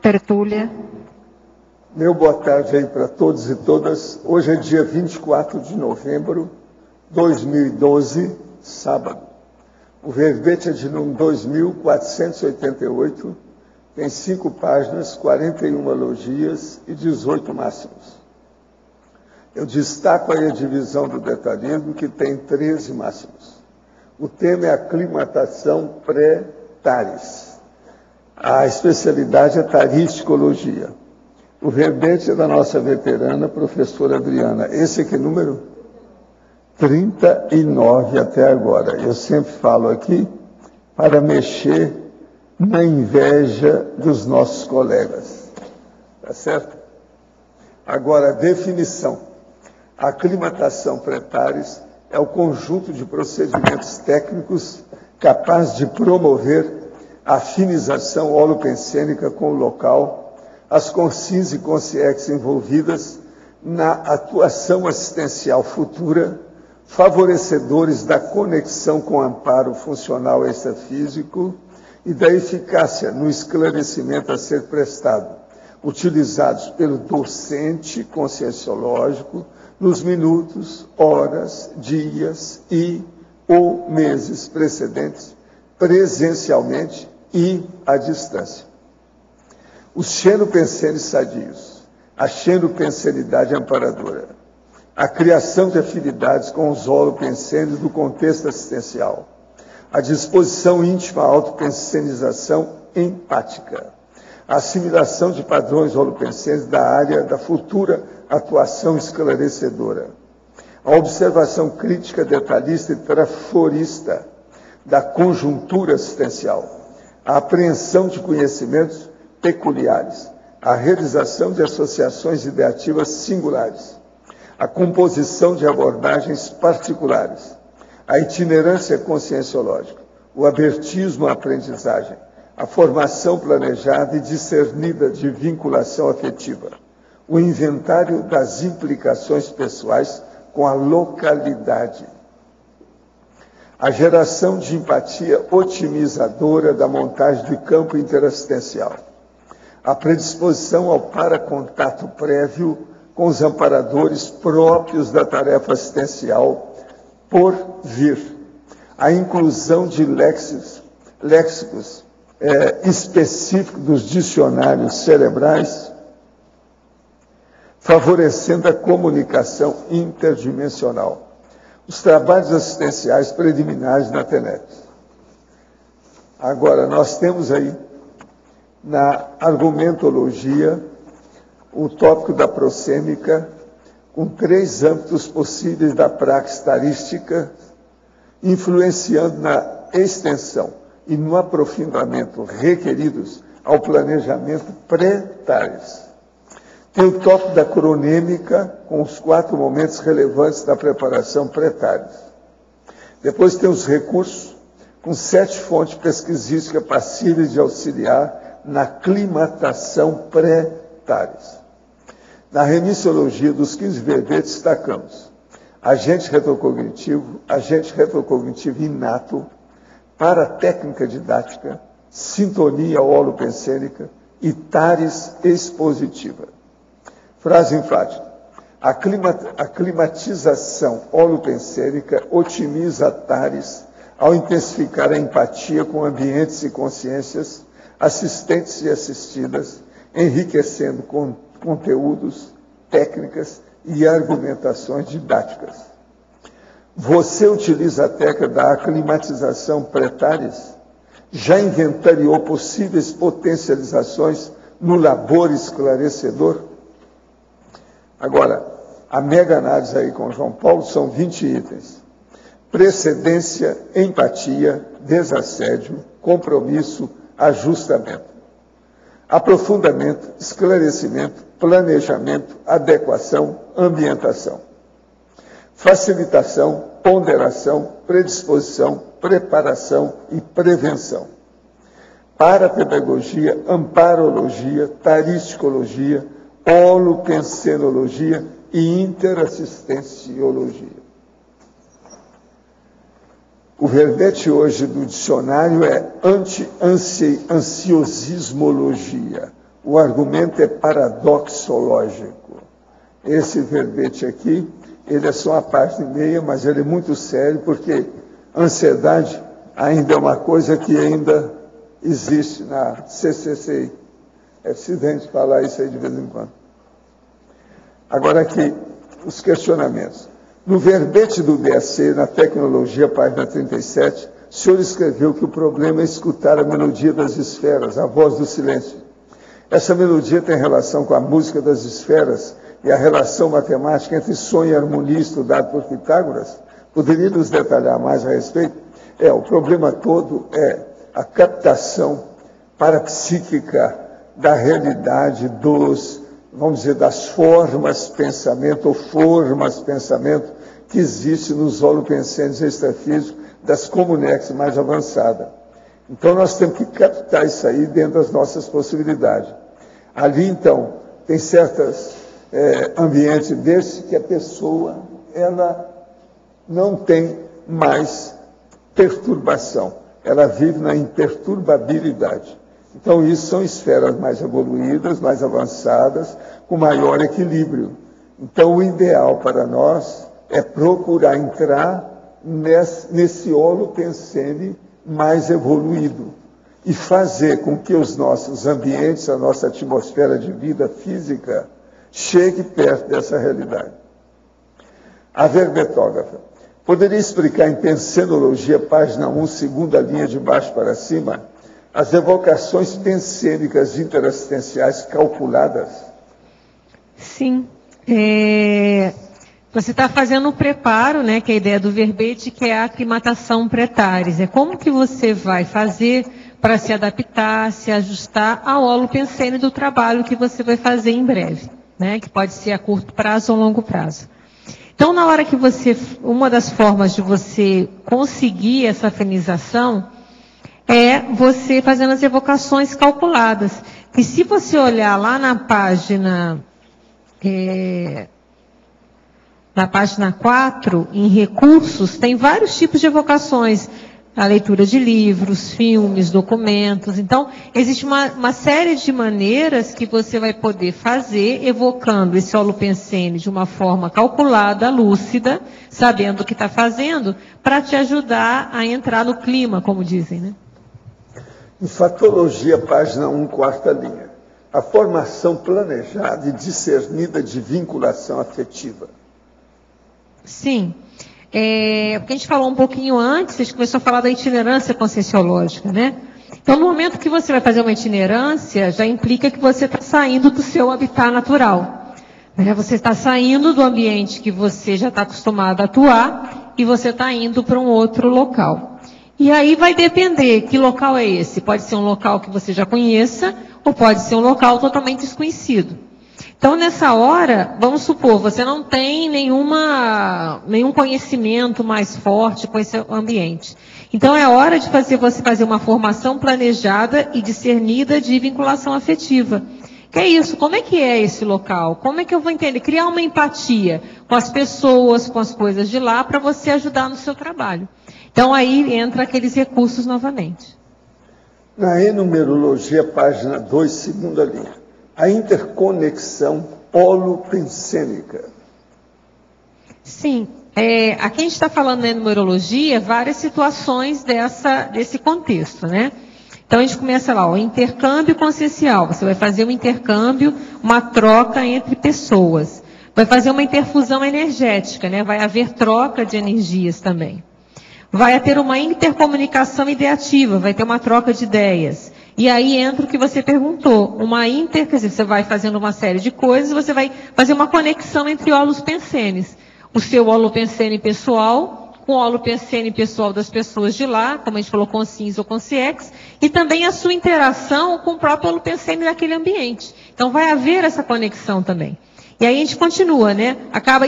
tertúlia. Meu boa tarde aí para todos e todas. Hoje é dia 24 de novembro de 2012, sábado. O verbete é de número 2488, tem 5 páginas, 41 elogias e 18 máximos. Eu destaco aí a divisão do detalhismo, que tem 13 máximos. O tema é aclimatação pré-tares. A especialidade é taristicologia. O verbete é da nossa veterana, professora Adriana. Esse aqui, número 39 até agora. Eu sempre falo aqui para mexer na inveja dos nossos colegas. Tá certo? Agora, a definição. A aclimatação pré-tares é o conjunto de procedimentos técnicos capaz de promover a afinização holopensênica com o local, as consciências e consciências envolvidas na atuação assistencial futura, favorecedores da conexão com o amparo funcional extrafísico e da eficácia no esclarecimento a ser prestado, utilizados pelo docente conscienciológico nos minutos, horas, dias e ou meses precedentes, presencialmente e à distância. Os xenopensenes sadios, a xenopensenidade amparadora, a criação de afinidades com os holopensenes do contexto assistencial, a disposição íntima à autopensenização empática, a assimilação de padrões holopensenes da área da futura atuação esclarecedora, a observação crítica, detalhista e traforista da conjuntura assistencial, a apreensão de conhecimentos peculiares, a realização de associações ideativas singulares, a composição de abordagens particulares, a itinerância conscienciológica, o abertismo à aprendizagem, a formação planejada e discernida de vinculação afetiva, o inventário das implicações pessoais com a localidade, a geração de empatia otimizadora da montagem de campo interassistencial, a predisposição ao paracontato prévio com os amparadores próprios da tarefa assistencial por vir, a inclusão de léxicos específicos dos dicionários cerebrais, favorecendo a comunicação interdimensional. Os trabalhos assistenciais preliminares na TENET. Agora, nós temos aí, na argumentologia, o tópico da prosêmica, com 3 âmbitos possíveis da praxis tarística, influenciando na extensão e no aprofundamento requeridos ao planejamento pré-tares. Tem o tópico da cronêmica, com os 4 momentos relevantes da preparação pré-tares. Depois tem os recursos, com 7 fontes pesquisísticas passíveis de auxiliar na aclimatação pré-tares. Na remissiologia dos 15 verbetes destacamos agente retrocognitivo inato, paratécnica didática, sintonia holopensênica e tares expositiva. Frase enfática. A climatização holopensênica otimiza tares ao intensificar a empatia com ambientes e consciências assistentes e assistidas, enriquecendo com conteúdos, técnicas e argumentações didáticas. Você utiliza a técnica da aclimatização pré-tares? Já inventariou possíveis potencializações no labor esclarecedor? Agora, a mega análise aí com João Paulo são 20 itens. Precedência, empatia, desassédio, compromisso, ajustamento. Aprofundamento, esclarecimento, planejamento, adequação, ambientação. Facilitação, ponderação, predisposição, preparação e prevenção. Parapedagogia, amparologia, taristicologia, holopensenologia e interassistenciologia. O verbete hoje do dicionário é ansiosismologia, O argumento é paradoxológico. Esse verbete aqui, ele é só uma página e meia, mas ele é muito sério, porque ansiedade ainda é uma coisa que ainda existe na CCCI. É preciso a gente falar isso aí de vez em quando. Agora aqui, os questionamentos. No verbete do DAC, na tecnologia, página 37, o senhor escreveu que o problema é escutar a melodia das esferas, a voz do silêncio. Essa melodia tem relação com a música das esferas e a relação matemática entre som e harmonia estudado por Pitágoras? Poderia nos detalhar mais a respeito? O problema todo é a captação parapsíquica da realidade dos, vamos dizer, das formas pensamento ou formas pensamento que existe nos holopensênios extrafísicos das comunex mais avançadas. Então nós temos que captar isso aí dentro das nossas possibilidades. Ali então tem certos ambientes desses que a pessoa ela não tem mais perturbação, ela vive na imperturbabilidade. Então, isso são esferas mais evoluídas, mais avançadas, com maior equilíbrio. Então, o ideal para nós é procurar entrar nesse holopensene mais evoluído e fazer com que os nossos ambientes, a nossa atmosfera de vida física, chegue perto dessa realidade. A verbetógrafa. Poderia explicar em Pensenologia, página 1, segunda linha de baixo para cima, as evocações pensênicas interassistenciais calculadas? Sim. Você está fazendo o preparo, né, que é a ideia do verbete, que é a aclimatação pretaris. É como que você vai fazer para se adaptar, se ajustar ao holopensene do trabalho que você vai fazer em breve, né, que pode ser a curto prazo ou longo prazo. Então, na hora que uma das formas de você conseguir essa afinização é você fazendo as evocações calculadas. E se você olhar lá na página 4, em recursos, tem vários tipos de evocações. A leitura de livros, filmes, documentos. Então, existe uma série de maneiras que você vai poder fazer, evocando esse holopensene de uma forma calculada, lúcida, sabendo o que está fazendo, para te ajudar a entrar no clima, como dizem, né? Em Fatologia, página 1, quarta linha. A formação planejada e discernida de vinculação afetiva. Sim. Porque a gente falou um pouquinho antes, a gente começou a falar da itinerância conscienciológica, né? Então, no momento que você vai fazer uma itinerância, já implica que você está saindo do seu habitat natural. Né? Você está saindo do ambiente que você já está acostumado a atuar e você está indo para um outro local. E aí vai depender que local é esse. Pode ser um local que você já conheça ou pode ser um local totalmente desconhecido. Então, nessa hora, vamos supor, você não tem nenhum conhecimento mais forte com esse ambiente. Então, é hora de você fazer uma formação planejada e discernida de vinculação afetiva. Que é isso? Como é que é esse local? Como é que eu vou entender? Criar uma empatia com as pessoas, com as coisas de lá, para você ajudar no seu trabalho. Então, aí entra aqueles recursos novamente. Na enumerologia, página 2, segunda linha. A interconexão holopensênica. Sim. Aqui a gente está falando na numerologia várias situações desse contexto, né? Então a gente começa lá, o intercâmbio consciencial. Você vai fazer um intercâmbio, uma troca entre pessoas. Vai fazer uma interfusão energética, né? Vai haver troca de energias também. Vai ter uma intercomunicação ideativa, vai ter uma troca de ideias. E aí entra o que você perguntou, quer dizer, você vai fazendo uma série de coisas, você vai fazer uma conexão entre holopensenes. O seu holopensene pessoal, com o holopensene pessoal das pessoas de lá, como a gente falou, consciência ou consciex, e também a sua interação com o próprio holopensene daquele ambiente. Então vai haver essa conexão também. E aí a gente continua, né?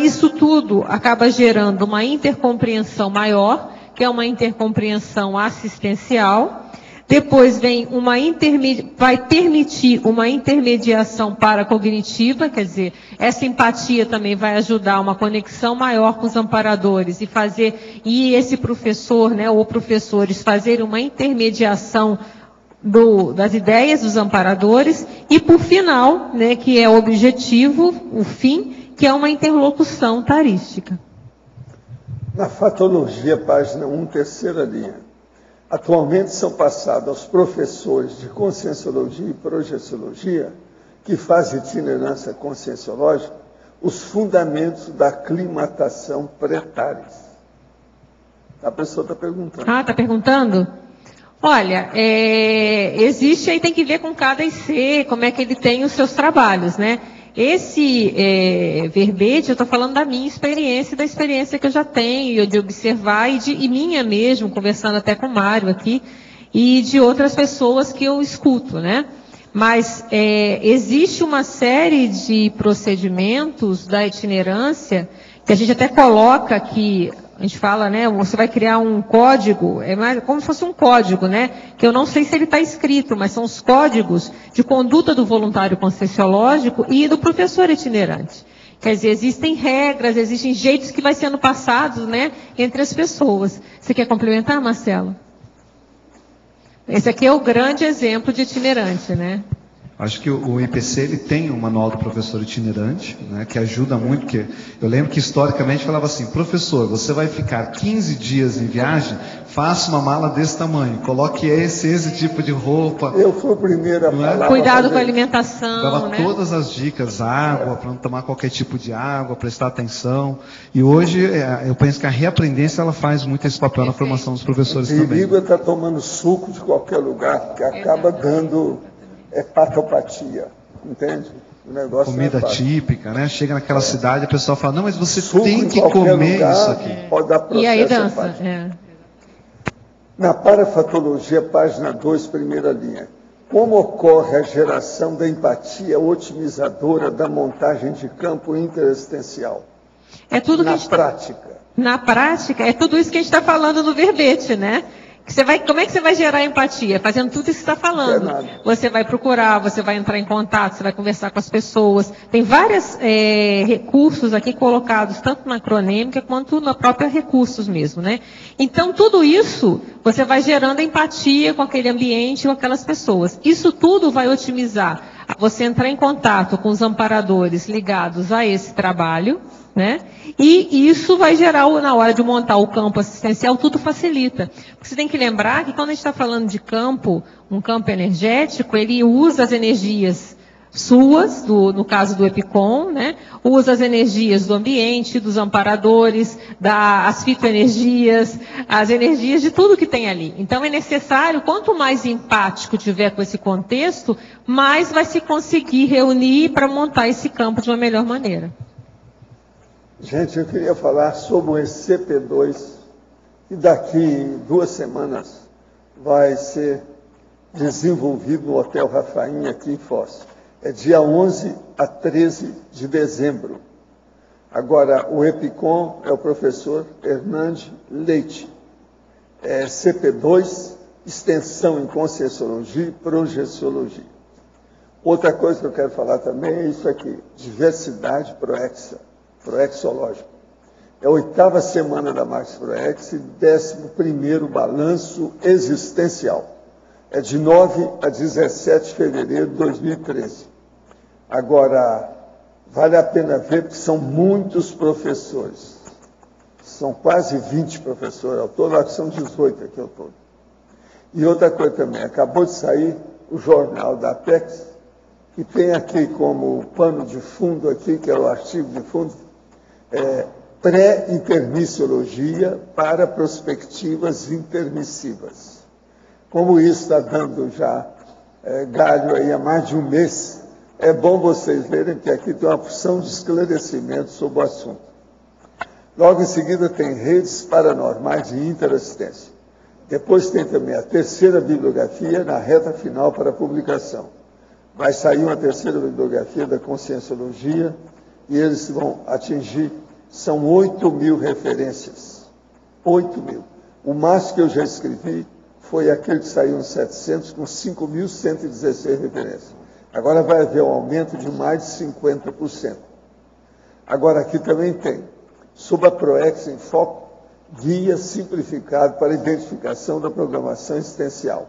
Isso tudo acaba gerando uma intercompreensão maior, que é uma intercompreensão assistencial. Depois vem vai permitir uma intermediação paracognitiva, quer dizer, essa empatia também vai ajudar uma conexão maior com os amparadores e esse professor, né, ou professores fazerem uma intermediação das ideias dos amparadores e, por final, né, que é o objetivo, o fim, que é uma interlocução tarística. Na fatologia, página 1, terceira linha. Atualmente são passados aos professores de conscienciologia e projeciologia, que fazem itinerância conscienciológica, os fundamentos da aclimatação pré-taris. A pessoa está perguntando. Ah, está perguntando? Olha, existe, aí tem que ver com cada IC, como é que ele tem os seus trabalhos, né? Esse verbete, eu estou falando da minha experiência, da experiência que eu já tenho, de observar e minha mesmo, conversando até com o Mário aqui, e de outras pessoas que eu escuto, né? Mas existe uma série de procedimentos da itinerância, que a gente até coloca aqui, a gente fala, né, você vai criar um código, como se fosse um código, né, que eu não sei se ele está escrito, mas são os códigos de conduta do voluntário conscienciológico e do professor itinerante. Quer dizer, existem regras, existem jeitos que vai sendo passados, né, entre as pessoas. Você quer complementar, Marcelo? Esse aqui é o grande exemplo de itinerante, né? Acho que o IPC ele tem um manual do professor itinerante, né, que ajuda muito, porque eu lembro que historicamente falava assim, professor, você vai ficar 15 dias em viagem, faça uma mala desse tamanho, coloque esse tipo de roupa. Eu fui o primeiro a falar. Cuidado com a alimentação. Dava, né, todas as dicas, água, para não tomar qualquer tipo de água, prestar atenção. E hoje eu penso que a reaprendência ela faz muito esse papel na formação dos professores também. O perigo é estar tomando suco de qualquer lugar, que acaba dando hepatopatia, entende? O negócio comida típica, né? Chega naquela cidade, a pessoa fala, não, mas você suco tem que comer lugar, isso aqui. Pode dar processo. E aí dança. Na parafatologia, página 2, primeira linha. Como ocorre a geração da empatia otimizadora da montagem de campo interessencial? É tudo na que prática. Na prática, é tudo isso que a gente está falando no verbete, né? Como é que você vai gerar empatia? Fazendo tudo isso que você está falando. Você vai procurar, você vai entrar em contato, você vai conversar com as pessoas. Tem vários recursos aqui colocados, tanto na cronêmica quanto na própria recursos mesmo, né? Então, tudo isso, você vai gerando empatia com aquele ambiente, com aquelas pessoas. Isso tudo vai otimizar você entrar em contato com os amparadores ligados a esse trabalho, né? E isso vai gerar, na hora de montar o campo assistencial, tudo facilita. Porque você tem que lembrar que quando a gente está falando de campo, um campo energético, ele usa as energias suas, no caso do EPICOM, né? Usa as energias do ambiente, dos amparadores, as fitoenergias, as energias de tudo que tem ali. Então é necessário, quanto mais empático tiver com esse contexto, mais vai se conseguir reunir para montar esse campo de uma melhor maneira. Gente, eu queria falar sobre o ECP2, que daqui 2 semanas vai ser desenvolvido no Hotel Rafainha, aqui em Foz. É dia 11 a 13 de dezembro. Agora, o EPICOM é o professor Hernande Leite. É CP2, Extensão em Conscienciologia e Projeciologia. Outra coisa que eu quero falar também é isso aqui, diversidade proexológica. É a 8ª semana da Max Proex e 11º balanço existencial. É de 9 a 17 de fevereiro de 2013. Agora, vale a pena ver porque são muitos professores. São quase 20 professores ao todo, acho que são 18 aqui ao todo. E outra coisa também, acabou de sair o jornal da Apex, que tem aqui como pano de fundo aqui, que é o artigo de fundo, pré-intermissiologia para perspectivas intermissivas. Como isso está dando já galho aí há mais de um mês, é bom vocês verem que aqui tem uma porção de esclarecimento sobre o assunto. Logo em seguida tem redes paranormais de interassistência. Depois tem também a 3ª bibliografia na reta final para publicação. Vai sair uma 3ª bibliografia da Conscienciologia e eles vão atingir, são 8.000 referências. 8.000. O máximo que eu já escrevi foi aquele que saiu em 700, com 5.116 referências. Agora vai haver um aumento de mais de 50%. Agora aqui também tem, sob a PROEX em foco, guia simplificado para identificação da programação existencial.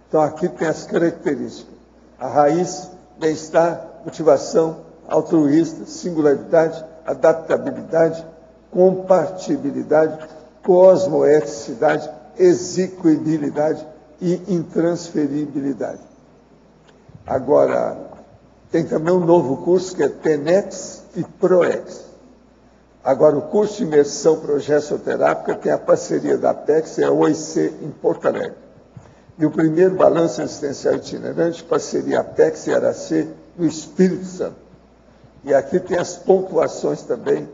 Então, aqui tem as características. A raiz, bem-estar, motivação, altruísta, singularidade, adaptabilidade, compatibilidade, cosmoeticidade, execuibilidade e intransferibilidade. Agora, tem também um novo curso que é TENEX e PROEX. Agora, o curso de imersão progessoterápica tem a parceria da Apex e a OIC em Porto Alegre. E o primeiro balanço assistencial itinerante, parceria Apex e Aracê, no Espírito Santo. E aqui tem as pontuações também,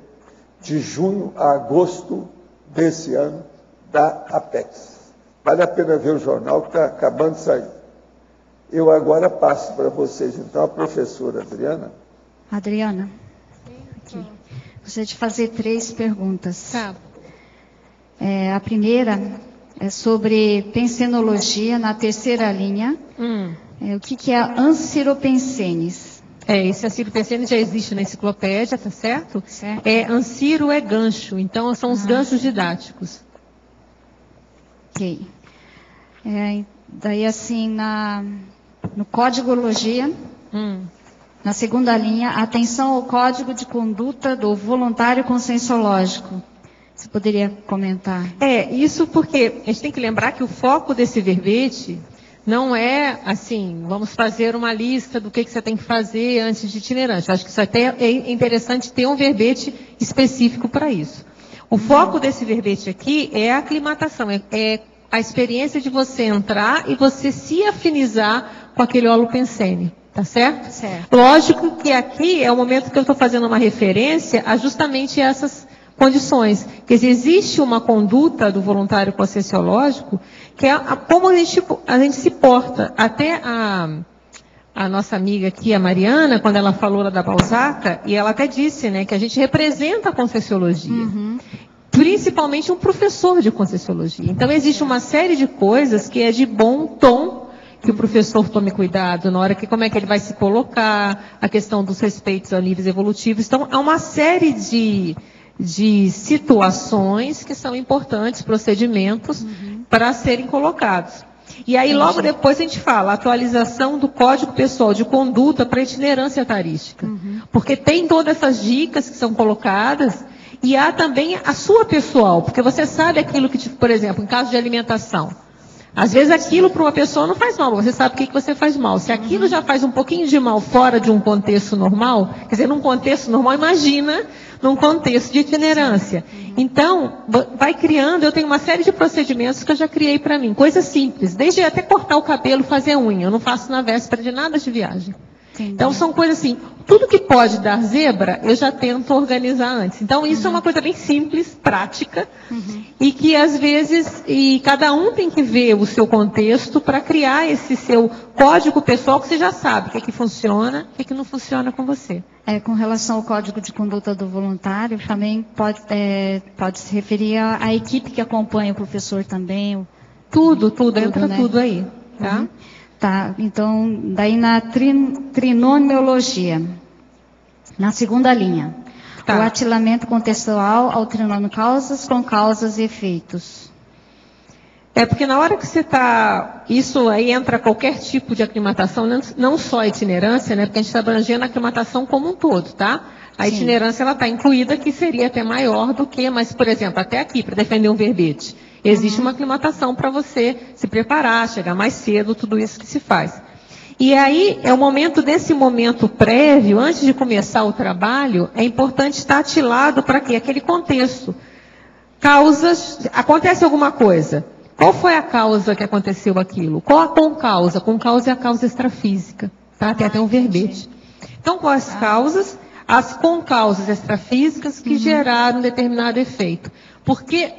de junho a agosto desse ano, da Apex. Vale a pena ver o jornal que está acabando de sair. Eu agora passo para vocês, então, a professora Adriana. Adriana, aqui. Gostaria de fazer 3 perguntas. Tá. A primeira é sobre pensenologia na terceira linha. O que é a Anciropensenes? Esse Anciropensenes já existe na enciclopédia, tá certo? Certo. Anciro é gancho, então são os ganchos didáticos. Ok. Daí, assim, no Códigologia, na segunda linha, atenção ao Código de Conduta do Voluntário Conscienciológico. Você poderia comentar? Isso porque a gente tem que lembrar que o foco desse verbete não é assim, vamos fazer uma lista do que você tem que fazer antes de itinerante. Acho que isso até é interessante ter um verbete específico para isso. O foco desse verbete aqui é a aclimatação, é a experiência de você entrar e você se afinizar com aquele holopensene, tá certo? Certo. Lógico que aqui é o momento que eu estou fazendo uma referência a justamente essas condições. Quer dizer, existe uma conduta do voluntário conscienciológico que é como a gente se porta. Até a nossa amiga aqui, a Mariana, quando ela falou lá da Balzac, e ela até disse, né, que a gente representa a Conscienciologia. Principalmente um professor de Conscienciologia. Então, existe uma série de coisas que é de bom tom que o professor tome cuidado na hora que, como é que ele vai se colocar, a questão dos respeitos a níveis evolutivos. Então, há uma série de situações que são importantes, procedimentos, para serem colocados. E aí, logo depois, a gente fala a atualização do Código Pessoal de Conduta para itinerância etarística. Porque tem todas essas dicas que são colocadas, e há também a sua pessoal, porque você sabe aquilo que, por exemplo, em caso de alimentação, às vezes aquilo para uma pessoa não faz mal, você sabe o que você faz mal. Se aquilo já faz um pouquinho de mal fora de um contexto normal, quer dizer, num contexto normal, imagina num contexto de itinerância. Então, vai criando, eu tenho uma série de procedimentos que eu já criei para mim, coisas simples, desde até cortar o cabelo, fazer unha, eu não faço na véspera de nada de viagem. Entendi. Então, são coisas assim, tudo que pode dar zebra, eu já tento organizar antes. Então, isso é uma coisa bem simples, prática, e que às vezes, cada um tem que ver o seu contexto para criar esse seu código pessoal que você já sabe o que é que funciona e o que não funciona com você. Com relação ao Código de Conduta do Voluntário, também pode se referir à equipe que acompanha o professor também. Tudo, entra, né? Tudo aí, tá? Tá, então, daí na trinomiologia, na segunda linha, o atilamento contextual ao trinômio causas com causas e efeitos. Porque na hora que você está, isso aí entra qualquer tipo de aclimatação, não só a itinerância, né? Porque a gente está abrangendo a aclimatação como um todo, tá? A itinerância, ela está incluída, que seria até maior do que, mas, por exemplo, até aqui, para defender um verbete, existe uma aclimatação para você se preparar, chegar mais cedo, tudo isso que se faz. E aí, é o momento desse momento prévio, antes de começar o trabalho, é importante estar atilado para quê? Aquele contexto. Causas, acontece alguma coisa. Qual foi a causa que aconteceu aquilo? Qual a concausa? Concausa é a causa extrafísica, tá? Tem até um verbete. Então, quais as causas? As concausas extrafísicas que geraram determinado efeito. Porque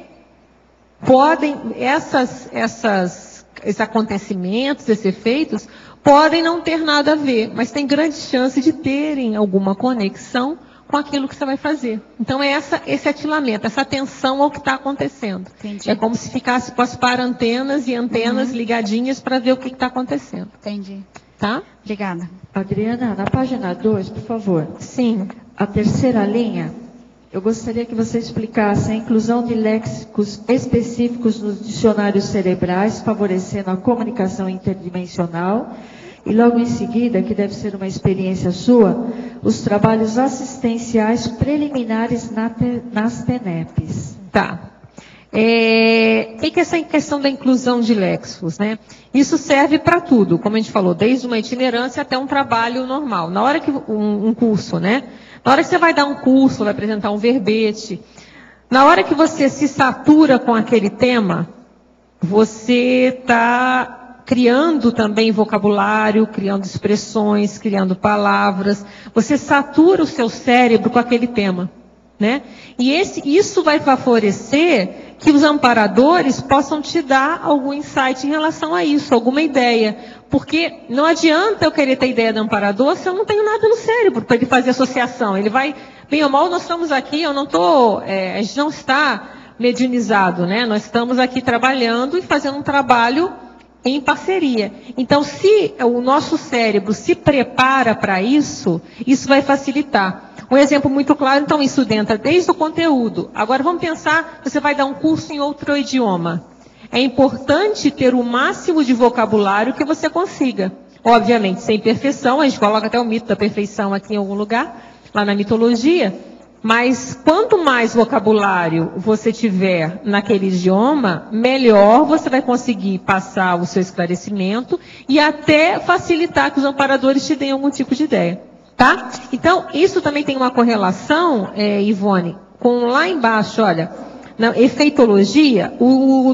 esses acontecimentos, esses efeitos, podem não ter nada a ver, mas tem grande chance de terem alguma conexão com aquilo que você vai fazer. Então, é esse atilamento, essa atenção ao que está acontecendo. Entendi. É como se ficasse com as parantenas e antenas ligadinhas para ver o que está acontecendo. Entendi. Tá? Obrigada. Adriana, na página 2, por favor. Sim. A terceira linha, Eu gostaria que você explicasse a inclusão de léxicos específicos nos dicionários cerebrais, favorecendo a comunicação interdimensional. E logo em seguida, que deve ser uma experiência sua, os trabalhos assistenciais preliminares nas TENEPs. Tá. Tem que essa questão da inclusão de léxicos, né? Isso serve para tudo, como a gente falou, desde uma itinerância até um trabalho normal. Na hora que um curso, né? Na hora que você vai dar um curso, vai apresentar um verbete, na hora que você se satura com aquele tema, você está criando também vocabulário, criando expressões, criando palavras. Você satura o seu cérebro com aquele tema, né? E isso vai favorecer que os amparadores possam te dar algum insight em relação a isso, alguma ideia. Porque não adianta eu querer ter ideia do amparador se eu não tenho nada no cérebro para ele fazer associação. Ele vai, bem ou mal, nós estamos aqui, a gente não está mediunizado, né? Nós estamos aqui trabalhando e fazendo um trabalho em parceria. Então, se o nosso cérebro se prepara para isso, isso vai facilitar. Um exemplo muito claro, então, isso entra desde o conteúdo. Agora, vamos pensar, você vai dar um curso em outro idioma. É importante ter o máximo de vocabulário que você consiga. Obviamente, sem perfeição, a gente coloca até o mito da perfeição aqui em algum lugar, lá na mitologia. Mas quanto mais vocabulário você tiver naquele idioma, melhor você vai conseguir passar o seu esclarecimento e até facilitar que os amparadores te deem algum tipo de ideia. Tá? Então, isso também tem uma correlação, Ivone, com lá embaixo, olha, na efeitologia,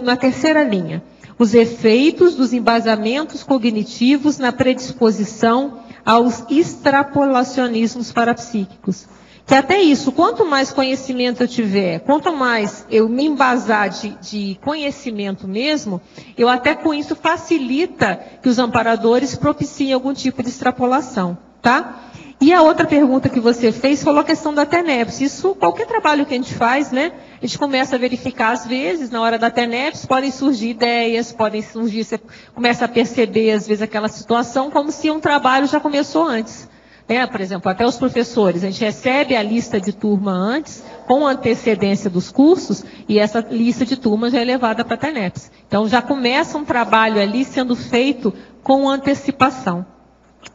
na terceira linha. Os efeitos dos embasamentos cognitivos na predisposição aos extrapolacionismos parapsíquicos. Que até isso, quanto mais conhecimento eu tiver, quanto mais eu me embasar de conhecimento mesmo, eu até com isso facilita que os amparadores propiciem algum tipo de extrapolação, tá? E a outra pergunta que você fez falou a questão da TENEPS. Isso, qualquer trabalho que a gente faz, né? A gente começa a verificar, às vezes, na hora da TENEPS, podem surgir ideias, você começa a perceber, às vezes, aquela situação como se um trabalho já começou antes. Né? Por exemplo, até os professores, a gente recebe a lista de turma antes, com antecedência dos cursos, e essa lista de turma já é levada para a TENEPS. Então, já começa um trabalho ali sendo feito com antecipação.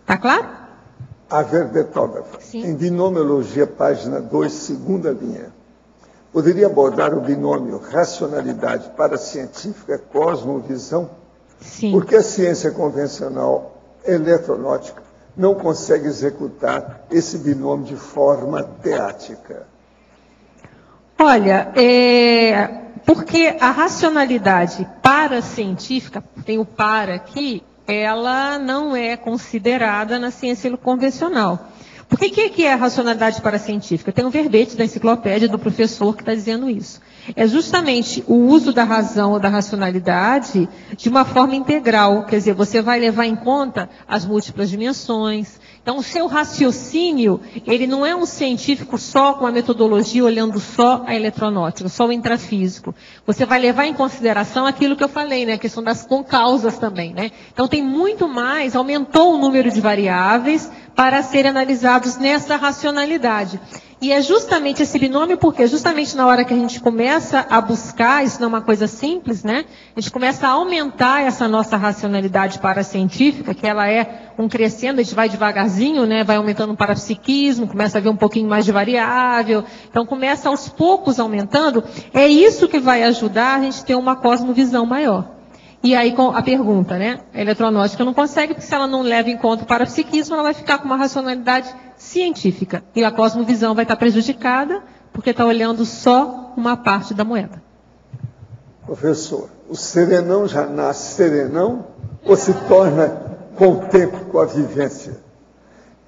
Tá claro? A verbetógrafa, em binomiologia, página 2, segunda linha, poderia abordar o binômio racionalidade paracientífica, cosmovisão? Sim. Porque a ciência convencional eletronótica não consegue executar esse binômio de forma teática. Olha, porque a racionalidade paracientífica, tem o para aqui, ela não é considerada na ciência convencional. Por que é a racionalidade paracientífica? Tem um verbete da enciclopédia do professor que está dizendo isso. É justamente o uso da razão ou da racionalidade de uma forma integral. Quer dizer, você vai levar em conta as múltiplas dimensões. Então, o seu raciocínio, ele não é um científico só com a metodologia olhando só a eletronótica, só o intrafísico. Você vai levar em consideração aquilo que eu falei, né? A questão das concausas também, né? Então, tem muito mais, aumentou o número de variáveis para serem analisados nessa racionalidade. E é justamente esse binômio, porque justamente na hora que a gente começa a buscar, isso não é uma coisa simples, né? A gente começa a aumentar essa nossa racionalidade paracientífica, que ela é um crescendo, a gente vai devagarzinho, né? Vai aumentando o parapsiquismo, começa a ver um pouquinho mais de variável, então começa aos poucos aumentando. É isso que vai ajudar a gente ter uma cosmovisão maior. E aí a pergunta, né? A eletronótica não consegue, porque se ela não leva em conta o parapsiquismo, ela vai ficar com uma racionalidade científica. E a cosmovisão vai estar prejudicada, porque está olhando só uma parte da moeda. Professor, o serenão já nasce serenão ou se torna com o tempo, com a vivência?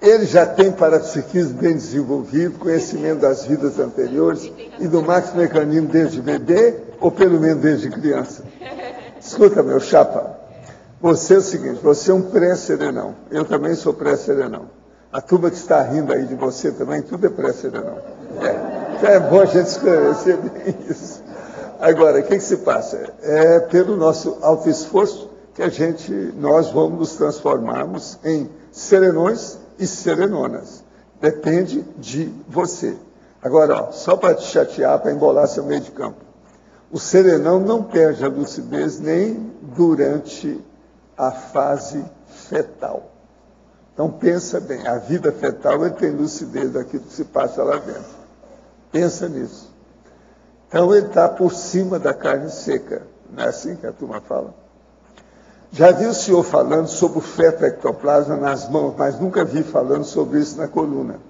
Ele já tem parapsiquismo bem desenvolvido, conhecimento das vidas anteriores e do maxi-mecanismo desde bebê ou pelo menos desde criança? Escuta, meu chapa, você é o seguinte, você é um pré-serenão, eu também sou pré-serenão. A turma que está rindo aí de você também, tudo é pré-serenão. É bom a gente esclarecer bem isso. Agora, o que se passa? É pelo nosso autoesforço que nós vamos nos transformarmos em serenões e serenonas. Depende de você. Agora, ó, só para te chatear, para embolar seu meio de campo. O serenão não perde a lucidez nem durante a fase fetal. Então pensa bem, a vida fetal ele tem lucidez daquilo que se passa lá dentro. Pensa nisso. Então ele está por cima da carne seca. Não é assim que a turma fala? Já vi o senhor falando sobre o feto ectoplasma nas mãos, mas nunca vi falando sobre isso na coluna.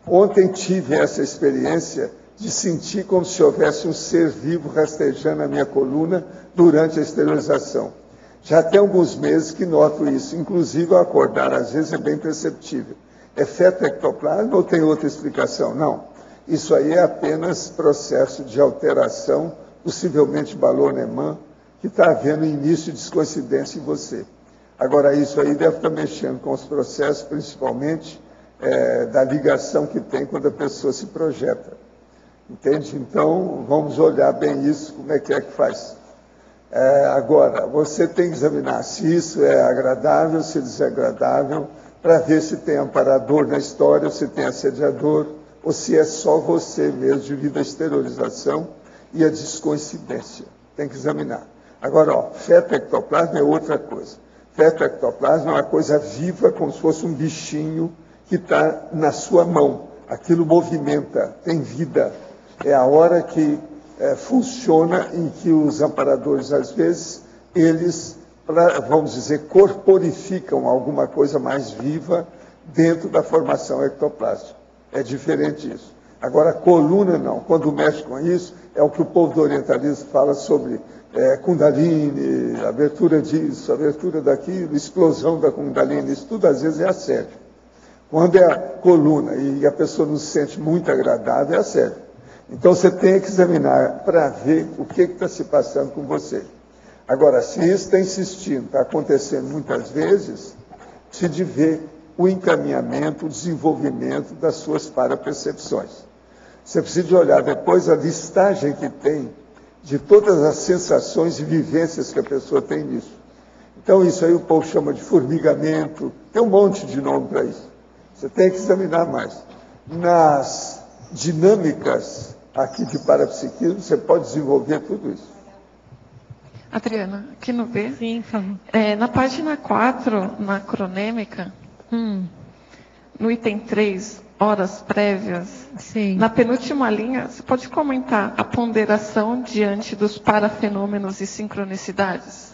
Ontem tive essa experiência de sentir como se houvesse um ser vivo rastejando na minha coluna durante a esterilização. Já tem alguns meses que noto isso, inclusive ao acordar, às vezes é bem perceptível. É feto ectoplasma ou tem outra explicação? Não. Isso aí é apenas processo de alteração, possivelmente Ballon-Neumann, que está havendo início de descoincidência em você. Agora, isso aí deve estar mexendo com os processos, principalmente da ligação que tem quando a pessoa se projeta. Entende? Então, vamos olhar bem isso, como é que faz. Agora, você tem que examinar se isso é agradável, se desagradável, para ver se tem amparador na história, se tem assediador, ou se é só você mesmo devido à esterilização e à descoincidência. Tem que examinar. Agora, ó, feto ectoplasma é outra coisa. Feto ectoplasma é uma coisa viva, como se fosse um bichinho que está na sua mão. Aquilo movimenta, tem vida. É a hora que funciona em que os amparadores, às vezes, eles, vamos dizer, corporificam alguma coisa mais viva dentro da formação ectoplástica. É diferente isso. Agora, a coluna não. Quando mexe com isso, é o que o povo do orientalismo fala sobre Kundalini, abertura disso, abertura daquilo, explosão da Kundalini. Isso tudo, às vezes, é assédio. Quando é a coluna e a pessoa não se sente muito agradável, é assédio. Então, você tem que examinar para ver o que está se passando com você. Agora, se isso está insistindo, está acontecendo muitas vezes, precisa de ver o encaminhamento, o desenvolvimento das suas parapercepções. Você precisa de olhar depois a listagem que tem de todas as sensações e vivências que a pessoa tem nisso. Então, isso aí o povo chama de formigamento, tem um monte de nome para isso. Você tem que examinar mais. Nas dinâmicas aqui de parapsiquismo, você pode desenvolver tudo isso. Adriana, aqui no B. Sim, por favor. Na página 4, na cronêmica, no item 3, horas prévias, Sim. na penúltima linha, você pode comentar a ponderação diante dos parafenômenos e sincronicidades?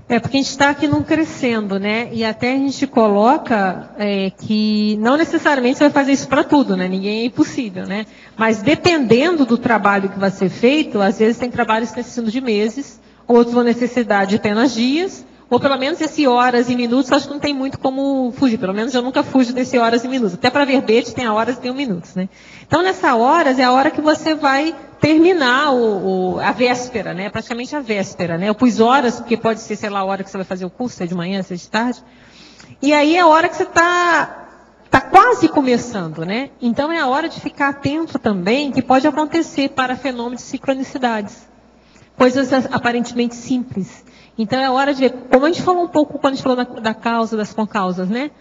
Porque a gente está aqui num crescendo, né? E até a gente coloca que não necessariamente você vai fazer isso para tudo, né? Ninguém é impossível, né? Mas dependendo do trabalho que vai ser feito, às vezes tem trabalhos que precisam de meses, outros vão necessitar de apenas dias, ou pelo menos esse horas e minutos, acho que não tem muito como fugir. Pelo menos eu nunca fujo desse horas e minutos. Até para verbete tem a horas e tem 1 minuto, né? Então, nessa horas é a hora que você vai terminar a véspera, né? Praticamente a véspera, né? Eu pus horas, porque pode ser, sei lá, a hora que você vai fazer o curso, se é de manhã, se é de tarde. E aí é a hora que você está quase começando, né? Então, é a hora de ficar atento também, que pode acontecer para fenômenos de sincronicidades. Coisas aparentemente simples. Então, é a hora de ver, como a gente falou um pouco quando a gente falou da causa, das concausas, né?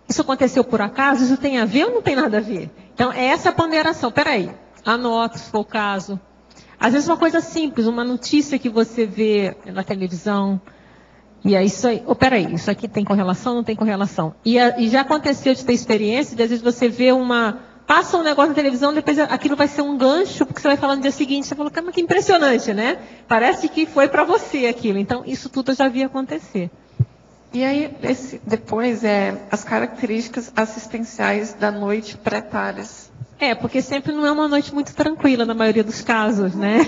Isso aconteceu por acaso? Isso tem a ver ou não tem nada a ver? Então, é essa ponderação. Peraí, anota se for o caso. Às vezes uma coisa simples, uma notícia que você vê na televisão, e aí isso aí, peraí, isso aqui tem correlação, não tem correlação? E já aconteceu de ter experiência, de às vezes você vê passa um negócio na televisão, depois aquilo vai ser um gancho, porque você vai falar no dia seguinte, você fala, caramba, que impressionante, né? Parece que foi para você aquilo. Então, isso tudo eu já vi acontecer. E aí, depois, as características assistenciais da noite pré-Tales. Porque sempre não é uma noite muito tranquila, na maioria dos casos, né?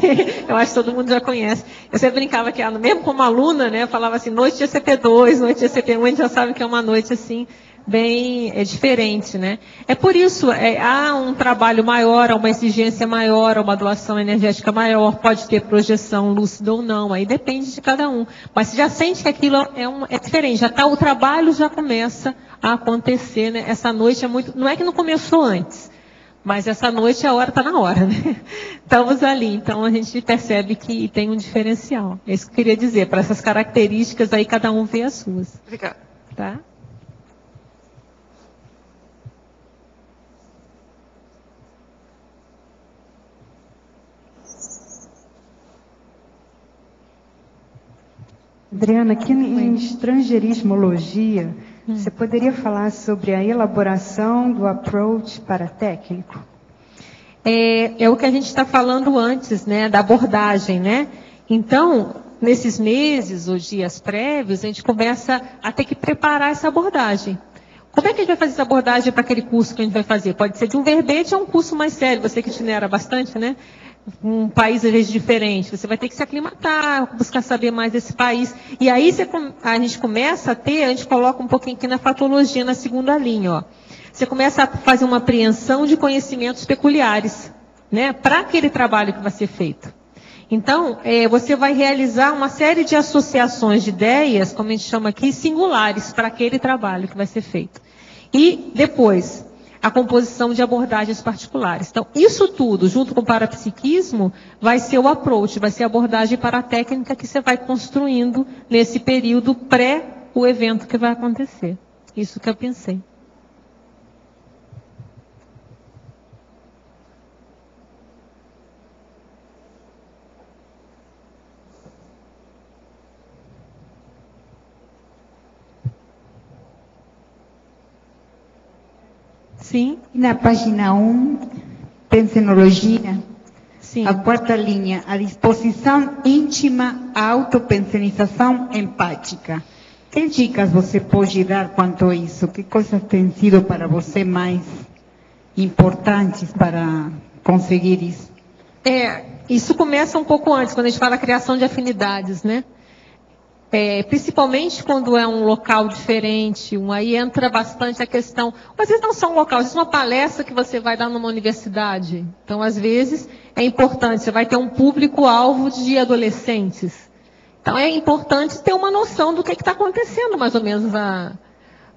Eu acho que todo mundo já conhece. Eu sempre brincava que, mesmo como aluna, né, eu falava assim, noite de ECP2, noite de ECP1, a gente já sabe que é uma noite assim, bem diferente, né? É por isso, há um trabalho maior, há uma exigência maior, há uma doação energética maior, pode ter projeção lúcida ou não, aí depende de cada um. Mas você já sente que aquilo é diferente, o trabalho já começa a acontecer, né? Essa noite não é que não começou antes, mas essa noite a hora está na hora, né? Estamos ali, então a gente percebe que tem um diferencial. É isso que eu queria dizer, para essas características aí cada um vê as suas. Obrigada. Tá? Adriana, aqui em estrangeirismologia, você poderia falar sobre a elaboração do approach para técnico? É o que a gente está falando antes, né, da abordagem, né? Então, nesses meses ou dias prévios, a gente começa a ter que preparar essa abordagem. Como é que a gente vai fazer essa abordagem para aquele curso que a gente vai fazer? Pode ser de um verbete ou um curso mais sério, você que itinera bastante, né? Um país, às vezes, diferente. Você vai ter que se aclimatar, buscar saber mais desse país. E aí a gente começa a gente coloca um pouquinho aqui na fatologia, na segunda linha, ó. Você começa a fazer uma apreensão de conhecimentos peculiares, né? Para aquele trabalho que vai ser feito. Então, você vai realizar uma série de associações de ideias, como a gente chama aqui, singulares para aquele trabalho que vai ser feito. E depois, a composição de abordagens particulares. Então, isso tudo, junto com o parapsiquismo, vai ser o approach, vai ser a abordagem para a técnica que você vai construindo nesse período pré o evento que vai acontecer. Isso que eu pensei. Sim. Na página 1, pensenologia, sim. A quarta linha, a disposição íntima à autopensenização empática. Que dicas você pode dar quanto a isso? Que coisas têm sido para você mais importantes para conseguir isso? Isso começa um pouco antes, quando a gente fala criação de afinidades, né? Principalmente quando é um local diferente, aí entra bastante a questão, às vezes não são locais, às vezes uma palestra que você vai dar numa universidade. Então, às vezes, é importante, você vai ter um público-alvo de adolescentes. Então, é importante ter uma noção do que está acontecendo, mais ou menos,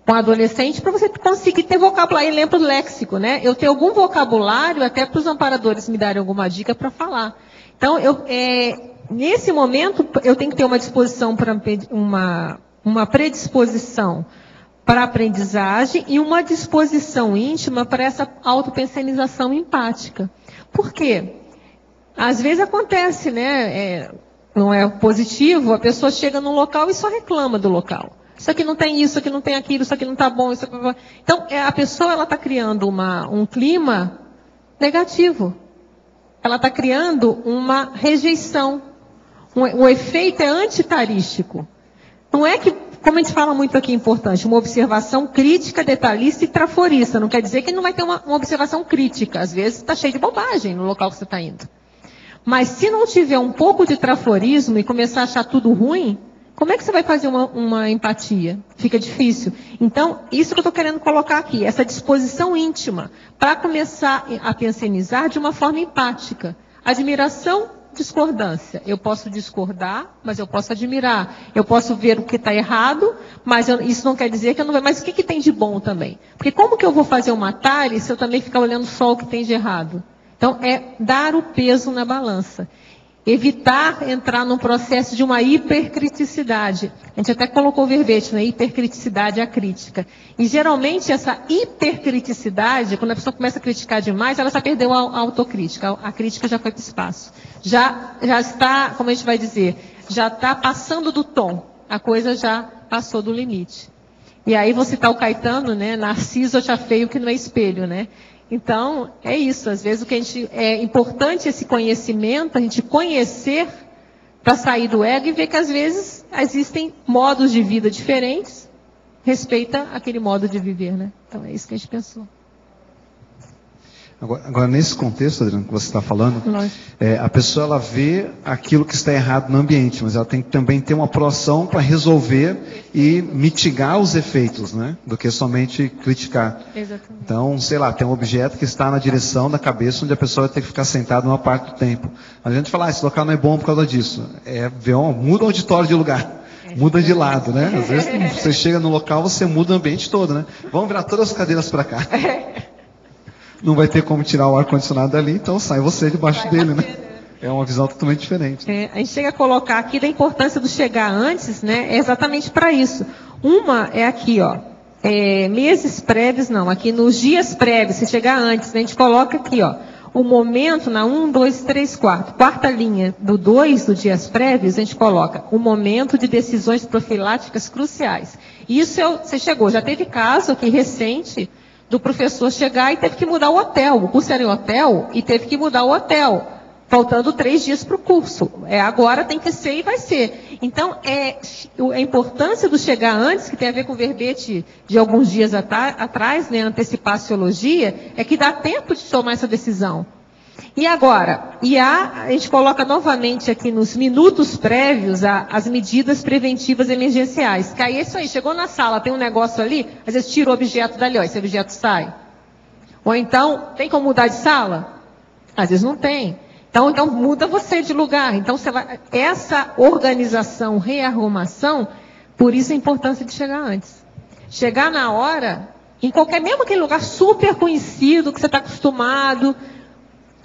com a adolescente, para você conseguir ter vocabulário. E lembra do léxico, né? Eu tenho algum vocabulário, até para os amparadores me darem alguma dica para falar. Então, nesse momento, eu tenho que ter uma disposição para uma predisposição para a aprendizagem e uma disposição íntima para essa autopensenização empática. Por quê? Às vezes acontece, né? Não é positivo, a pessoa chega num local e só reclama do local. Isso aqui não tem isso aqui não tem aquilo, isso aqui não está bom, isso aqui... Então, a pessoa está criando um clima negativo. Ela está criando uma rejeição. O efeito é antitarístico. Não é que, como a gente fala muito aqui, é importante, uma observação crítica, detalhista e traforista. Não quer dizer que não vai ter uma observação crítica. Às vezes está cheio de bobagem no local que você está indo. Mas se não tiver um pouco de traforismo e começar a achar tudo ruim, como é que você vai fazer uma empatia? Fica difícil. Então, isso que eu estou querendo colocar aqui, essa disposição íntima, para começar a pensenizar de uma forma empática. Admiração, discordância. Eu posso discordar, mas eu posso admirar. Eu posso ver o que está errado, mas isso não quer dizer que eu não vejo. Mas o que tem de bom também? Porque como que eu vou fazer uma TARE se eu também ficar olhando só o que tem de errado? Então, dar o peso na balança. Evitar entrar num processo de uma hipercriticidade. A gente até colocou o verbete, né? Hipercriticidade é a crítica. E geralmente essa hipercriticidade, quando a pessoa começa a criticar demais, ela já perdeu a autocrítica. A crítica já foi para o espaço. Já está, como a gente vai dizer, já está passando do tom. A coisa já passou do limite. E aí vou citar o Caetano, né? Narciso acha feio que não é espelho, né? Então, é isso. Às vezes é importante esse conhecimento, a gente conhecer para sair do ego e ver que às vezes existem modos de vida diferentes, respeita aquele modo de viver, né? Então é isso que a gente pensou. Agora, nesse contexto, Adriano, que você está falando, a pessoa ela vê aquilo que está errado no ambiente, mas ela tem que também ter uma proação para resolver e mitigar os efeitos, né? Do que somente criticar. Exatamente. Então, sei lá, tem um objeto que está na direção da cabeça onde a pessoa vai ter que ficar sentada uma parte do tempo. A gente fala, esse local não é bom por causa disso. Muda o auditório de lugar. Muda de lado, né? Às vezes você chega no local, você muda o ambiente todo, né? Vamos virar todas as cadeiras para cá. Não vai ter como tirar o ar-condicionado dali, então sai você debaixo dele, né? É uma visão totalmente diferente. A gente chega a colocar aqui da importância do chegar antes, né? É exatamente para isso. Uma é aqui, ó. Meses prévios, não. Aqui nos dias prévios, se chegar antes, né? A gente coloca aqui, ó. o momento na 1, 2, 3, 4. Quarta linha do 2 do dias prévios, a gente coloca o momento de decisões profiláticas cruciais. Isso você chegou, já teve caso aqui recente do professor chegar e teve que mudar o hotel. O curso era em hotel e teve que mudar o hotel, faltando 3 dias para o curso. Agora tem que ser e vai ser. Então, a importância do chegar antes, que tem a ver com o verbete de alguns dias atrás, né, antecipar a sociologia, é que dá tempo de tomar essa decisão. E agora, a gente coloca novamente aqui nos minutos prévios as medidas preventivas emergenciais. Que aí é isso aí, chegou na sala, tem um negócio ali, às vezes tira o objeto dali, ó, esse objeto sai. Ou então, tem como mudar de sala? Às vezes não tem. Então muda você de lugar. Então, essa organização, rearrumação, por isso a importância de chegar antes. Chegar na hora, mesmo aquele lugar super conhecido, que você está acostumado,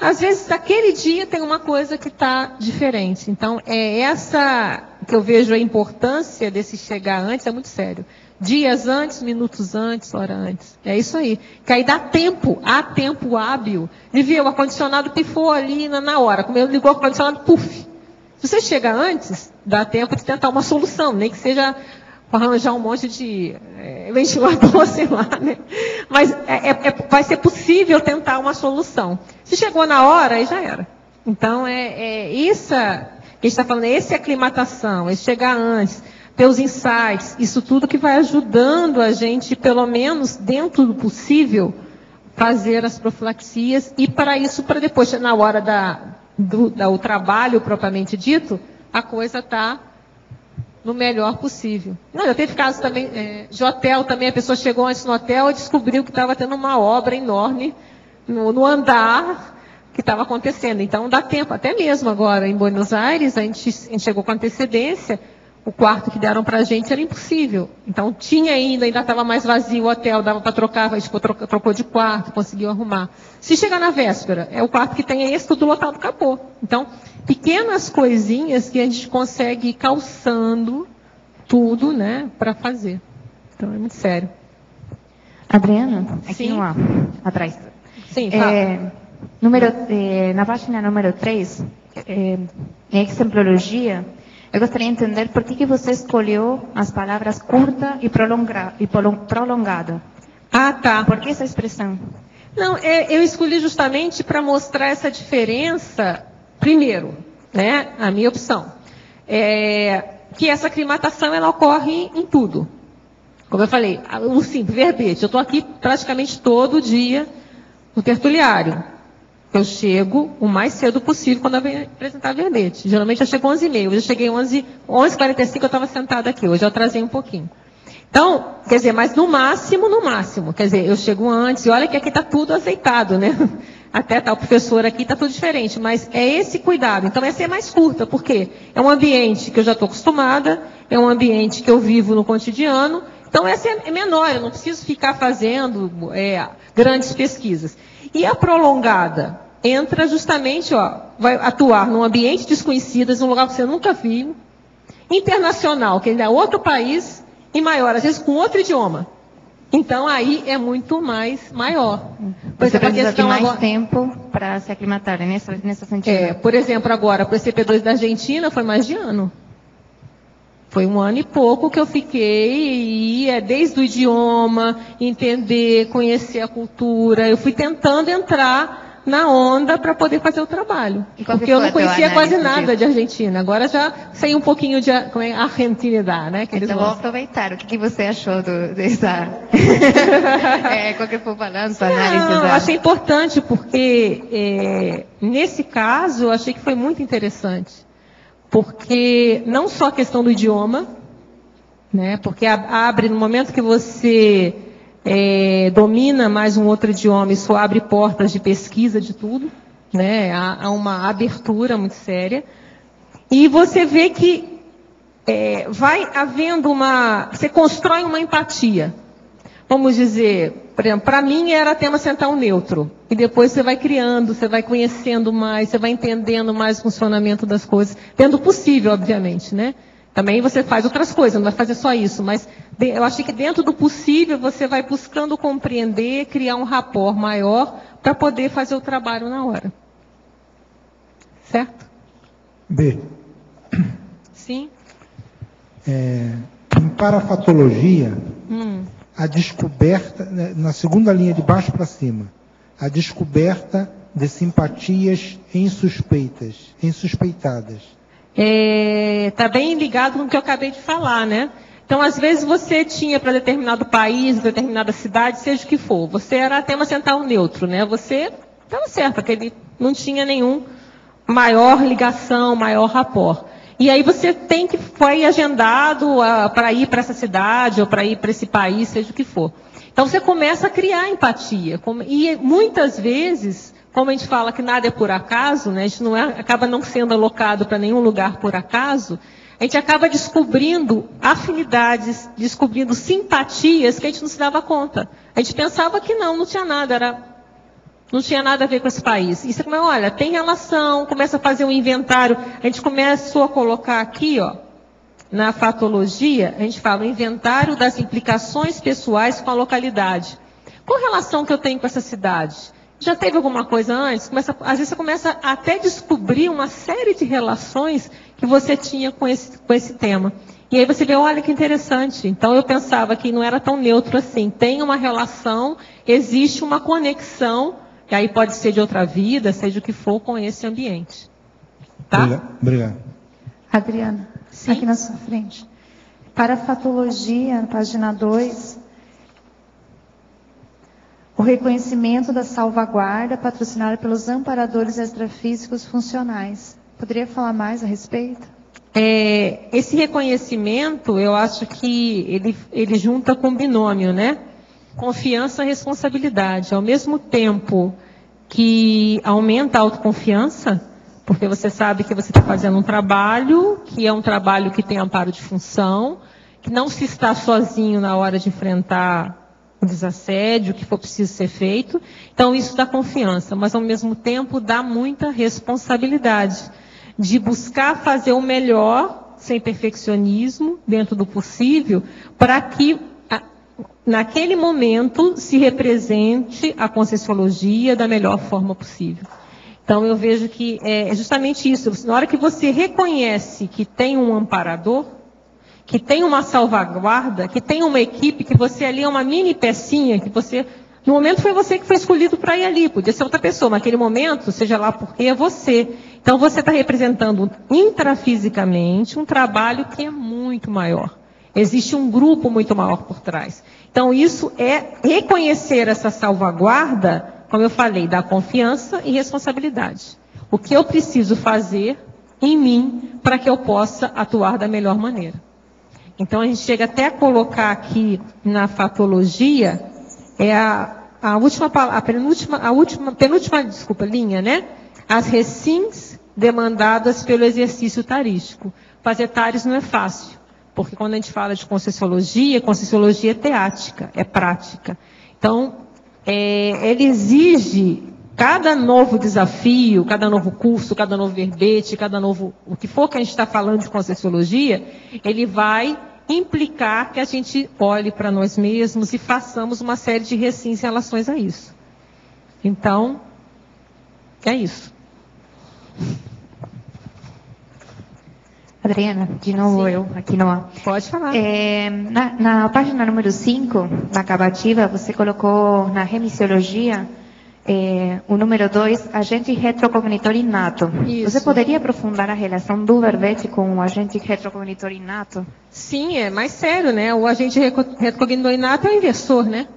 às vezes, naquele dia tem uma coisa que está diferente. Então, é essa que eu vejo a importância desse chegar antes, é muito sério. Dias antes, minutos antes, hora antes. É isso aí. Que aí dá tempo, há tempo hábil de ver o ar-condicionado pifou ali na hora. Como eu ligou o ar-condicionado, puf. Se você chega antes, dá tempo de tentar uma solução, nem que seja arranjar um monte de ventilador, sei lá, né? Mas vai ser possível tentar uma solução. Se chegou na hora, aí já era. Então, isso que a gente está falando, essa aclimatação, esse chegar antes, ter os insights, isso tudo que vai ajudando a gente, pelo menos dentro do possível, fazer as profilaxias e para isso, para depois, na hora do trabalho propriamente dito, a coisa está no melhor possível. Não, já teve casos também de hotel também, a pessoa chegou antes no hotel e descobriu que estava tendo uma obra enorme no andar que estava acontecendo. Então dá tempo, até mesmo agora em Buenos Aires, a gente chegou com antecedência, o quarto que deram para a gente era impossível. Então tinha ainda estava mais vazio o hotel, dava para trocar, a gente trocou de quarto, conseguiu arrumar. Se chegar na véspera, é o quarto que tem esse, tudo lotado, acabou. Então, pequenas coisinhas que a gente consegue ir calçando tudo, né, para fazer. Então é muito sério. Adriana, aqui Sim. atrás. Sim, fala. Na página número 3, em exemplologia, eu gostaria de entender por que você escolheu as palavras curta e prolongado. Ah, tá. Por que essa expressão? Não, eu escolhi justamente para mostrar essa diferença, primeiro, né, a minha opção, que essa aclimatação ela ocorre em tudo. Como eu falei, o simples verbete, eu estou aqui praticamente todo dia no tertuliário. Eu chego o mais cedo possível quando eu venho apresentar verbete. Geralmente eu chego 11h30. Hoje eu cheguei 11h45, eu estava sentada aqui. Hoje eu atrasei um pouquinho. Então, quer dizer, mas no máximo, quer dizer, eu chego antes, e olha que aqui está tudo azeitado, né? Até tá o professor aqui, está tudo diferente, mas é esse cuidado. Então, essa é mais curta, porque é um ambiente que eu já estou acostumada, é um ambiente que eu vivo no cotidiano, então essa é menor, eu não preciso ficar fazendo grandes pesquisas. E a prolongada entra justamente, vai atuar num ambiente desconhecido, num lugar que você nunca viu, internacional, que ele é outro país, e maior, às vezes com outro idioma. Então, aí é muito maior. Você precisa de mais tempo para se aclimatar, nessa sentido. Por exemplo, agora, para o CP2 da Argentina, foi mais de ano. Foi 1 ano e pouco que eu fiquei, e desde o idioma, entender, conhecer a cultura. Eu fui tentando entrar na onda para poder fazer o trabalho. Porque eu não conhecia quase nada de Argentina. Agora já sei um pouquinho de argentinidade, né? Então vou aproveitar. O que você achou dessa... qual que foi o balanço, análise? Eu achei importante porque, nesse caso, eu achei que foi muito interessante. Porque não só a questão do idioma, né? Porque abre, no momento que você domina mais um outro idioma, isso abre portas de pesquisa de tudo, né? Há uma abertura muito séria. E você vê que vai havendo você constrói uma empatia. Vamos dizer, por exemplo, para mim era tema central neutro. E depois você vai criando, você vai conhecendo mais, você vai entendendo mais o funcionamento das coisas. Tendo possível, obviamente, né? Também você faz outras coisas, não vai fazer só isso. Mas eu achei que dentro do possível você vai buscando compreender, criar um rapport maior, para poder fazer o trabalho na hora. Certo? B. Sim. Em parafatologia, a descoberta, na segunda linha de baixo para cima, a descoberta de simpatias insuspeitadas. Está bem ligado com o que eu acabei de falar, né? Então, às vezes, você tinha para determinado país, determinada cidade, seja o que for, você era tema central neutro, né? Você estava certo, porque ele não tinha nenhum maior ligação, maior rapport. E aí você foi agendado para ir para essa cidade, ou para ir para esse país, seja o que for. Então, você começa a criar empatia. E muitas vezes, como a gente fala que nada é por acaso, né? A gente acaba não sendo alocado para nenhum lugar por acaso, a gente acaba descobrindo afinidades, descobrindo simpatias que a gente não se dava conta. A gente pensava que não tinha nada, não tinha nada a ver com esse país. E você começa, olha, tem relação, começa a fazer um inventário. A gente começou a colocar aqui, na fatologia, a gente fala o inventário das implicações pessoais com a localidade. Qual a relação que eu tenho com essa cidade? Já teve alguma coisa antes? Às vezes você começa até a descobrir uma série de relações que você tinha com esse tema. E aí você vê, olha que interessante. Então eu pensava que não era tão neutro assim. Tem uma relação, existe uma conexão, que aí pode ser de outra vida, seja o que for, com esse ambiente. Tá? Obrigado. Adriana, sim? Aqui na sua frente. Para a fatologia, página 2... o reconhecimento da salvaguarda patrocinada pelos amparadores extrafísicos funcionais. Poderia falar mais a respeito? Esse reconhecimento, eu acho que ele junta com binômio, né? Confiança e responsabilidade. Ao mesmo tempo que aumenta a autoconfiança, porque você sabe que você está fazendo um trabalho, que é um trabalho que tem amparo de função, que não se está sozinho na hora de enfrentar o desassédio, o que for preciso ser feito. Então, isso dá confiança, mas, ao mesmo tempo, dá muita responsabilidade de buscar fazer o melhor, sem perfeccionismo, dentro do possível, para que, naquele momento, se represente a Conscienciologia da melhor forma possível. Então, eu vejo que é justamente isso. Na hora que você reconhece que tem um amparador, que tem uma salvaguarda, que tem uma equipe, que você ali é uma mini pecinha, que você, no momento foi você que foi escolhido para ir ali, podia ser outra pessoa, mas naquele momento, seja lá porque é você. Então você está representando intrafisicamente um trabalho que é muito maior. Existe um grupo muito maior por trás. Então isso é reconhecer essa salvaguarda, como eu falei, da confiança e responsabilidade. O que eu preciso fazer em mim para que eu possa atuar da melhor maneira. Então, a gente chega até a colocar aqui na fatologia, penúltima linha, né? As recins demandadas pelo exercício tarístico. Fazer tares não é fácil, porque quando a gente fala de Conscienciologia é teática, é prática. Então, ele exige cada novo desafio, cada novo curso, cada novo verbete, cada novo, o que for que a gente está falando de Conscienciologia, ele vai implicar que a gente olhe para nós mesmos e façamos uma série de recins em relação a isso. Então, é isso. Adriana, de novo eu, aqui no... Pode falar. Na página número 5, na acabativa, você colocou na remissiologia, o número 2, agente retrocognitor inato. Isso. Você poderia aprofundar a relação do verbete com o agente retrocognitor inato? Sim, é mais sério, né? O agente retrocognitor inato é o inversor, né?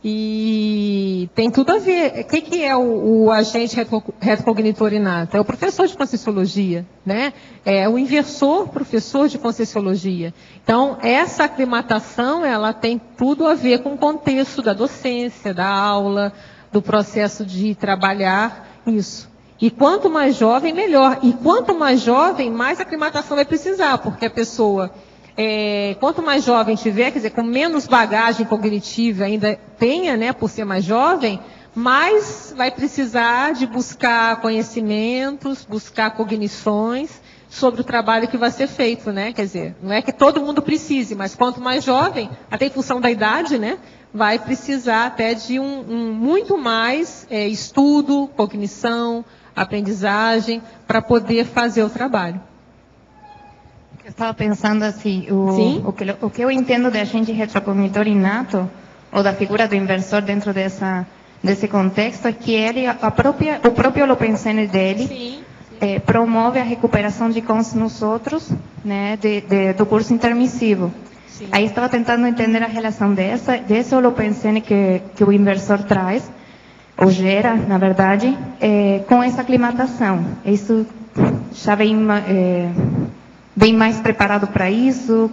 E tem tudo a ver. O que é o agente retrocognitor inato? É o professor de Conscienciologia, né? É o inversor professor de Conscienciologia. Então, essa aclimatação, ela tem tudo a ver com o contexto da docência, da aula, do processo de trabalhar isso. E quanto mais jovem, melhor. E quanto mais jovem, mais aclimatação vai precisar, porque a pessoa, quanto mais jovem tiver, quer dizer, com menos bagagem cognitiva ainda tenha, né, por ser mais jovem, mais vai precisar de buscar conhecimentos, buscar cognições sobre o trabalho que vai ser feito, né? Quer dizer, não é que todo mundo precise, mas quanto mais jovem, até em função da idade, né? vai precisar até de muito mais estudo, cognição, aprendizagem, para poder fazer o trabalho. Eu estava pensando assim, o que eu entendo de agente retrocognitor inato, ou da figura do inversor dentro desse contexto, é que ele, o próprio Holopensene dele, promove a recuperação de consciência nos outros, né, do curso intermissivo. Sim. Aí estava tentando entender a relação desse Holopensene que o inversor traz, ou gera, na verdade, com essa aclimatação. Isso já vem mais preparado para isso?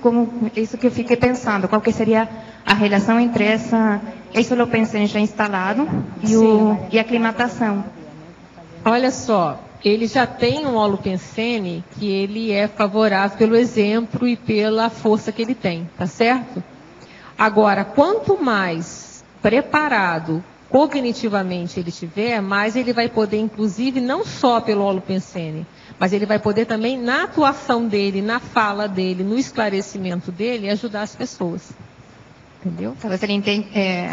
Isso que eu fiquei pensando, qual que seria a relação entre esse Holopensene já instalado e a aclimatação? Olha só, ele já tem um Holopensene que ele é favorável pelo exemplo e pela força que ele tem, tá certo? Agora, quanto mais preparado cognitivamente ele tiver, mais ele vai poder, inclusive, não só pelo Holopensene, mas ele vai poder também, na atuação dele, na fala dele, no esclarecimento dele, ajudar as pessoas. Entendeu? Talvez ele entenda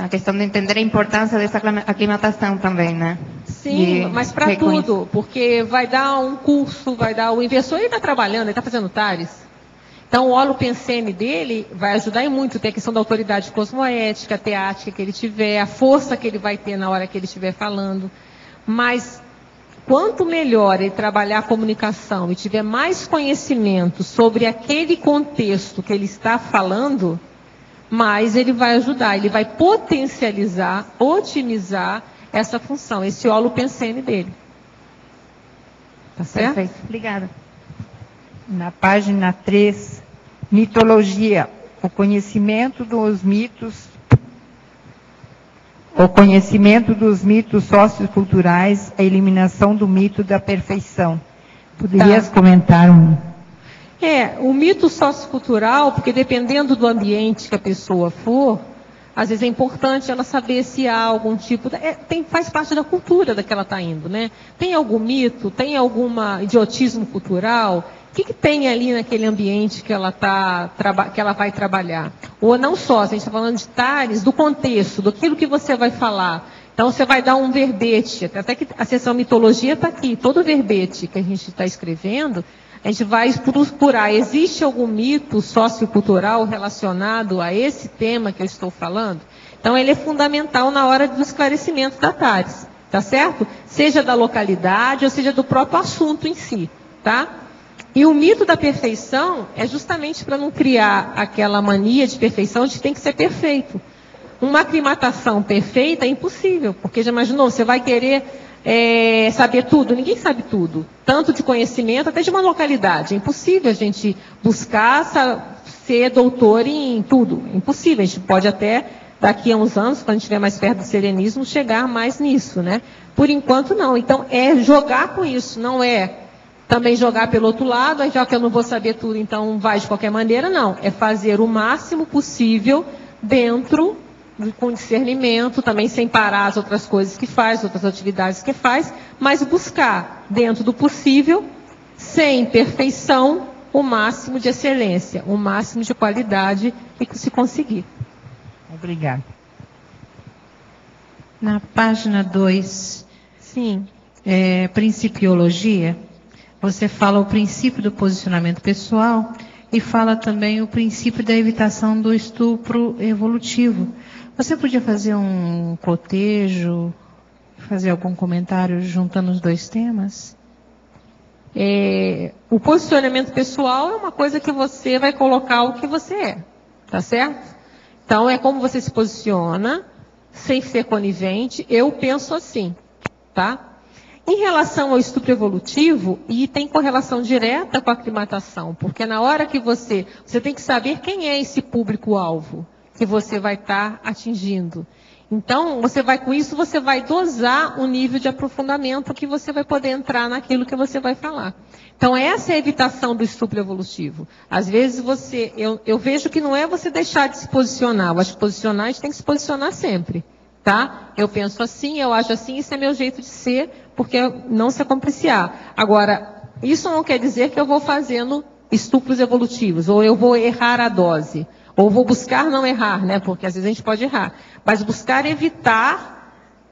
a questão de entender a importância dessa aclimatação também, né? Sim, mas para tudo, porque vai dar um curso, o inversor, ele está trabalhando, ele está fazendo TARES. Então, o Holopensene dele vai ajudar em muito. Tem a questão da autoridade cosmoética, teática que ele tiver, a força que ele vai ter na hora que ele estiver falando. Mas, quanto melhor ele trabalhar a comunicação e tiver mais conhecimento sobre aquele contexto que ele está falando, mais ele vai ajudar, ele vai potencializar, otimizar essa função, esse Holopensene dele. Tá certo? Perfeito. Obrigada. Na página 3, mitologia, o conhecimento dos mitos socioculturais, a eliminação do mito da perfeição. Poderias comentar um? O mito sociocultural, porque dependendo do ambiente que a pessoa for, às vezes é importante ela saber se há algum tipo... faz parte da cultura da que ela está indo, né? Tem algum mito, tem algum idiotismo cultural? O que tem ali naquele ambiente que ela vai trabalhar? Ou não só, a gente está falando de TARES, do contexto, daquilo que você vai falar. Então, você vai dar um verbete, até que a seção mitologia está aqui, todo o verbete que a gente está escrevendo, a gente vai procurar, existe algum mito sociocultural relacionado a esse tema que eu estou falando? Então, ele é fundamental na hora do esclarecimento da TARES, tá certo? Seja da localidade ou seja do próprio assunto em si, tá? E o mito da perfeição é justamente para não criar aquela mania de perfeição de que tem que ser perfeito. Uma aclimatação perfeita é impossível, porque já imaginou, você vai querer saber tudo? Ninguém sabe tudo, tanto de conhecimento até de uma localidade. É impossível a gente buscar ser doutor em tudo, é impossível. A gente pode até, daqui a uns anos, quando estiver mais perto do serenismo, chegar mais nisso, né? Por enquanto não. Então é jogar com isso, não é também jogar pelo outro lado, já que eu não vou saber tudo, então vai de qualquer maneira, não. É fazer o máximo possível dentro, com discernimento, também sem parar as outras coisas que faz, outras atividades que faz, mas buscar, dentro do possível, sem perfeição, o máximo de excelência, o máximo de qualidade que se conseguir. Obrigada. Na página 2, sim, principiologia, você fala o princípio do posicionamento pessoal e fala também o princípio da evitação do estupro evolutivo. Você podia fazer um cotejo, fazer algum comentário juntando os dois temas? O posicionamento pessoal é uma coisa que você vai colocar o que você é, tá certo? Então, é como você se posiciona, sem ser conivente. Eu penso assim, tá? Em relação ao estupro evolutivo, e tem correlação direta com a aclimatação, porque na hora que você tem que saber quem é esse público-alvo que você vai estar atingindo. Então, com isso, você vai dosar o nível de aprofundamento que você vai poder entrar naquilo que você vai falar. Então, essa é a evitação do estupro evolutivo. Às vezes, eu vejo que não é você deixar de se posicionar. Eu acho que posicionar, a gente tem que se posicionar sempre. Tá? Eu penso assim, eu acho assim, isso é meu jeito de ser, porque não se acompliciar. Agora, isso não quer dizer que eu vou fazendo estupros evolutivos, ou eu vou errar a dose, Ou vou buscar não errar, né? Porque às vezes a gente pode errar. Mas buscar evitar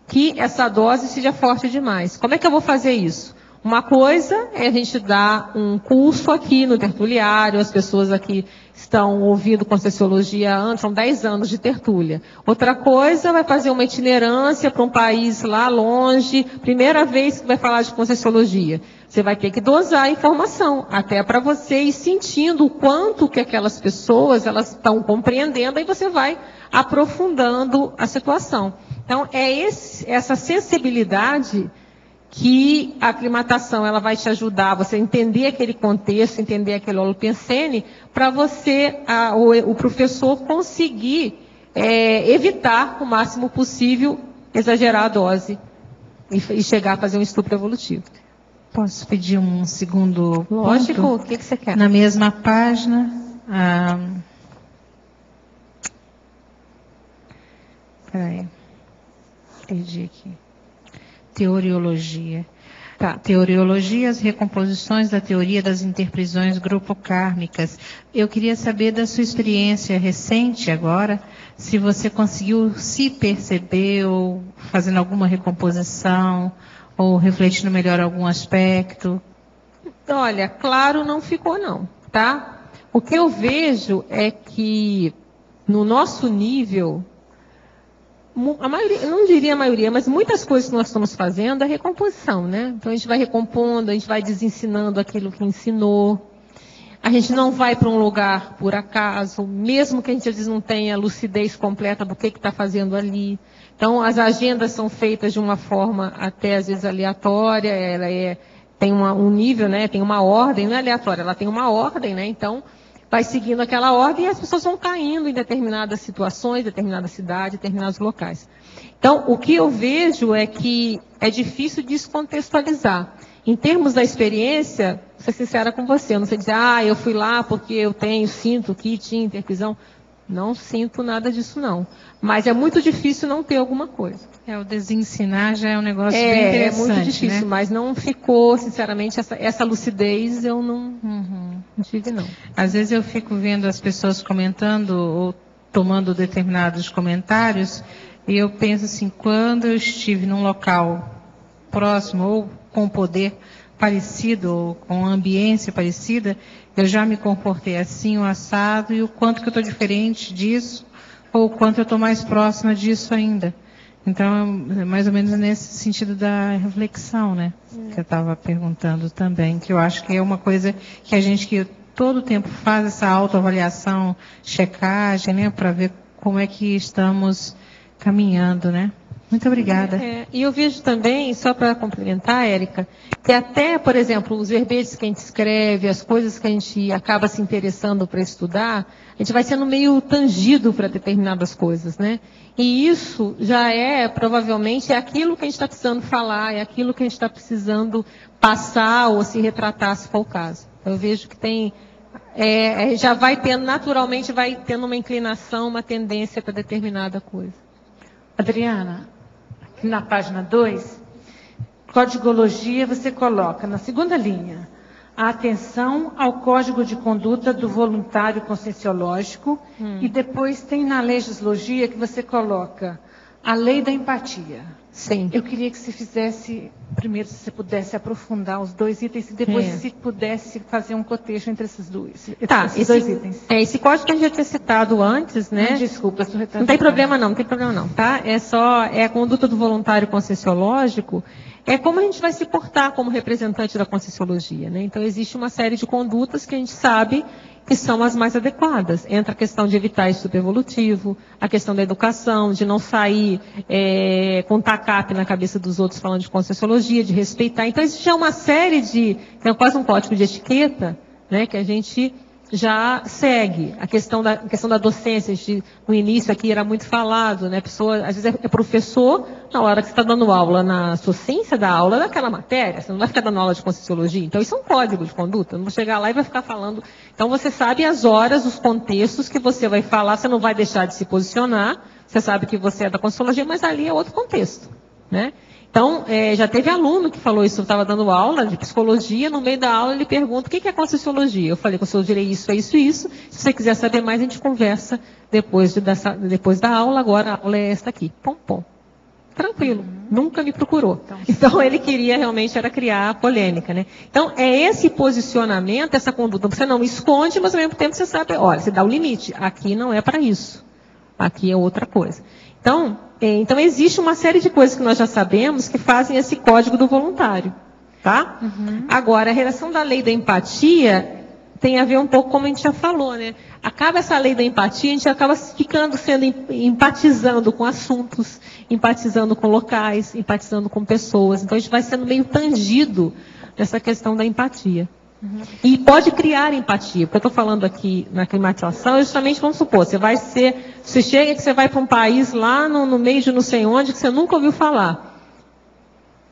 que essa dose seja forte demais. Como é que eu vou fazer isso? Uma coisa é a gente dar um curso aqui no tertuliário, as pessoas aqui estão ouvindo Conscienciologia antes, são 10 anos de tertúlia. Outra coisa vai fazer uma itinerância para um país lá longe, primeira vez que vai falar de Conscienciologia. Você vai ter que dosar a informação, até para você ir sentindo o quanto que aquelas pessoas elas estão compreendendo, aí você vai aprofundando a situação. Então, essa sensibilidade que a aclimatação ela vai te ajudar, você entender aquele contexto, entender aquele holopensene, para você, o professor, conseguir evitar o máximo possível exagerar a dose e chegar a fazer um estupro evolutivo. Posso pedir um segundo ponto? Lógico, o que você quer? Na mesma página, peraí, perdi aqui. Teoriologia. Tá. Teoriologia, as recomposições da teoria das interprisões grupocármicas. Eu queria saber da sua experiência recente agora, se você conseguiu se perceber ou fazendo alguma recomposição, ou refletindo melhor algum aspecto. Olha, claro não ficou não, tá? O que eu vejo é que no nosso nível, a maioria, eu não diria a maioria, mas muitas coisas que nós estamos fazendo é recomposição, né? Então a gente vai recompondo, a gente vai desensinando aquilo que ensinou. A gente não vai para um lugar por acaso, mesmo que a gente às vezes não tenha lucidez completa do que está fazendo ali. Então as agendas são feitas de uma forma até às vezes aleatória, ela tem um nível, né? Tem uma ordem, não é aleatória, ela tem uma ordem, né? Então vai seguindo aquela ordem e as pessoas vão caindo em determinadas situações, determinada cidade, determinados locais. Então, o que eu vejo é que é difícil descontextualizar. Em termos da experiência, vou ser sincera com você, eu não sei dizer, eu fui lá porque eu sinto que tinha interprisão. Não sinto nada disso, não. Mas é muito difícil não ter alguma coisa. O desensinar já é um negócio bem interessante, é muito difícil, né? Mas não ficou, sinceramente, essa lucidez eu não tive, não. Às vezes eu fico vendo as pessoas comentando ou tomando determinados comentários e eu penso assim, quando eu estive num local próximo ou com poder parecido ou com ambiência parecida, eu já me comportei assim, o assado, e o quanto que eu estou diferente disso ou o quanto eu estou mais próxima disso ainda. Então, é mais ou menos nesse sentido da reflexão, né? Que eu estava perguntando também, que eu acho que é uma coisa que a gente que todo tempo faz essa autoavaliação, checagem, né? Para ver como é que estamos caminhando, né? Muito obrigada. E eu vejo também, só para complementar, Érica, que até, por exemplo, os verbetes que a gente escreve, as coisas que a gente acaba se interessando para estudar, a gente vai sendo meio tangido para determinadas coisas, né? E isso já provavelmente, aquilo que a gente está precisando falar, é aquilo que a gente está precisando passar ou se retratar, se for o caso. Eu vejo que tem, já vai tendo, naturalmente, vai tendo uma inclinação, uma tendência para determinada coisa. Adriana, aqui na página 2, Códigologia, você coloca na segunda linha, a atenção ao Código de Conduta do Voluntário Conscienciológico, e depois tem na Legislogia que você coloca a Lei da Empatia. Sim. Eu queria que você fizesse, primeiro, se você pudesse aprofundar os dois itens, e depois, se pudesse fazer um cotejo entre esses dois, esses dois itens. Esse código que a gente já tinha citado antes, né? Desculpa, estou retrasada. Não tem problema não, tá? É a conduta do voluntário conscienciológico, é como a gente vai se portar como representante da Conscienciologia, né? Então, existe uma série de condutas que a gente sabe que são as mais adequadas. Entra a questão de evitar estupro evolutivo, a questão da educação, de não sair com tacape na cabeça dos outros falando de Conscienciologia, de respeitar. Então, existe já uma série é quase um código de etiqueta, né, que a gente já segue. A questão da docência, no início aqui era muito falado, né? A pessoa, às vezes é professor, na hora que você está dando aula na sua ciência da aula daquela matéria, você não vai ficar dando aula de Conscienciologia. Então, isso é um código de conduta. Não vou chegar lá e vai ficar falando. Então, você sabe as horas, os contextos que você vai falar, você não vai deixar de se posicionar, você sabe que você é da Conscienciologia, mas ali é outro contexto, né? Então, já teve aluno que falou isso, eu estava dando aula de psicologia, no meio da aula ele pergunta, o que é Conscienciologia? Eu falei, Conscienciologia é isso, é isso e isso. Se você quiser saber mais, a gente conversa depois da aula, agora a aula é esta aqui. Pom, pom. Tranquilo, nunca me procurou. Então, ele queria realmente era criar polêmica, né? Então, é esse posicionamento, essa conduta. Você não esconde, mas ao mesmo tempo você sabe, olha, você dá o limite. Aqui não é para isso. Aqui é outra coisa. Então, existe uma série de coisas que nós já sabemos que fazem esse código do voluntário, tá? Agora, a relação da lei da empatia tem a ver um pouco como a gente já falou, né? Acaba essa lei da empatia, a gente acaba empatizando com assuntos, empatizando com locais, empatizando com pessoas. Então, a gente vai sendo meio tangido nessa questão da empatia. E pode criar empatia. O que eu estou falando aqui na climatização é justamente, vamos supor, você chega que você vai para um país lá no meio de não sei onde, que você nunca ouviu falar.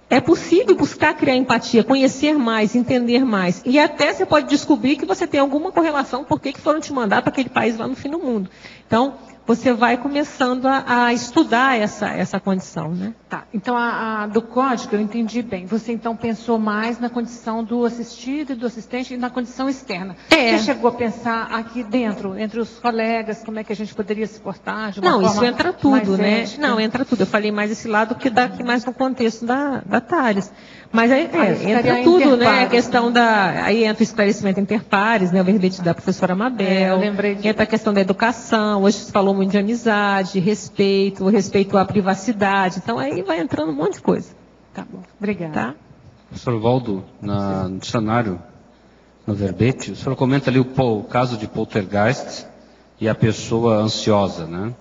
É possível buscar criar empatia, conhecer mais, entender mais. E até você pode descobrir que você tem alguma correlação, por que foram te mandar para aquele país lá no fim do mundo. Então, você vai começando a estudar essa condição, né? Tá, então do código eu entendi bem. Você então pensou mais na condição do assistido e do assistente e na condição externa. Você chegou a pensar aqui dentro, entre os colegas, como é que a gente poderia se portar de uma forma isso entra tudo, né? ética? Não, entra tudo. Eu falei mais esse lado que dá aqui mais no contexto da Thales. Mas entra tudo, né? A questão aí entra o esclarecimento interpares, né? O verbete da professora Mabel. Eu lembrei disso. Entra a questão da educação. Hoje você falou muito de amizade, respeito à privacidade. Então aí vai entrando um monte de coisa. Tá bom. Obrigada. Tá? Professor Valdo, no dicionário, no verbete, o senhor comenta ali o caso de poltergeist e a pessoa ansiosa, né?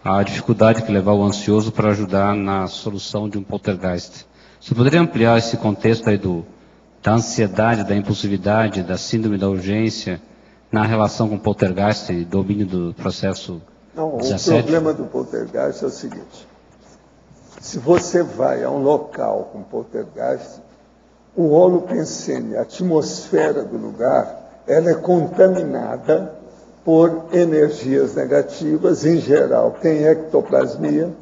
A dificuldade que levar o ansioso para ajudar na solução de um poltergeist. Você poderia ampliar esse contexto aí da ansiedade, da impulsividade, da síndrome da urgência na relação com o poltergeist e domínio do processo 17? O problema do poltergeist é o seguinte. Se você vai a um local com poltergeist, o holopensene, a atmosfera do lugar, ela é contaminada por energias negativas, em geral tem ectoplasmia,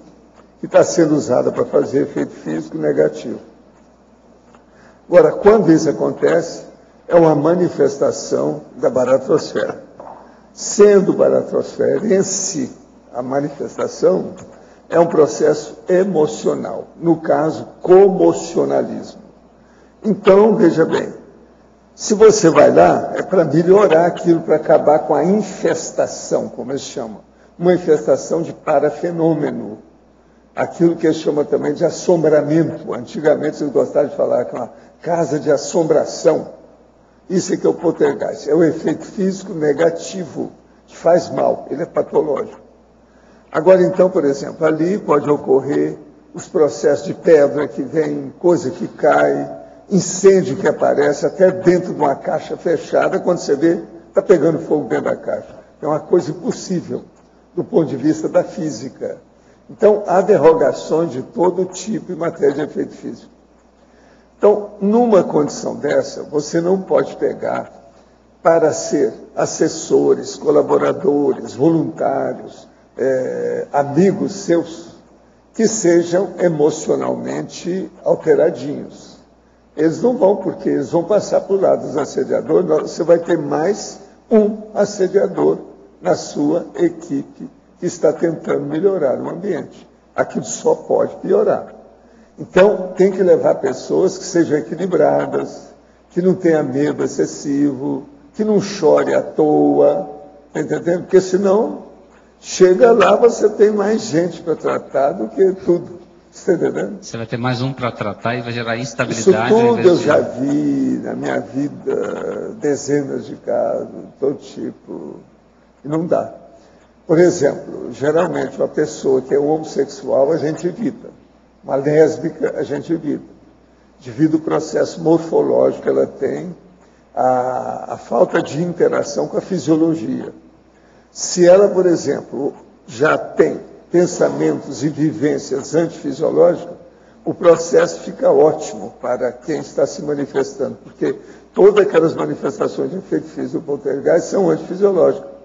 que está sendo usada para fazer efeito físico negativo. Agora, quando isso acontece, é uma manifestação da baratrosfera. Sendo baratrosfera em si, a manifestação é um processo emocional, no caso, comocionalismo. Então, veja bem, se você vai lá, é para melhorar aquilo, para acabar com a infestação, como eles chamam, uma infestação de parafenômeno. Aquilo que eles chamam também de assombramento. Antigamente eles gostavam de falar que é uma casa de assombração. Isso é que é o poltergeist. É o efeito físico negativo, que faz mal, ele é patológico. Agora então, por exemplo, ali pode ocorrer os processos de pedra que vem, coisa que cai, incêndio que aparece até dentro de uma caixa fechada, quando você vê, está pegando fogo dentro da caixa. É uma coisa impossível, do ponto de vista da física. Então, há derrogações de todo tipo em matéria de efeito físico. Então, numa condição dessa, você não pode pegar para ser assessores, colaboradores, voluntários, amigos seus, que sejam emocionalmente alteradinhos. Eles não vão, porque eles vão passar para o lado dos assediadores. Você vai ter mais um assediador na sua equipe que está tentando melhorar o ambiente. Aquilo só pode piorar. Então, tem que levar pessoas que sejam equilibradas, que não tenham medo excessivo, que não chore à toa, tá entendendo? Porque senão, chega lá, você tem mais gente para tratar do que tudo. Está entendendo? Você vai ter mais um para tratar e vai gerar instabilidade. Isso tudo eu já vi na minha vida, dezenas de casos, todo tipo, e não dá. Por exemplo, geralmente uma pessoa que é homossexual a gente evita, uma lésbica a gente evita, devido ao processo morfológico que ela tem, a falta de interação com a fisiologia. Se ela, por exemplo, já tem pensamentos e vivências antifisiológicas, o processo fica ótimo para quem está se manifestando, porque todas aquelas manifestações de efeito físico do poltergeist são antifisiológicas.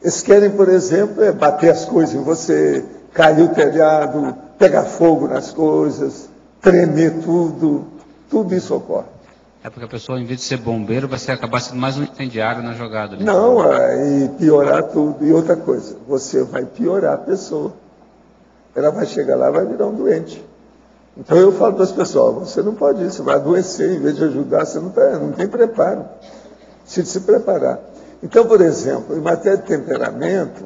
Eles querem, por exemplo, bater as coisas em você, cair o telhado, pegar fogo nas coisas, tremer tudo isso ocorre. É porque a pessoa, em vez de ser bombeiro, vai acabar sendo mais um incendiário na jogada. Ali. Não, e piorar tudo. E outra coisa, você vai piorar a pessoa. Ela vai chegar lá e vai virar um doente. Então eu falo para as pessoas, você não pode ir, você vai adoecer, em vez de ajudar, você não tem preparo. Precisa se preparar. Então, por exemplo, em matéria de temperamento,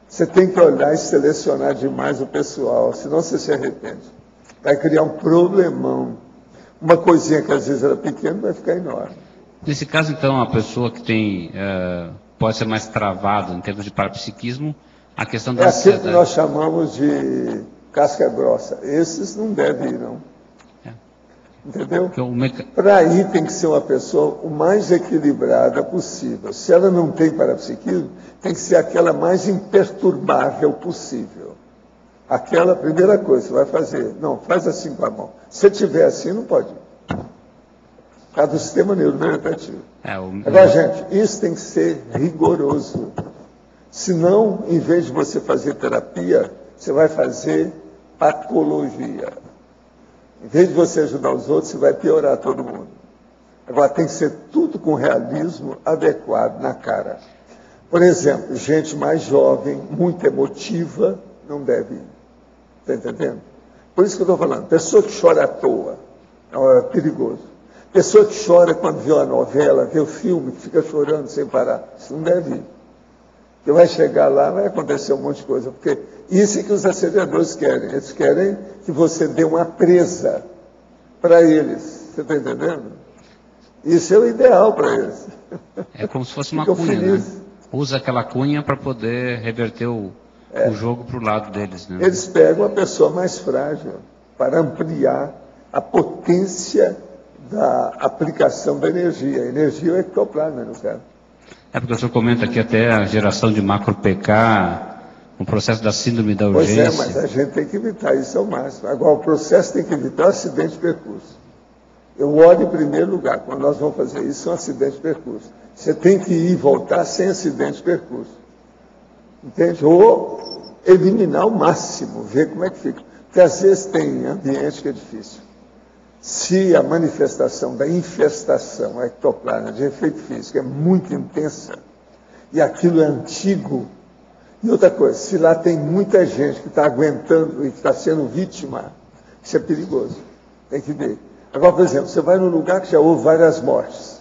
você tem que olhar e selecionar demais o pessoal, senão você se arrepende. Vai criar um problemão. Uma coisinha que às vezes era pequena vai ficar enorme. Nesse caso, então, a pessoa que tem, pode ser mais travada em termos de parapsiquismo, a questão da ansiedade. É aquilo que nós chamamos de casca grossa. Esses não devem ir, não. Entendeu? Para ir tem que ser uma pessoa o mais equilibrada possível. Se ela não tem parapsiquismo, tem que ser aquela mais imperturbável possível. Aquela primeira coisa que você vai fazer. Não, faz assim com a mão. Se tiver assim, não pode. Por causa do sistema neurovegetativo. Agora, gente, isso tem que ser rigoroso. Senão, em vez de você fazer terapia, você vai fazer patologia. Em vez de você ajudar os outros, você vai piorar todo mundo. Agora, tem que ser tudo com realismo adequado na cara. Por exemplo, gente mais jovem, muito emotiva, não deve ir. Está entendendo? Por isso que eu estou falando. Pessoa que chora à toa, é perigoso. Pessoa que chora quando vê a novela, vê o filme, que fica chorando sem parar, isso não deve ir. Porque vai chegar lá, vai acontecer um monte de coisa. Porque isso é que os assediadores querem. Eles querem que você dê uma presa para eles. Você está entendendo? Isso é o ideal para eles. É como se fosse uma cunha, né? Usa aquela cunha para poder reverter o jogo para o lado deles. Né? Eles pegam a pessoa mais frágil para ampliar a potência da aplicação da energia. A energia é o ectoplasma, no caso. É porque o senhor comenta aqui até a geração de macro-PK, o processo da síndrome da urgência. Pois mas a gente tem que evitar isso ao máximo. Agora, o processo tem que evitar o acidente de percurso. Eu olho em primeiro lugar, quando nós vamos fazer isso, é um acidente de percurso. Você tem que ir e voltar sem acidente de percurso. Entende? Ou eliminar ao máximo, ver como é que fica. Porque às vezes tem ambiente que é difícil. Se a manifestação da infestação ectoplasma de efeito físico é muito intensa, e aquilo é antigo, e outra coisa, se lá tem muita gente que está aguentando e que está sendo vítima, isso é perigoso. Tem que ver. Agora, por exemplo, você vai num lugar que já houve várias mortes.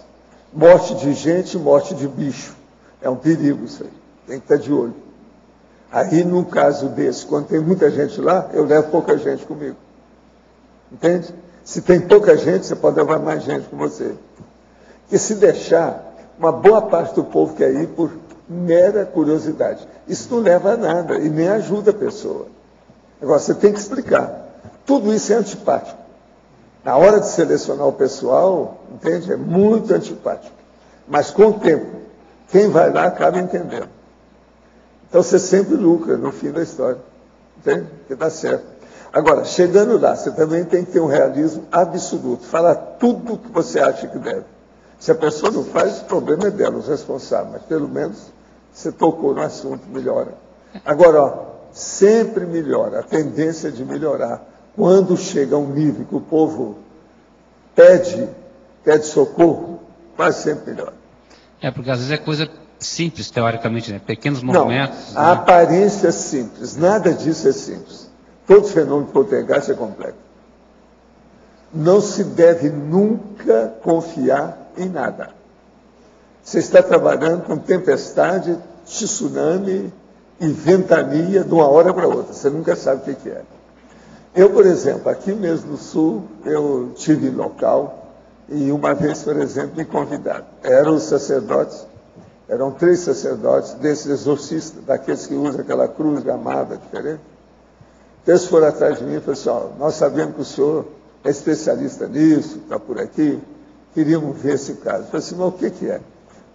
Morte de gente, morte de bicho. É um perigo isso aí. Tem que estar de olho. Aí, num caso desse, quando tem muita gente lá, eu levo pouca gente comigo. Entende? Se tem pouca gente, você pode levar mais gente com você. E se deixar, uma boa parte do povo quer ir por mera curiosidade. Isso não leva a nada e nem ajuda a pessoa. Agora, você tem que explicar. Tudo isso é antipático. Na hora de selecionar o pessoal, entende? É muito antipático. Mas com o tempo, quem vai lá acaba entendendo. Então você sempre lucra no fim da história. Entende? Porque dá certo. Agora, chegando lá, você também tem que ter um realismo absoluto. Falar tudo o que você acha que deve. Se a pessoa não faz, o problema é dela, os responsáveis. Mas pelo menos você tocou no assunto, melhora. Agora, ó, sempre melhora. A tendência de melhorar. Quando chega a um nível que o povo pede socorro, quase sempre melhora. É, porque às vezes é coisa simples, teoricamente, né? Pequenos movimentos. Não, a aparência é simples. Nada disso é simples. Todo fenômeno de poltergeist é complexo. Não se deve nunca confiar em nada. Você está trabalhando com tempestade, tsunami e ventania de uma hora para outra. Você nunca sabe o que é. Eu, por exemplo, aqui mesmo no Sul, eu tive local e uma vez, por exemplo, me convidaram. Eram os sacerdotes, eram 3 sacerdotes desses exorcistas, daqueles que usam aquela cruz gamada diferente. Eles foram atrás de mim e falaram assim, nós sabemos que o senhor é especialista nisso, está por aqui, queríamos ver esse caso. Eu falei assim, mas o que é?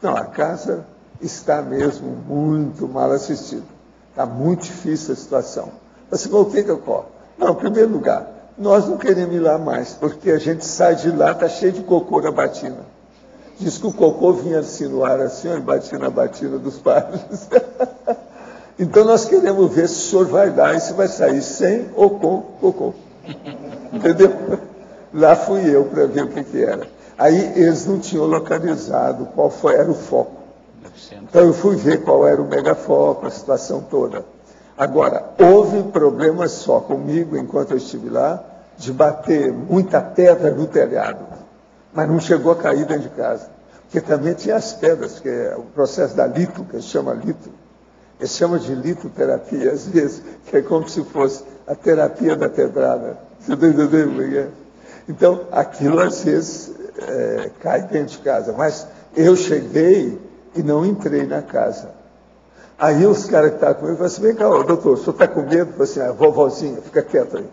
Não, a casa está mesmo muito mal assistida. Está muito difícil a situação. Eu falei assim, mas o que ocorre? Não, em primeiro lugar, nós não queremos ir lá mais, porque a gente sai de lá, está cheio de cocô na batina. Diz que o cocô vinha assim no ar, assim, e batia na batina dos padres. Então nós queremos ver se o senhor vai lá e se vai sair sem ou com cocô. Entendeu? Lá fui eu para ver o que era. Aí eles não tinham localizado qual era o foco. Então eu fui ver qual era o megafoco, a situação toda. Agora, houve problemas só comigo, enquanto eu estive lá, de bater muita pedra no telhado. Mas não chegou a cair dentro de casa. Porque também tinha as pedras, que é o processo da lito, que se chama lito. Eles chamam de litoterapia, às vezes, que é como se fosse a terapia da pedrada. Você está entendendo? Então, aquilo às vezes cai dentro de casa. Mas eu cheguei e não entrei na casa. Aí os caras que estavam comigo falaram assim, vem cá, doutor, o senhor está com medo? Eu falei assim, vovozinha, fica quieto aí.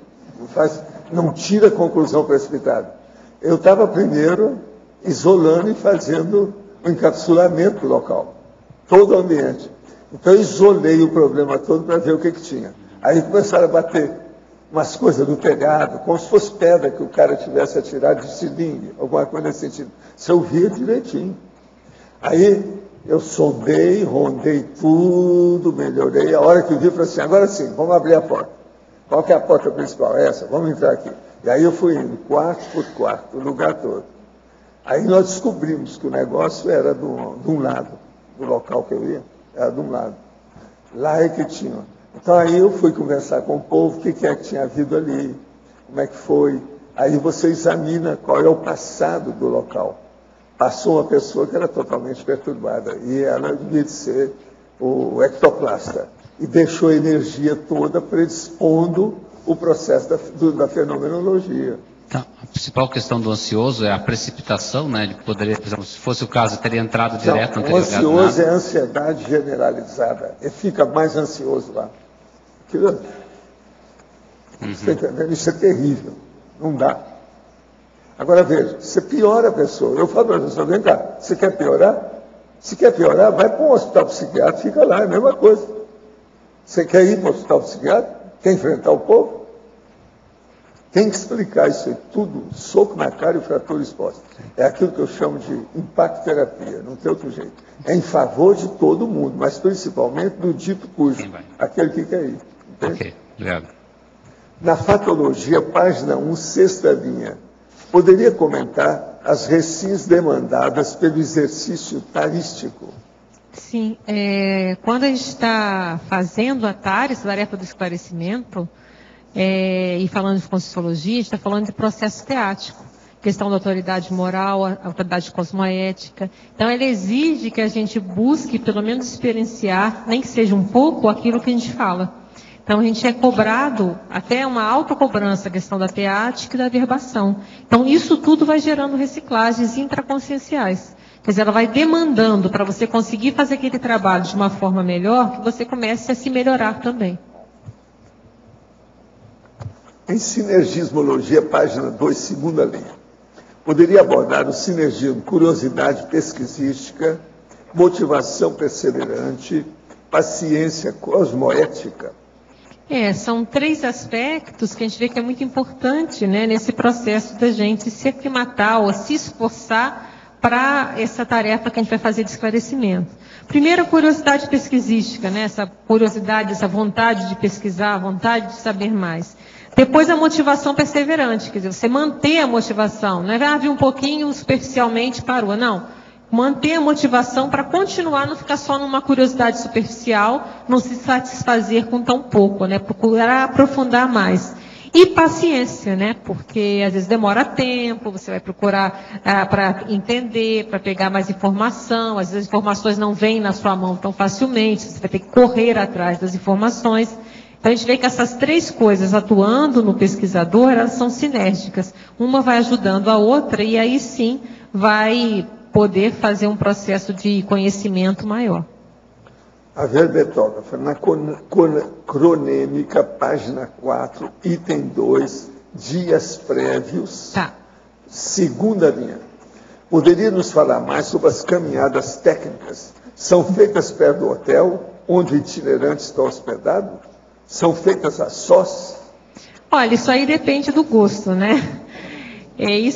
Não tira conclusão precipitada. Eu estava primeiro isolando e fazendo o encapsulamento do local, todo o ambiente. Então eu isolei o problema todo para ver o que tinha. Aí começaram a bater umas coisas no telhado, como se fosse pedra que o cara tivesse atirado de seringue, alguma coisa nesse sentido. Você ouvia direitinho. Aí eu sondei, rondei tudo, melhorei. A hora que eu vi, eu falei assim, agora sim, vamos abrir a porta. Qual que é a porta principal? Essa, vamos entrar aqui. E aí eu fui indo, quarto por quarto, o lugar todo. Aí nós descobrimos que o negócio era de um lado, do local que eu ia, era de um lado. Lá é que tinha. Então aí eu fui conversar com o povo, o que é que tinha havido ali, como é que foi. Aí você examina qual é o passado do local. Passou uma pessoa que era totalmente perturbada, e ela devia ser o ectoplasta, e deixou a energia toda predispondo o processo da fenomenologia. Então, a principal questão do ansioso é a precipitação, né? Ele poderia, por exemplo, se fosse o caso, teria entrado direto, não teria jogado nada. O ansioso é a ansiedade generalizada. Ele fica mais ansioso lá. Aquilo, você está entendendo? Isso é terrível. Não dá. Agora veja, você piora a pessoa. Eu falo para a pessoa, vem cá, você quer piorar? Se quer piorar, vai para um hospital psiquiátrico, fica lá, é a mesma coisa. Você quer ir para o hospital psiquiátrico? Quer enfrentar o povo? Tem que explicar isso aí tudo, soco na cara e fratura exposta. É aquilo que eu chamo de impacto-terapia, não tem outro jeito. É em favor de todo mundo, mas principalmente do dito cujo, aquele que quer ir. Entende? Ok, obrigado. Na Fatologia, página 1, sexta linha, poderia comentar as recins demandadas pelo exercício tarístico? Sim, quando a gente está fazendo a TARES, tarefa do esclarecimento, e falando de Conscienciologia, a gente está falando de processo teático, questão da autoridade moral, a autoridade cosmoética. Então, ela exige que a gente busque, pelo menos, experienciar, nem que seja um pouco, aquilo que a gente fala. Então, a gente é cobrado, até uma autocobrança, a questão da teática e da verbação. Então, isso tudo vai gerando reciclagens intraconscienciais. Quer dizer, ela vai demandando para você conseguir fazer aquele trabalho de uma forma melhor, que você comece a se melhorar também. Em Sinergismologia, página 2, segunda linha, poderia abordar o sinergismo, curiosidade pesquisística, motivação perseverante, paciência cosmoética? São 3 aspectos que a gente vê que é muito importante, né, nesse processo da gente se aclimatar ou se esforçar para essa tarefa que a gente vai fazer de esclarecimento. Primeiro, a curiosidade pesquisística, né, essa curiosidade, essa vontade de pesquisar, a vontade de saber mais. Depois, a motivação perseverante, quer dizer, você manter a motivação, não é vir um pouquinho superficialmente parou, não. Manter a motivação para continuar, não ficar só numa curiosidade superficial, não se satisfazer com tão pouco, né? Procurar aprofundar mais. E paciência, né? Porque às vezes demora tempo, você vai procurar para entender, para pegar mais informação, às vezes as informações não vêm na sua mão tão facilmente, você vai ter que correr atrás das informações. Então a gente vê que essas 3 coisas atuando no pesquisador, elas são sinérgicas. Uma vai ajudando a outra e aí sim vai poder fazer um processo de conhecimento maior. A verbetógrafa, na cronêmica, página 4, item 2, dias prévios, tá. Segunda linha. Poderia nos falar mais sobre as caminhadas técnicas? São feitas perto do hotel, onde o itinerante está hospedado? São feitas a sós? Olha, isso aí depende do gosto, né? Eu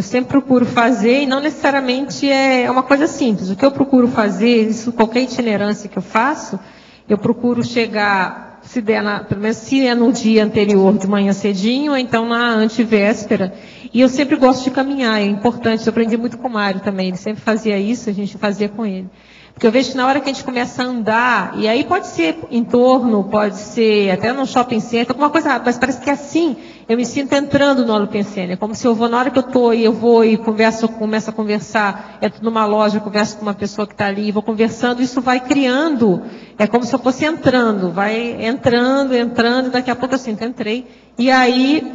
sempre procuro fazer, e não necessariamente é uma coisa simples. O que eu procuro fazer, isso qualquer itinerância que eu faço, eu procuro chegar Se der, pelo menos se é no dia anterior, de manhã cedinho, ou então na antevéspera. E eu sempre gosto de caminhar, é importante. Eu aprendi muito com o Mário também, ele sempre fazia isso, a gente fazia com ele. Porque eu vejo que na hora que a gente começa a andar, e aí pode ser em torno, pode ser até no shopping center, alguma coisa rápida, mas parece que assim eu me sinto entrando no Holopensene. É como se eu vou, na hora que eu estou e eu vou e começo a conversar, entro numa loja, converso com uma pessoa que está ali, vou conversando, isso vai criando, é como se eu fosse entrando, vai entrando, e daqui a pouco eu sinto, entrei, e aí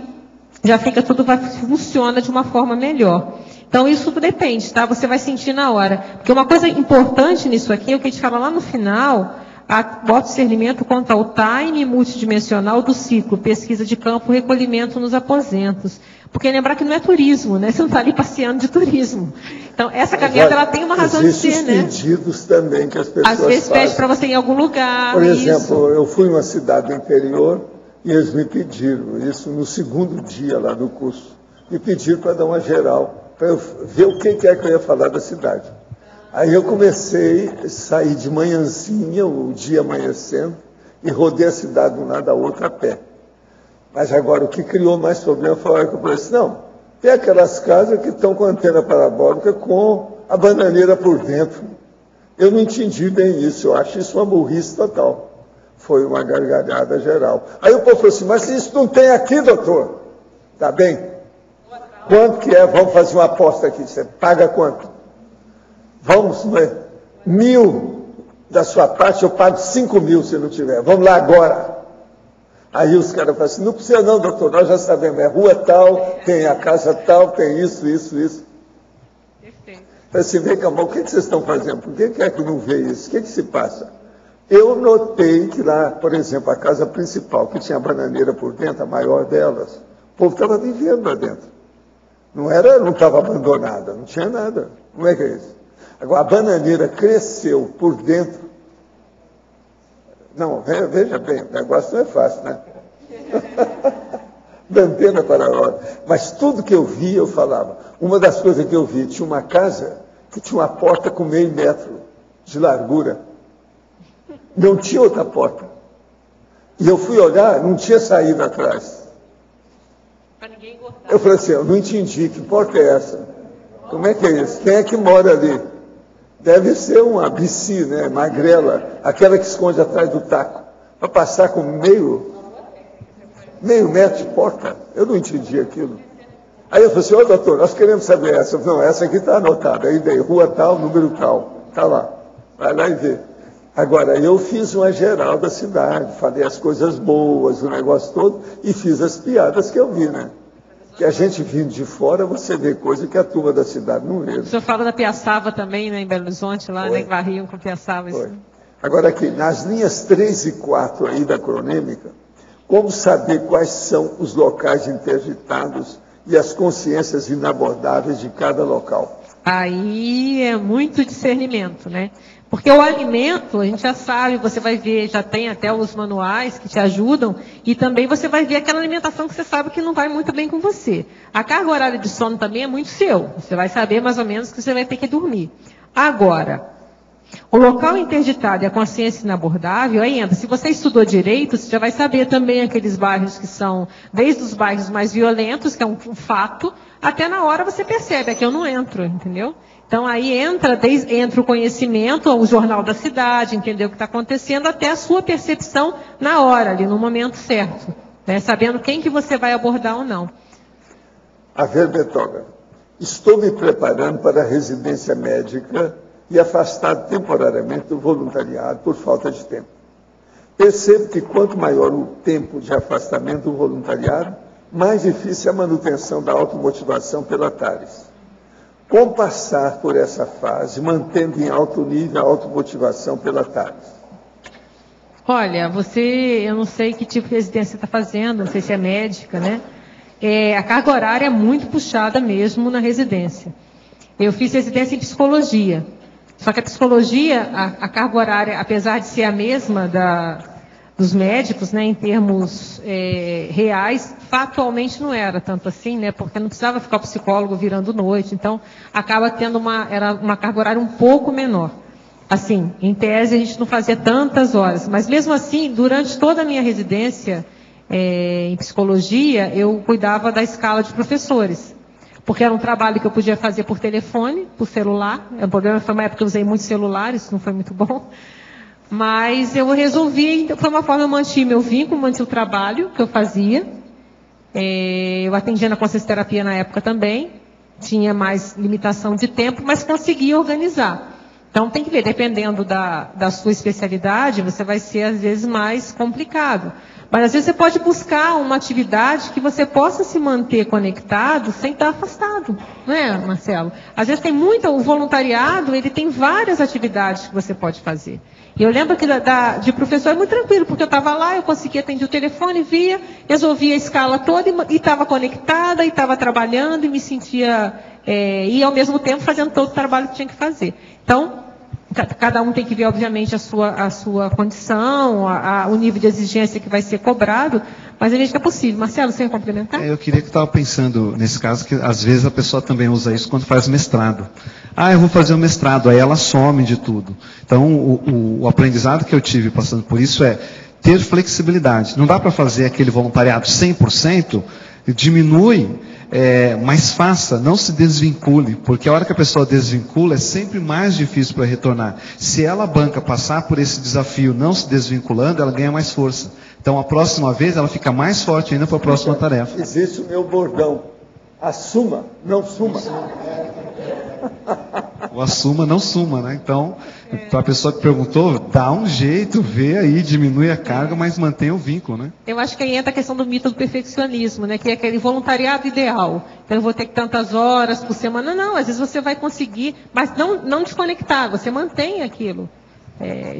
já fica tudo, funciona de uma forma melhor. Então, isso tudo depende, tá? Você vai sentir na hora. Porque uma coisa importante nisso aqui é o que a gente fala lá no final, o autodiscernimento quanto ao time multidimensional do ciclo, pesquisa de campo, recolhimento nos aposentos. Porque lembrar que não é turismo, né? Você não está ali passeando de turismo. Então, essa caminhada, ela tem uma razão de ser, né? Existem pedidos também que as pessoas às vezes fazem. Pede para você ir em algum lugar. Por exemplo, eu fui em uma cidade do interior e eles me pediram, isso no segundo dia lá do curso, me pediram para dar uma geral, para eu ver o que é que eu ia falar da cidade. Aí eu comecei a sair de manhãzinha, o dia amanhecendo, e rodei a cidade de um lado a outro a pé. Mas agora o que criou mais problema foi a hora que eu falei assim, não, tem aquelas casas que estão com antena parabólica com a bananeira por dentro. Eu não entendi bem isso, eu acho isso uma burrice total. Foi uma gargalhada geral. Aí o povo falou assim, mas isso não tem aqui, doutor. Tá bem? Quanto que é? Vamos fazer uma aposta aqui. Você paga quanto? Vamos, não é? 1.000 da sua parte, eu pago 5.000 se não tiver. Vamos lá agora. Aí os caras falam assim, não precisa não, doutor, nós já sabemos, é rua tal, tem a casa tal, tem isso. Perfeito. Assim, vem cá, o que vocês estão fazendo? Por que é que não vê isso? O que se passa? Eu notei que lá, por exemplo, a casa principal, que tinha a bananeira por dentro, a maior delas, o povo estava vivendo lá dentro. Não estava abandonada, não tinha nada. Como é que é isso? Agora, a bananeira cresceu por dentro. Não, veja bem, o negócio não é fácil, né? Da antena para a hora. Mas tudo que eu via, eu falava. Uma das coisas que eu vi, tinha uma casa que tinha uma porta com 0,5 metro de largura. Não tinha outra porta. E eu fui olhar, não tinha saída atrás. Eu falei assim, eu não entendi, que porta é essa? Como é que é isso? Quem é que mora ali? Deve ser uma bici, né? Magrela, aquela que esconde atrás do taco, para passar com meio metro de porta. Eu não entendi aquilo. Aí eu falei assim, doutor, nós queremos saber essa. Eu falei, não, essa aqui está anotada, aí daí, rua tal, número tal, está lá, vai lá e vê. Agora, eu fiz uma geral da cidade, falei as coisas boas, o negócio todo, e fiz as piadas que eu vi, né? Que a gente vindo de fora, você vê coisa que a turma da cidade não vê. O senhor fala da Piaçava também, né, em Belo Horizonte, lá, né, que varriam com Piaçava. Isso. Agora aqui, nas linhas 3 e 4 aí da cronêmica, como saber quais são os locais interditados e as consciências inabordáveis de cada local? Aí é muito discernimento, né? Porque o alimento, a gente já sabe, você vai ver, já tem até os manuais que te ajudam, e também você vai ver aquela alimentação que você sabe que não vai muito bem com você. A carga horária de sono também é muito seu. Você vai saber mais ou menos que você vai ter que dormir. Agora, o local interditado e a consciência inabordável, aí entra. Se você estudou direito, você já vai saber também aqueles bairros que são, desde os bairros mais violentos, que é um fato, até na hora você percebe, aqui eu não entro, entendeu? Então, aí entra o conhecimento, o jornal da cidade, entender o que está acontecendo, até a sua percepção na hora, ali no momento certo, né? Sabendo quem que você vai abordar ou não. A ver, Betoga, estou me preparando para a residência médica e afastado temporariamente do voluntariado por falta de tempo. Percebo que quanto maior o tempo de afastamento do voluntariado, mais difícil é a manutenção da automotivação pela TARES. Como passar por essa fase, mantendo em alto nível a automotivação pela TARES? Olha, eu não sei que tipo de residência você está fazendo, não sei se é médica, né? A carga horária é muito puxada mesmo na residência. Eu fiz residência em psicologia. Só que a psicologia, a carga horária, apesar de ser a mesma dos médicos, né, em termos reais, factualmente não era tanto assim, né, porque não precisava ficar o psicólogo virando noite, então acaba tendo era uma carga horária um pouco menor. Assim, em tese a gente não fazia tantas horas, mas mesmo assim, durante toda a minha residência em psicologia, eu cuidava da escala de professores. Porque era um trabalho que eu podia fazer por telefone, por celular. O problema foi uma época que eu usei muito celular, isso não foi muito bom. Mas eu resolvi, então, foi uma forma, eu mantive meu vínculo, mantive o trabalho que eu fazia. Eu atendia na consciencioterapia na época também, tinha mais limitação de tempo, mas conseguia organizar. Então tem que ver, dependendo da sua especialidade, você vai ser às vezes mais complicado. Mas às vezes você pode buscar uma atividade que você possa se manter conectado sem estar afastado, não é, Marcelo? Às vezes tem o voluntariado, ele tem várias atividades que você pode fazer. E eu lembro que de professor é muito tranquilo, porque eu estava lá, eu conseguia atender o telefone, via, resolvia a escala toda e estava conectada, e estava trabalhando, e me sentia, e ao mesmo tempo fazendo todo o trabalho que tinha que fazer. Então, cada um tem que ver, obviamente, a sua condição, o nível de exigência que vai ser cobrado, mas a gente é possível. Marcelo, você ia complementar? Eu queria que eu estava pensando, nesse caso, que às vezes a pessoa também usa isso quando faz mestrado. Eu vou fazer o mestrado, aí ela some de tudo. Então, o aprendizado que eu tive passando por isso é ter flexibilidade. Não dá para fazer aquele voluntariado 100%, diminui, mas faça, não se desvincule, porque a hora que a pessoa desvincula é sempre mais difícil para retornar. Se ela banca passar por esse desafio não se desvinculando, ela ganha mais força. Então a próxima vez ela fica mais forte ainda para a próxima tarefa. Existe o meu bordão: assuma, não suma. O assuma, não suma, né? Então, para a pessoa que perguntou, dá um jeito, vê aí, diminui a carga, mas mantém o vínculo, né? Eu acho que aí entra a questão do mito do perfeccionismo, né? Que é aquele voluntariado ideal. Então, eu vou ter tantas horas por semana. Não, às vezes você vai conseguir, mas não desconectar, você mantém aquilo.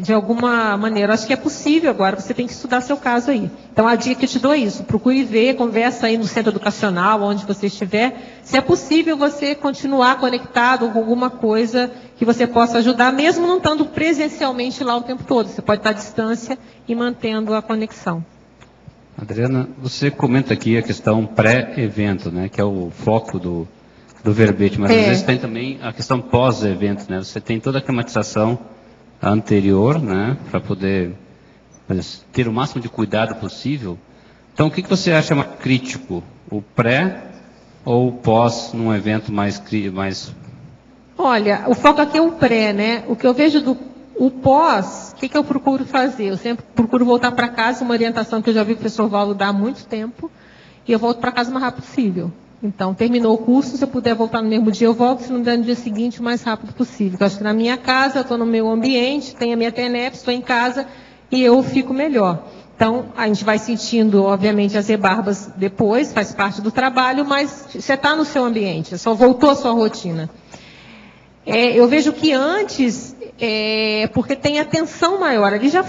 De alguma maneira. Eu acho que é possível agora, você tem que estudar seu caso aí. Então, a dica que eu te dou é isso: procure ver, conversa aí no centro educacional, onde você estiver, se é possível você continuar conectado com alguma coisa que você possa ajudar, mesmo não estando presencialmente lá o tempo todo. Você pode estar à distância e mantendo a conexão. Adriana, você comenta aqui a questão pré-evento, né, que é o foco do verbete, mas às vezes tem também a questão pós-evento, né? Você tem toda a climatização anterior, né, para poder ter o máximo de cuidado possível. Então, o que você acha mais crítico? O pré ou o pós num evento mais... Olha, o foco aqui é o pré, né? O que eu vejo o pós, o que eu procuro fazer? Eu sempre procuro voltar para casa, uma orientação que eu já vi o professor Valdo dar há muito tempo, e eu volto para casa o mais rápido possível. Então, terminou o curso, se eu puder voltar no mesmo dia, eu volto, se não der no dia seguinte, o mais rápido possível. Eu acho que na minha casa, eu estou no meu ambiente, tenho a minha TENEP, estou em casa, e eu fico melhor. Então, a gente vai sentindo, obviamente, as rebarbas depois, faz parte do trabalho, mas você está no seu ambiente, só voltou à sua rotina. Eu vejo que antes, porque tem a tensão maior, ali já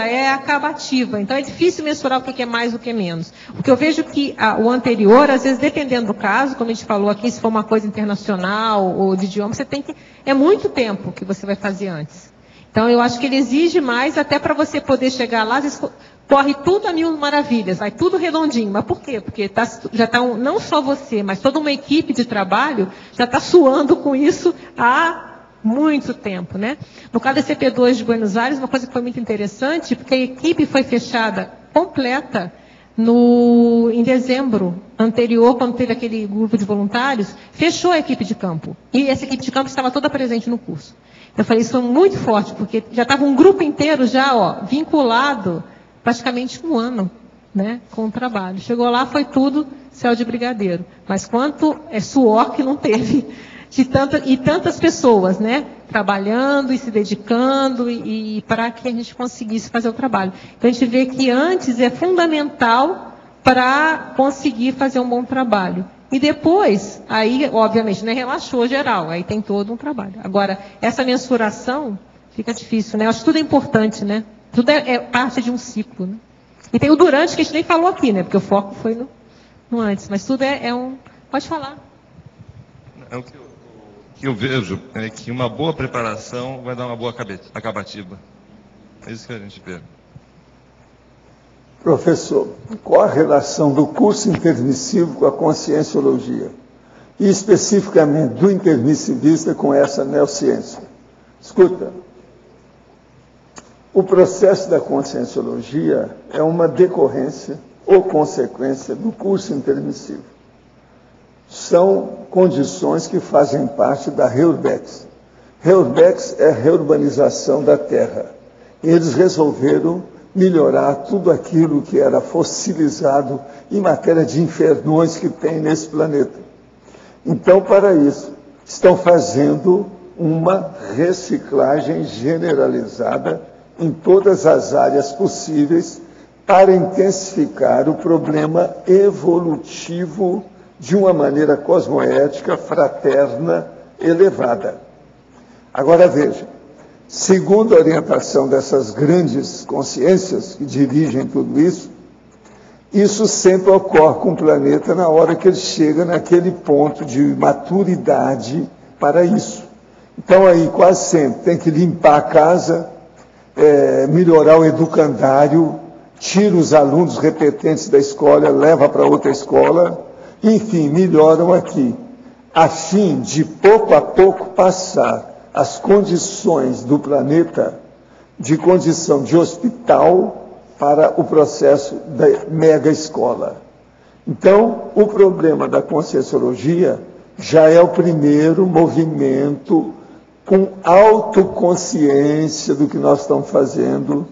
é acabativa, então é difícil mensurar o que é mais e o que é menos. Porque eu vejo que o anterior, às vezes, dependendo do caso, como a gente falou aqui, se for uma coisa internacional ou de idioma, é muito tempo que você vai fazer antes. Então, eu acho que ele exige mais, até para você poder chegar lá, às vezes corre tudo a mil maravilhas, vai tudo redondinho. Mas por quê? Porque já está não só você, mas toda uma equipe de trabalho já está suando com isso há muito tempo, né? No caso da CP2 de Buenos Aires, uma coisa que foi muito interessante, porque a equipe foi fechada completa em dezembro anterior, quando teve aquele grupo de voluntários, fechou a equipe de campo. E essa equipe de campo estava toda presente no curso. Eu falei, isso foi muito forte, porque já estava um grupo inteiro vinculado praticamente um ano, né, com o trabalho. Chegou lá, foi tudo céu de brigadeiro. Mas quanto suor que não teve e tantas pessoas, né, trabalhando e se dedicando e para que a gente conseguisse fazer o trabalho. Então, a gente vê que antes é fundamental para conseguir fazer um bom trabalho. E depois, aí, obviamente, né, relaxou geral, aí tem todo um trabalho. Agora, essa mensuração fica difícil, né? Acho que tudo é importante, né? Tudo é parte de um ciclo, né? E tem o durante, que a gente nem falou aqui, né? Porque o foco foi no antes, mas tudo é um... Pode falar. O que eu vejo é que uma boa preparação vai dar uma boa acabativa. É isso que a gente vê. Professor, qual a relação do curso intermissivo com a conscienciologia? E especificamente do intermissivista com essa neociência? Escuta. O processo da conscienciologia é uma decorrência ou consequência do curso intermissivo. São condições que fazem parte da Reurbex. Reurbex é a reurbanização da Terra. Eles resolveram melhorar tudo aquilo que era fossilizado em matéria de infernões que tem nesse planeta. Então, para isso, estão fazendo uma reciclagem generalizada em todas as áreas possíveis para intensificar o problema evolutivo de uma maneira cosmoética, fraterna, elevada. Agora veja, segundo a orientação dessas grandes consciências que dirigem tudo isso sempre ocorre com o planeta na hora que ele chega naquele ponto de maturidade para isso. Então aí quase sempre tem que limpar a casa, melhorar o educandário, tira os alunos repetentes da escola, leva para outra escola, enfim, melhoram aqui, a fim de pouco a pouco passar as condições do planeta de condição de hospital para o processo da mega escola. Então, o problema da conscienciologia já é o primeiro movimento com autoconsciência do que nós estamos fazendo,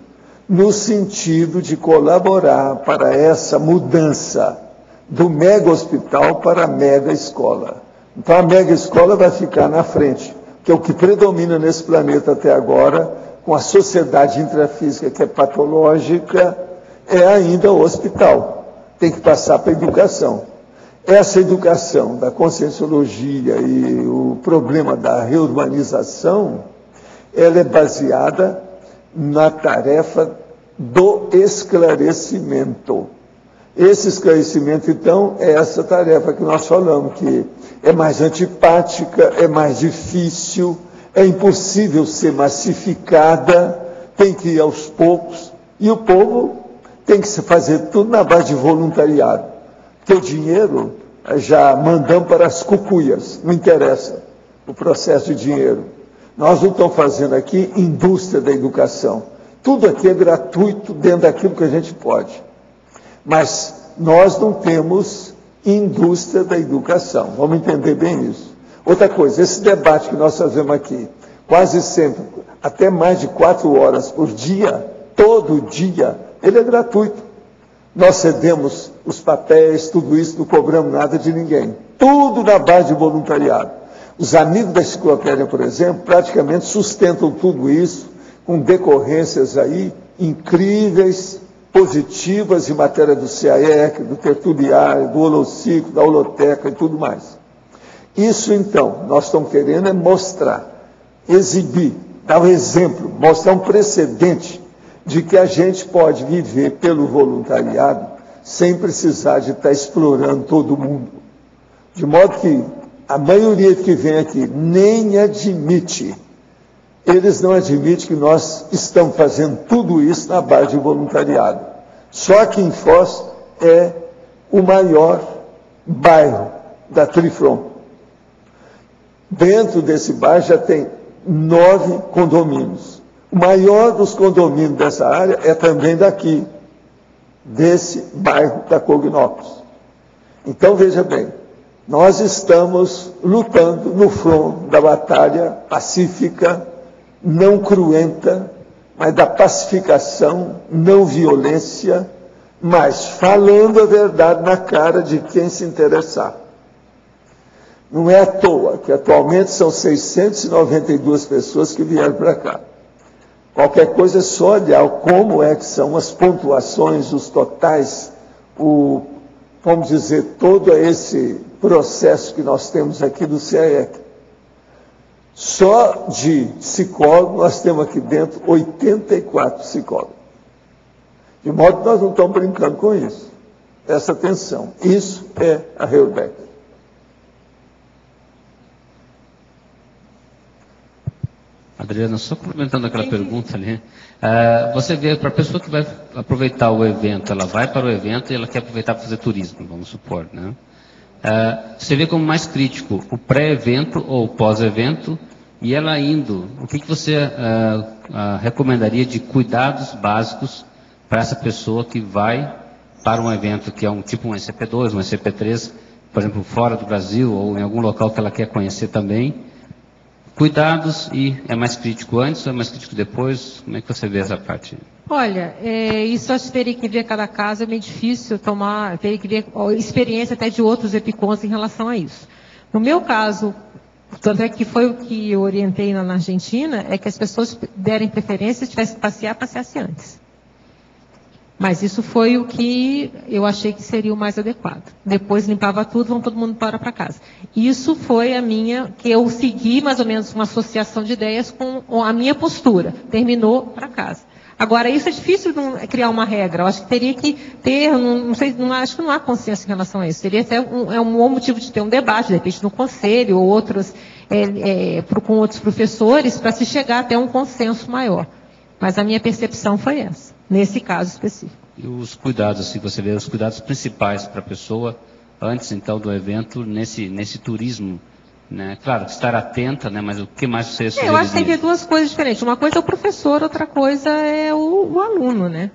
no sentido de colaborar para essa mudança do mega hospital para a mega escola. Então, a mega escola vai ficar na frente, que é o que predomina nesse planeta até agora, com a sociedade intrafísica que é patológica, é ainda o hospital. Tem que passar para a educação. Essa educação da conscienciologia e o problema da reurbanização, ela é baseada na tarefa do esclarecimento. Esse esclarecimento, então, é essa tarefa que nós falamos, que é mais antipática, é mais difícil, é impossível ser massificada, tem que ir aos poucos, e o povo tem que se fazer tudo na base de voluntariado. Porque o dinheiro já mandamos para as cucuias, não interessa o processo de dinheiro. Nós não estamos fazendo aqui indústria da educação. Tudo aqui é gratuito dentro daquilo que a gente pode. Mas nós não temos indústria da educação. Vamos entender bem isso. Outra coisa, esse debate que nós fazemos aqui, quase sempre, até mais de 4 horas por dia, todo dia, ele é gratuito. Nós cedemos os papéis, tudo isso, não cobramos nada de ninguém. Tudo na base de voluntariado. Os amigos da enciclopédia, por exemplo, praticamente sustentam tudo isso com decorrências aí incríveis, positivas em matéria do CAEC, do tertuliário, do holociclo, da holoteca e tudo mais. Isso, então, nós estamos querendo é mostrar, exibir, dar um exemplo, mostrar um precedente de que a gente pode viver pelo voluntariado sem precisar de estar explorando todo mundo. De modo que a maioria que vem aqui nem admite, eles não admitem que nós estamos fazendo tudo isso na base de voluntariado. Só que em Foz é o maior bairro da Trifron. Dentro desse bairro já tem 9 condomínios. O maior dos condomínios dessa área é também daqui, desse bairro da Cognópolis. Então, veja bem, nós estamos lutando no front da batalha pacífica, não cruenta, mas da pacificação, não violência, mas falando a verdade na cara de quem se interessar. Não é à toa que atualmente são 692 pessoas que vieram para cá. Qualquer coisa é só olhar como é que são as pontuações, os totais, vamos dizer, todo esse processo que nós temos aqui do CAEC. Só de psicólogo nós temos aqui dentro 84 psicólogos. De modo que nós não estamos brincando com isso. Presta atenção. Isso é a Reurbex. Adriana, só complementando aquela pergunta ali, você vê, para a pessoa que vai aproveitar o evento, ela vai para o evento e ela quer aproveitar para fazer turismo, vamos supor, né? Você vê como mais crítico o pré-evento ou o pós-evento E ela indo, o que você recomendaria de cuidados básicos para essa pessoa que vai para um evento que é um tipo um SCP-2, um SCP-3, por exemplo, fora do Brasil ou em algum local que ela quer conhecer também? Cuidados, e é mais crítico antes ou é mais crítico depois? Como é que você vê essa parte? Olha, isso acho que teria que ver cada caso, é meio difícil tomar, teria que ver a experiência até de outros EPICONs em relação a isso. No meu caso, tanto é que foi o que eu orientei na Argentina, é que as pessoas derem preferência, se tivesse que passear, passeasse antes. Mas isso foi o que eu achei que seria o mais adequado. Depois limpava tudo, vão todo mundo para casa. Isso foi a minha, que eu segui mais ou menos uma associação de ideias com a minha postura. Terminou para casa. Agora, isso é difícil criar uma regra. Eu acho que teria que ter, não sei, acho que não há consenso em relação a isso. Teria até um bom motivo de ter um debate, de repente no conselho ou outros, com outros professores, para se chegar até um consenso maior. Mas a minha percepção foi essa, nesse caso específico. E os cuidados, assim, você vê os cuidados principais para a pessoa, antes então do evento, nesse turismo, né? Claro, estar atenta, né? Mas o que mais você sugeriria? Eu acho que tem que ter duas coisas diferentes. Uma coisa é o professor, outra coisa é o aluno, né?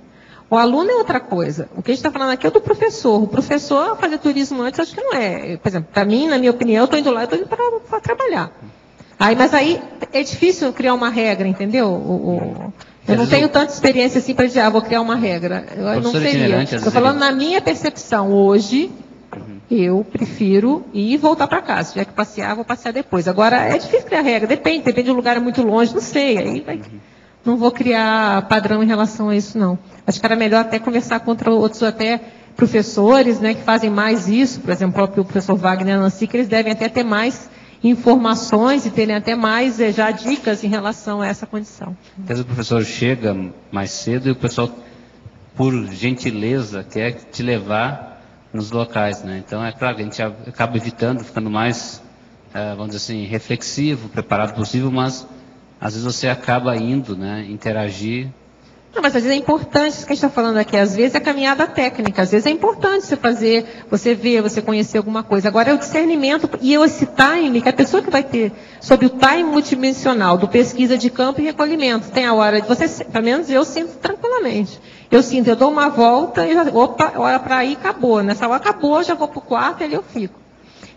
O aluno é outra coisa. O que a gente está falando aqui é do professor. O professor fazer turismo antes, acho que não é. Por exemplo, para mim, na minha opinião, eu estou indo lá, eu estou indo para trabalhar. Mas aí é difícil criar uma regra, entendeu? Eu não tenho tanta experiência assim para dizer, vou criar uma regra. Eu não seria. Estou falando na minha percepção. Hoje, eu prefiro ir e voltar para casa. Se tiver que passear, vou passear depois. Agora, é difícil criar regra. Depende do lugar, é muito longe, não sei. Aí não vou criar padrão em relação a isso, não. Acho que era melhor até conversar com outros até professores, né, que fazem mais isso. Por exemplo, o professor Wagner e Nancy, que eles devem até ter mais informações e terem até mais já dicas em relação a essa condição. Às vezes o professor chega mais cedo e o pessoal, por gentileza, quer te levar nos locais, né? Então, é claro que a gente acaba evitando, ficando mais, vamos dizer assim, reflexivo, preparado possível, mas às vezes você acaba indo, né, interagir. Não, mas às vezes é importante, isso que a gente está falando aqui, às vezes é caminhada técnica, às vezes é importante você fazer, você ver, você conhecer alguma coisa. Agora é o discernimento e esse time, que a pessoa que vai ter sobre o time multidimensional do pesquisa de campo e recolhimento, tem a hora de você, pelo menos eu sinto tranquilamente. Eu dou uma volta e já, opa, hora para ir, acabou. Nessa hora acabou, já vou para o quarto e ali eu fico.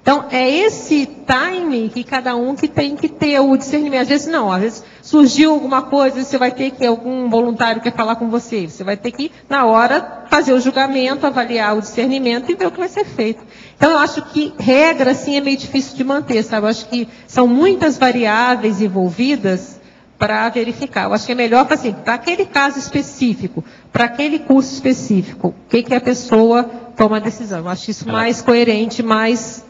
Então, é esse time que cada um que tem que ter o discernimento. Às vezes não, às vezes surgiu alguma coisa, você vai ter que, algum voluntário quer falar com você, você vai ter que, na hora, fazer o julgamento, avaliar o discernimento e ver o que vai ser feito. Então, eu acho que regra, assim, é meio difícil de manter, sabe? Eu acho que são muitas variáveis envolvidas para verificar. Eu acho que é melhor, assim, para aquele caso específico, para aquele curso específico, o que a pessoa toma a decisão. Eu acho isso mais coerente, mais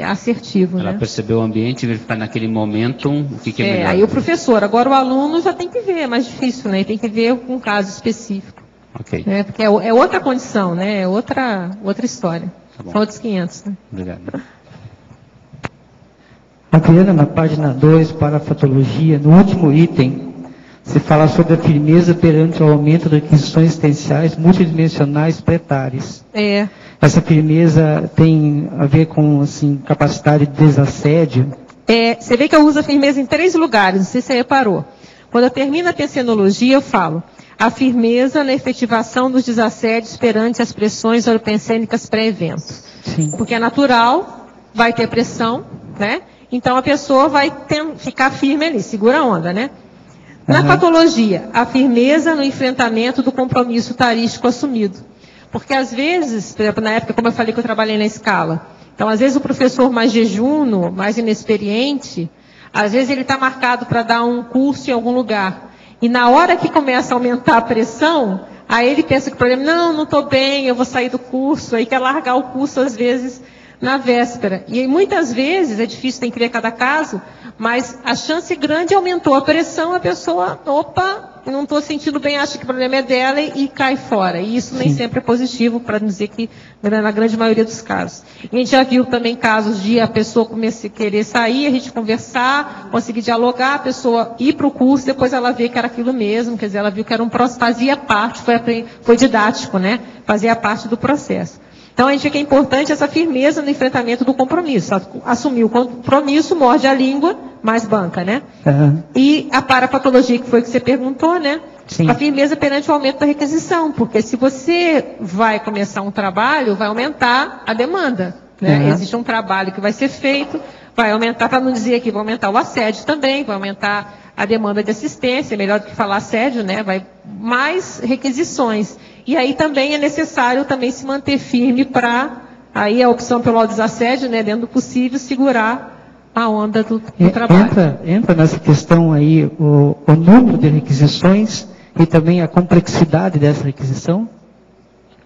assertivo. Ela, né, percebeu o ambiente e verificar naquele momento o que é melhor. Aí o professor, agora o aluno já tem que ver, é mais difícil, né? Tem que ver um caso específico. Ok. Né? Porque é outra condição, né? É outra história. Tá bom. São outros 500. Né? Obrigado. Adriana, na página 2, para a patologia, no último item, se fala sobre a firmeza perante o aumento de aquisições existenciais multidimensionais pretárias. Essa firmeza tem a ver com, assim, capacidade de desassédio? Você vê que eu uso a firmeza em 3 lugares, não sei se você reparou. Quando eu termino a pensenologia, eu falo a firmeza na efetivação dos desassédios perante as pressões oropensênicas pré-evento. Porque é natural, vai ter pressão, né? Então a pessoa vai ficar firme ali, segura a onda, né? Na patologia, a firmeza no enfrentamento do compromisso tarístico assumido. Porque às vezes, por exemplo, na época, como eu falei que eu trabalhei na escala, então às vezes o professor mais jejuno, mais inexperiente, às vezes ele está marcado para dar um curso em algum lugar. E na hora que começa a aumentar a pressão, aí ele pensa que o problema, não estou bem, eu vou sair do curso, aí quer largar o curso às vezes na véspera. E muitas vezes, é difícil, tem que ver cada caso, mas a chance grande aumentou a pressão, a pessoa, não estou sentindo bem, acha que o problema é dela e cai fora. E isso nem sempre é positivo, para dizer que na grande maioria dos casos. E a gente já viu também casos de a pessoa começar a querer sair, a gente conversar, conseguir dialogar, a pessoa ir para o curso, depois ela vê que era aquilo mesmo, quer dizer, ela viu que era um processo, fazia parte, foi didático, né? Fazia parte do processo. Então, a gente vê que é importante essa firmeza no enfrentamento do compromisso. Assumir o compromisso, morde a língua, mas banca, né? E a parapatologia, que foi o que você perguntou, né? Sim. A firmeza perante o aumento da requisição, porque se você vai começar um trabalho, vai aumentar a demanda, né? Existe um trabalho que vai ser feito, vai aumentar, para não dizer que vai aumentar o assédio também, vai aumentar a demanda de assistência, melhor do que falar assédio, né? Vai mais requisições. E aí também é necessário também se manter firme para, aí a opção pelo autodesassédio, né? Dentro do possível, segurar a onda do trabalho. Entra nessa questão aí o número de requisições e também a complexidade dessa requisição?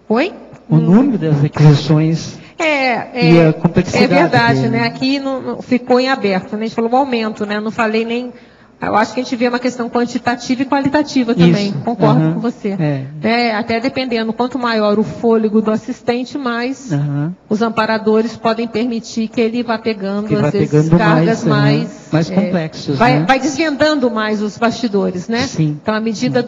Oi? O número das requisições e a complexidade. É verdade, né? Aqui não, ficou em aberto, né? A gente falou um aumento, né? Não falei nem... Eu acho que a gente vê uma questão quantitativa e qualitativa também. Isso. Concordo com você. Até dependendo, quanto maior o fôlego do assistente, mais os amparadores podem permitir que ele vá pegando, às vezes, cargas mais complexas. Vai desvendando mais os bastidores, né? Sim. Então, à medida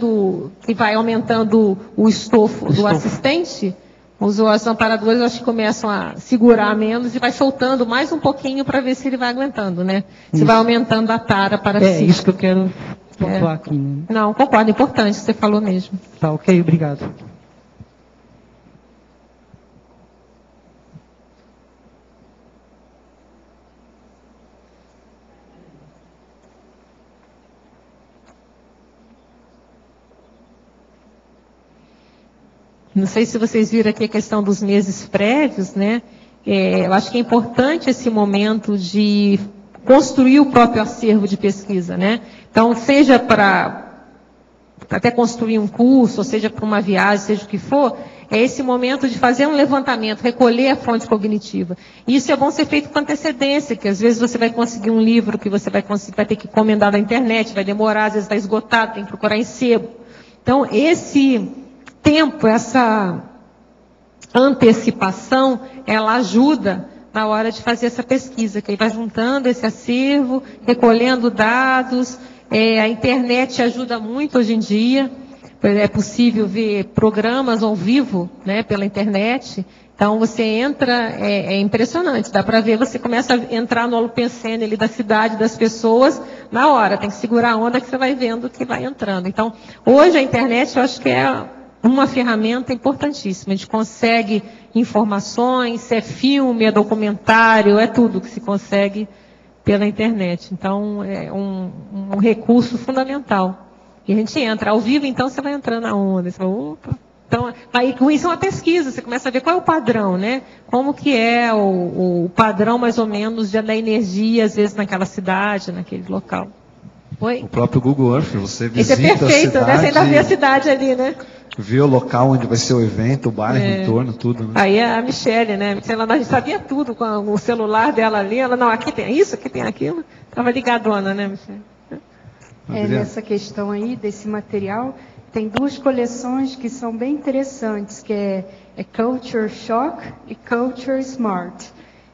que vai aumentando o estofo do assistente, os amparadores, acho que começam a segurar menos e vai soltando mais um pouquinho para ver se ele vai aguentando, né? Se vai aumentando a tara para si. É isso que eu quero pontuar aqui. Né? Não, concordo, é importante, você falou mesmo. Tá, ok, obrigado. Não sei se vocês viram aqui a questão dos meses prévios, né? Eu acho que é importante esse momento de construir o próprio acervo de pesquisa, né? Então, seja para até construir um curso, ou seja para uma viagem, seja o que for, é esse momento de fazer um levantamento, recolher a fonte cognitiva. E isso é bom ser feito com antecedência, que às vezes você vai conseguir um livro que você vai ter que encomendar na internet, vai demorar, às vezes está esgotado, tem que procurar em sebo. Então, esse tempo, essa antecipação, ela ajuda na hora de fazer essa pesquisa, que aí vai juntando esse acervo, recolhendo dados. A internet ajuda muito hoje em dia. É possível ver programas ao vivo, né, pela internet. Então, você entra, é impressionante, dá para ver, você começa a entrar no holopensene ali da cidade, das pessoas, na hora, tem que segurar a onda que você vai vendo que vai entrando. Então, hoje a internet, eu acho que é uma ferramenta importantíssima. A gente consegue informações, se é filme, é documentário, é tudo que se consegue pela internet. Então, é um recurso fundamental. E a gente entra ao vivo, então você vai entrando na onda. Você fala, opa. Então, aí com isso é uma pesquisa, você começa a ver qual é o padrão, né? Como que é o padrão, mais ou menos, da energia, às vezes, naquela cidade, naquele local. Oi? O próprio Google Earth, você visita Esse é perfeito, a cidade, né? Você ainda vê a cidade ali, né? Vê o local onde vai ser o evento, o bairro, o entorno, tudo. Né? Aí a Michele, né? A gente sabia tudo com o celular dela ali. Ela, não, aqui tem isso, aqui tem aquilo. Estava ligadona, né, Michele? Nessa questão aí, desse material, tem duas coleções que são bem interessantes, que é Culture Shock e Culture Smart.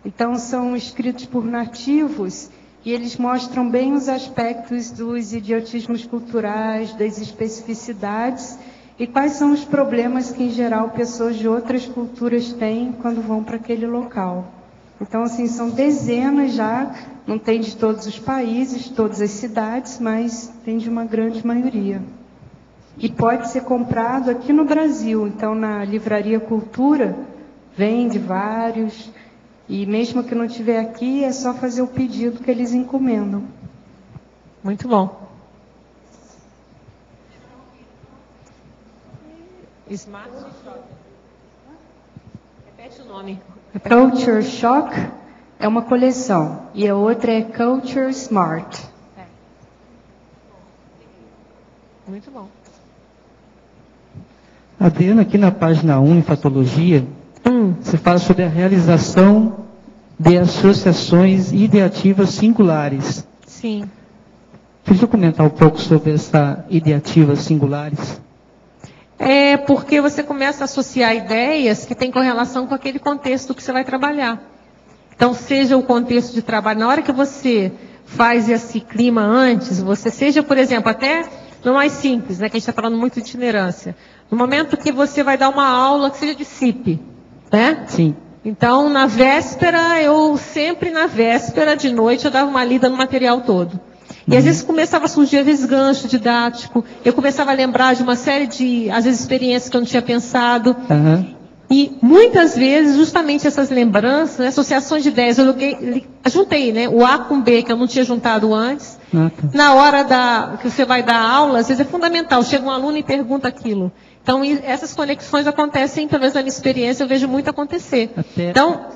Então, são escritos por nativos e eles mostram bem os aspectos dos idiotismos culturais, das especificidades e quais são os problemas que, em geral, pessoas de outras culturas têm quando vão para aquele local. Então, assim, são dezenas já, não tem de todos os países, todas as cidades, mas tem de uma grande maioria. E pode ser comprado aqui no Brasil. Então, na Livraria Cultura, vende vários. E mesmo que não tiver aqui, é só fazer o pedido que eles encomendam. Muito bom. Smart Shock. Repete o nome. Culture Shock é uma coleção. E a outra é Culture Smart. Muito bom. Adriana, aqui na página 1, em Patologia, você fala sobre a realização de associações ideativas singulares. Sim. Podia comentar um pouco sobre essa ideativas singulares? É porque você começa a associar ideias que têm correlação com aquele contexto que você vai trabalhar. Então, seja o contexto de trabalho, na hora que você faz esse clima antes, você seja, por exemplo, até no mais simples, né, que a gente está falando muito de itinerância. No momento que você vai dar uma aula que seja de CIP, né? Sim. Então, na véspera, sempre na véspera, de noite, eu dava uma lida no material todo. E às vezes começava a surgir, às vezes, gancho didático. Eu começava a lembrar de uma série de, às vezes, experiências que eu não tinha pensado. E muitas vezes, justamente essas lembranças, né, associações de ideias, eu juntei, né, o A com B, que eu não tinha juntado antes. Na hora que você vai dar aula, às vezes é fundamental. Chega um aluno e pergunta aquilo. Então, essas conexões acontecem, pelo menos na minha experiência, eu vejo muito acontecer. Então,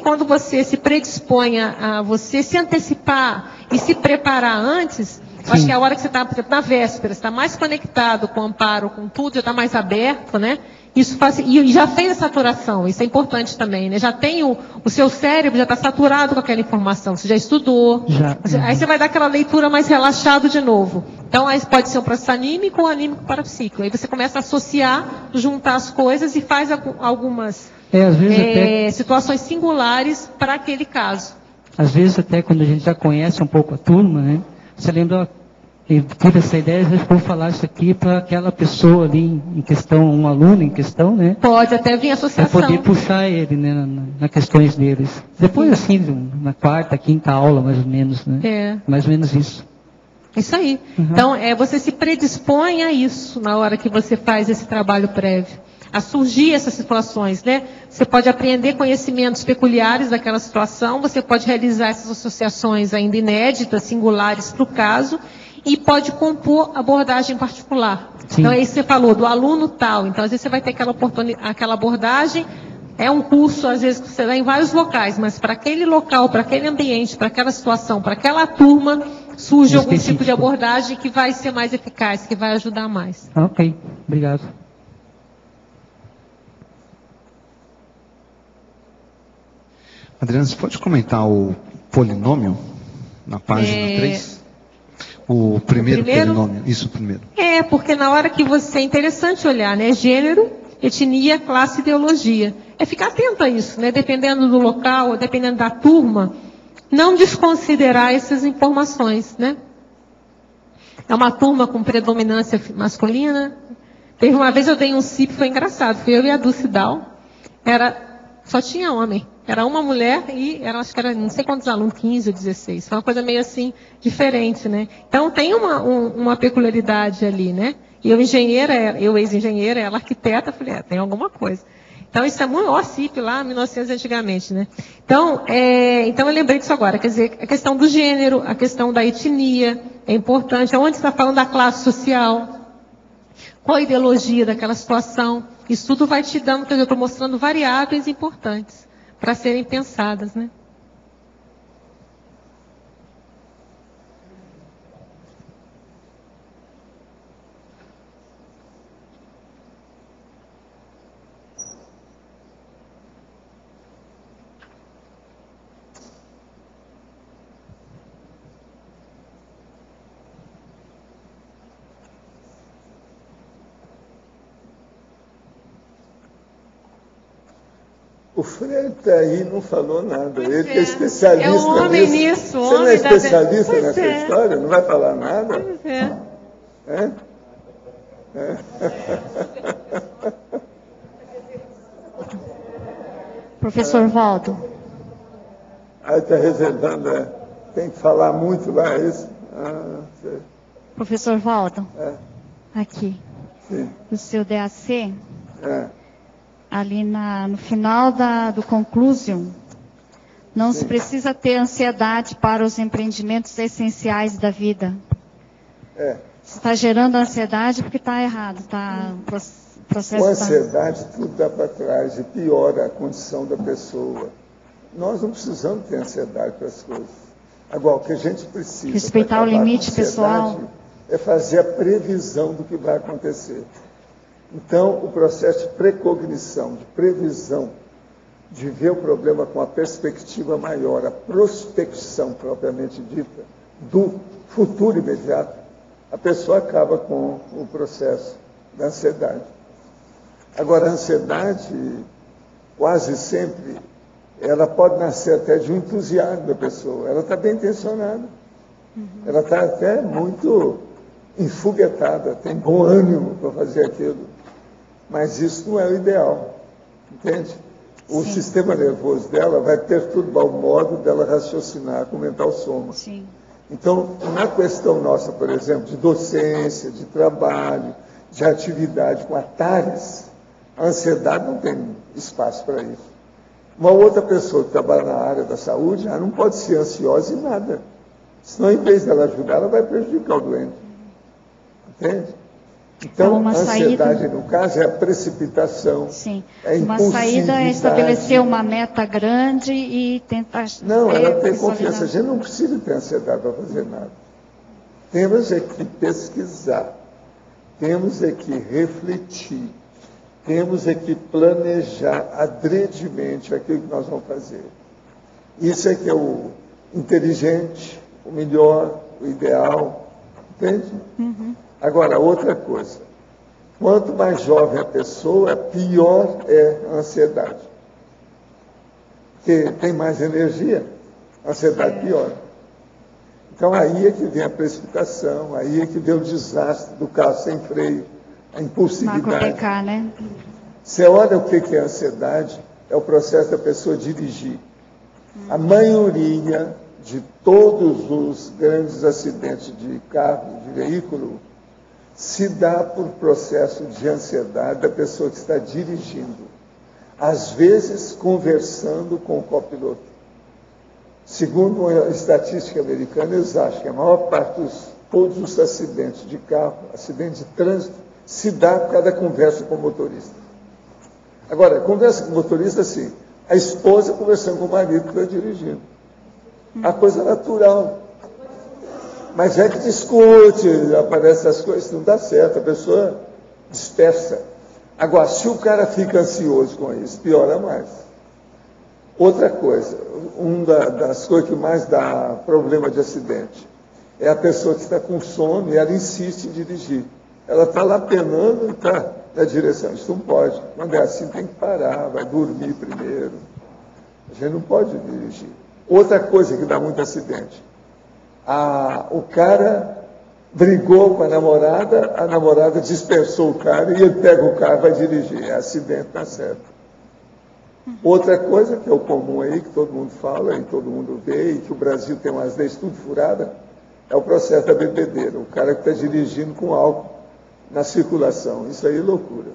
quando você se predispõe a você se antecipar e se preparar antes, eu acho que é a hora que você está, na véspera, você está mais conectado com o amparo, com tudo, já está mais aberto, né? Isso faz, e já fez a saturação, isso é importante também, né? Já tem o seu cérebro já está saturado com aquela informação, você já estudou. Aí você vai dar aquela leitura mais relaxado de novo. Então, aí pode ser um processo anímico ou anímico parapsíquico. Aí você começa a associar, juntar as coisas e faz algumas situações singulares para aquele caso. Às vezes, até quando a gente já conhece um pouco a turma, né? Você lembra, eu tive essa ideia, eu vou falar isso aqui para aquela pessoa ali em questão, um aluno em questão, né? Pode até vir associação. Para poder puxar ele, né, nas questões deles. Depois, assim, na quarta, quinta aula, mais ou menos, né? Mais ou menos isso. Isso aí. Então, você se predispõe a isso na hora que você faz esse trabalho prévio. A surgir essas situações, né? Você pode aprender conhecimentos peculiares daquela situação, você pode realizar essas associações ainda inéditas, singulares para o caso, e pode compor abordagem particular. Sim. Então, é isso que você falou, do aluno tal. Então, às vezes você vai ter aquela abordagem, é um curso, às vezes, que você dá em vários locais, mas para aquele local, para aquele ambiente, para aquela situação, para aquela turma, surge algum tipo de abordagem que vai ser mais eficaz, que vai ajudar mais. Ok, obrigado. Adriana, você pode comentar o polinômio na página 3? O primeiro polinômio, isso primeiro. Porque na hora que você, é interessante olhar, né? Gênero, etnia, classe, ideologia. Ficar atento a isso, né? Dependendo do local, dependendo da turma, não desconsiderar essas informações, né? É uma turma com predominância masculina. Teve uma vez eu dei um CIP, foi engraçado, fui eu e a Dulce Dal. Só tinha homem. Era uma mulher e acho que era não sei quantos alunos, 15 ou 16. Foi uma coisa meio assim, diferente, né? Então tem uma peculiaridade ali, né? E eu ex-engenheira, ela arquiteta, falei, tem alguma coisa. Então isso é muito CIP lá, 1900 antigamente, né? Então eu lembrei disso agora. Quer dizer, a questão do gênero, a questão da etnia é importante. Onde está falando da classe social? Qual a ideologia daquela situação? Isso tudo vai te dando, quer dizer, eu estou mostrando variáveis importantes para serem pensadas, né? O Fred está aí, não falou nada. Ele é especialista é um homem nisso. Você não é especialista nessa história? Não vai falar nada? Pois é. Professor Waldo. Aí está reservando, tem que falar muito lá, é isso? Professor Waldo. Aqui. Sim. No seu DAC. Ali no final do conclusion, não se precisa ter ansiedade para os empreendimentos essenciais da vida. Se está gerando ansiedade porque está errado, o processo. Com ansiedade tudo dá para trás e piora a condição da pessoa. Nós não precisamos ter ansiedade para as coisas. Agora, o que a gente precisa respeitar o limite pessoal é fazer a previsão do que vai acontecer. Então, o processo de precognição, de previsão, de ver o problema com a perspectiva maior, a prospecção propriamente dita, do futuro imediato, a pessoa acaba com o processo da ansiedade. Agora, a ansiedade, quase sempre, ela pode nascer até de um entusiasmo da pessoa. Ela está bem intencionada. Ela está até muito enfoguetada, tem bom ânimo para fazer aquilo. Mas isso não é o ideal, entende? O sistema nervoso dela vai perturbar o modo dela raciocinar com o mental soma. Sim. Então, na questão nossa, por exemplo, de docência, de trabalho, de atividade com atalhos, a ansiedade não tem espaço para isso. Uma outra pessoa que trabalha na área da saúde, ela não pode ser ansiosa em nada. Senão, em vez dela ajudar, ela vai prejudicar o doente. Entende? Então, a ansiedade, no caso, é a precipitação. Sim. É a uma saída é estabelecer uma meta grande e tentar... Não, ela tem confiança. A gente não precisa ter ansiedade para fazer nada. Temos é que pesquisar. Temos é que refletir. Temos é que planejar adredemente aquilo que nós vamos fazer. Isso é que é o inteligente, o melhor, o ideal. Entende? Uhum. Agora, outra coisa. Quanto mais jovem a pessoa, pior é a ansiedade. Porque tem mais energia, a ansiedade piora. Então, aí é que vem a precipitação, aí é que vem o desastre do carro sem freio, a impulsividade. Né? Você olha o que é a ansiedade, é o processo da pessoa dirigir. A maioria de todos os grandes acidentes de carro, de veículo, se dá por processo de ansiedade da pessoa que está dirigindo. Às vezes, conversando com o copiloto. Segundo a estatística americana, eles acham que a maior parte todos os acidentes de carro, acidentes de trânsito, se dá por causa da conversa com o motorista. Agora, conversa com o motorista, assim, a esposa conversando com o marido que está dirigindo. A coisa natural. Mas é que discute, aparecem as coisas, não dá certo, a pessoa dispersa. Agora, se o cara fica ansioso com isso, piora mais. Outra coisa, uma das coisas que mais dá problema de acidente, é a pessoa que está com sono e ela insiste em dirigir. Ela está lá penando e está na direção. Isso não pode. Quando é assim, tem que parar, vai dormir primeiro. A gente não pode dirigir. Outra coisa que dá muito acidente. O cara brigou com a namorada dispersou o cara e ele pega o carro e vai dirigir. É acidente, tá certo. Outra coisa que é o comum aí, que todo mundo fala e todo mundo vê, e que o Brasil tem umas leis tudo furadas, é o processo da bebedeira. O cara que está dirigindo com álcool na circulação. Isso aí é loucura.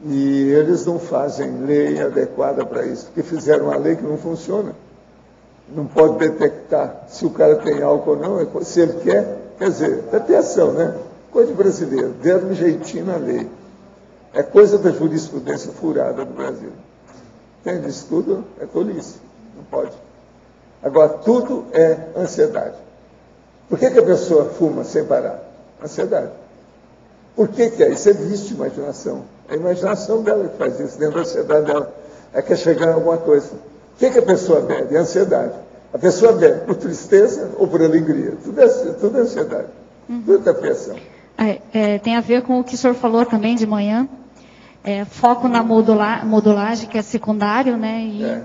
E eles não fazem lei adequada para isso, porque fizeram uma lei que não funciona. Não pode detectar se o cara tem álcool ou não, se ele quer dizer, é atenção, né? Coisa de brasileiro, deram um jeitinho na lei. É coisa da jurisprudência furada do Brasil. Entende? Isso tudo é tolice, não pode. Agora, tudo é ansiedade. Por que a pessoa fuma sem parar? Ansiedade. Por que é? Isso é vício de imaginação. É a imaginação dela que faz isso, dentro da ansiedade dela. É que é chegar em alguma coisa. O que a pessoa bebe? É ansiedade. A pessoa bebe por tristeza ou por alegria. Tudo é ansiedade. Tudo é pressão. Tem a ver com o que o senhor falou também de manhã. Foco na modulagem, que é secundário, né? E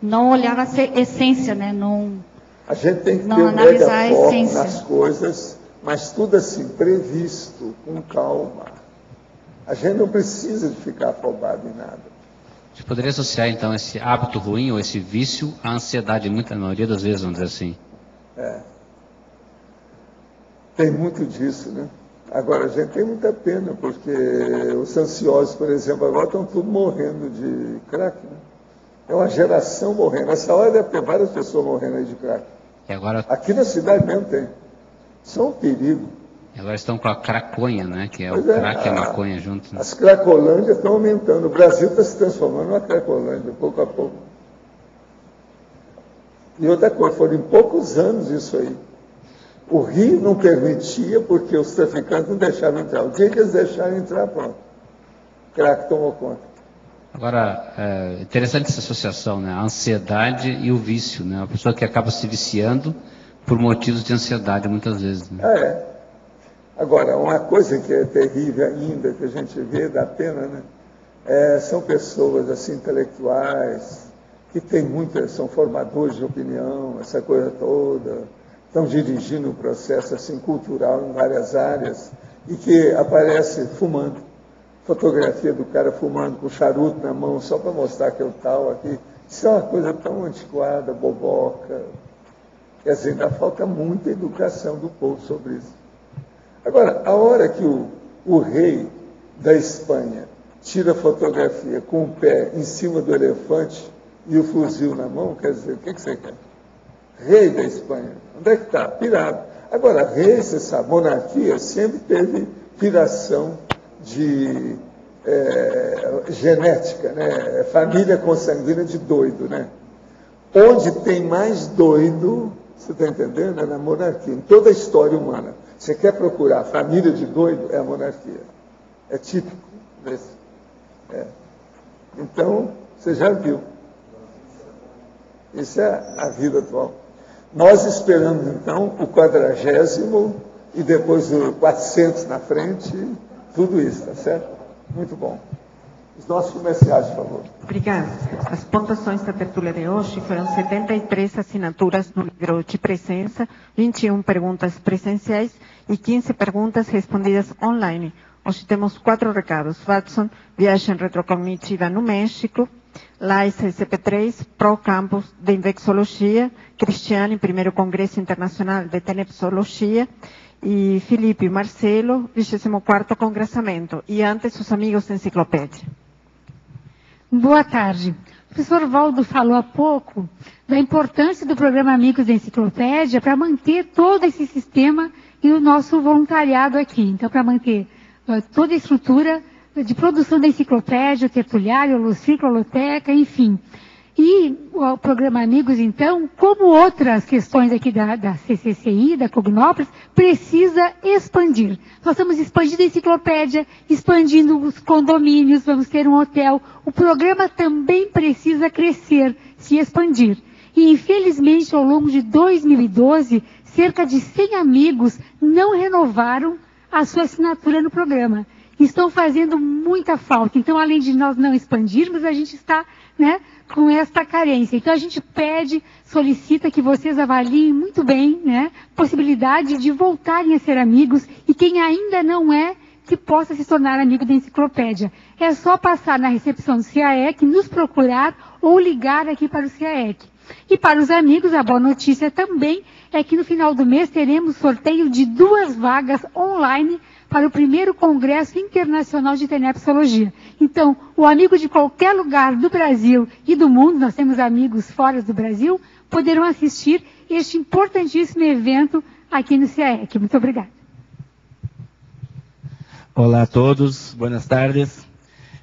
não olhar a essência, né? A gente tem que ter um mega foco nas coisas, mas tudo assim, previsto, com calma. A gente não precisa de ficar afobado em nada. A gente poderia associar, então, esse hábito ruim ou esse vício à ansiedade, na maioria das vezes, vamos dizer assim. Tem muito disso, né? Agora, a gente tem muita pena, porque os ansiosos, por exemplo, agora estão tudo morrendo de crack, né? É uma geração morrendo. Nessa hora deve ter várias pessoas morrendo aí de crack. E agora... Aqui na cidade mesmo tem. Isso é um perigo. E agora estão com a craconha, né? Que é o crack e a maconha junto. Né? As cracolândias estão aumentando. O Brasil está se transformando numa cracolândia, pouco a pouco. E outra coisa, foram em poucos anos isso aí. O Rio não permitia porque os traficantes não deixavam entrar. O dia que eles deixaram entrar, pronto. O crack tomou conta. Agora, é interessante essa associação, né? A ansiedade e o vício, né? A pessoa que acaba se viciando por motivos de ansiedade, muitas vezes. Né? Agora, uma coisa que é terrível ainda, que a gente vê, dá pena, né? São pessoas assim, intelectuais, que são formadores de opinião, essa coisa toda, estão dirigindo um processo assim, cultural em várias áreas, e que aparece fumando. fotografia do cara fumando com charuto na mão, só para mostrar que é o tal aqui. Isso é uma coisa tão antiquada, boboca. Quer dizer, ainda falta muita educação do povo sobre isso. Agora, a hora que o rei da Espanha tira a fotografia com o pé em cima do elefante e o fuzil na mão, quer dizer, o que você quer? Rei da Espanha. Onde é que está? Pirado. Agora, rei, você sabe, monarquia sempre teve piração de genética, né? Família consanguínea de doido, né? Onde tem mais doido, você está entendendo? É na monarquia. Em toda a história humana. Você quer procurar família de doido, é a monarquia. É típico desse. Então, você já viu. Isso é a vida atual. Nós esperamos, então, o 40º e depois o 400 na frente, tudo isso, tá certo? Muito bom. Os nossos comerciais, por favor. Obrigada. As pontuações da tertúlia de hoje foram 73 assinaturas no livro de presença, 21 perguntas presenciais e 15 perguntas respondidas online. Hoje temos 4 recados. Watson, viagem retrocognitiva no México. Lais SCP-3, Pro Campus de Infecciologia. Cristiane, primeiro Congresso Internacional de Tenepsologia. E Felipe Marcelo, 24º Congressamento. E antes, os amigos da Enciclopédia. Boa tarde. O professor Valdo falou há pouco da importância do programa Amigos da Enciclopédia para manter todo esse sistema e o nosso voluntariado aqui. Então, para manter toda a estrutura de produção da enciclopédia, o tertuliário, o ciclo, a loteca, enfim. E o programa Amigos, então, como outras questões aqui da CCCI, da Cognópolis, precisa expandir. Nós estamos expandindo a enciclopédia, expandindo os condomínios, vamos ter um hotel. O programa também precisa crescer, se expandir. E, infelizmente, ao longo de 2012, cerca de 100 amigos não renovaram a sua assinatura no programa. Estão fazendo muita falta. Então, além de nós não expandirmos, a gente está, com esta carência. Então, a gente pede, solicita que vocês avaliem muito bem, possibilidade de voltarem a ser amigos e quem ainda não é, que possa se tornar amigo da enciclopédia. É só passar na recepção do CAEC, nos procurar ou ligar aqui para o CAEC. E para os amigos, a boa notícia também é que no final do mês teremos sorteio de 2 vagas online para o primeiro Congresso Internacional de Tenepsologia. Então, o amigo de qualquer lugar do Brasil e do mundo, nós temos amigos fora do Brasil, poderão assistir este importantíssimo evento aqui no CAEC. Muito obrigada. Olá a todos, boas tardes.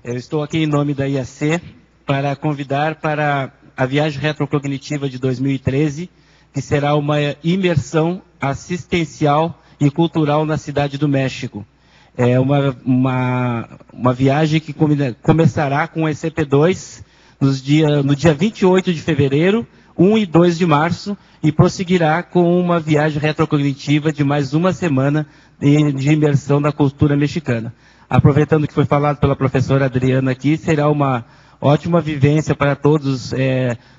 Eu estou aqui em nome da IAC para convidar para a viagem retrocognitiva de 2013, que será uma imersão assistencial e cultural na Cidade do México. É uma viagem que começará com o ECP2 no dia 28 de fevereiro, 1 e 2 de março, e prosseguirá com uma viagem retrocognitiva de mais uma semana de imersão na cultura mexicana. Aproveitando que foi falado pela professora Adriana aqui, será uma ótima vivência para todos,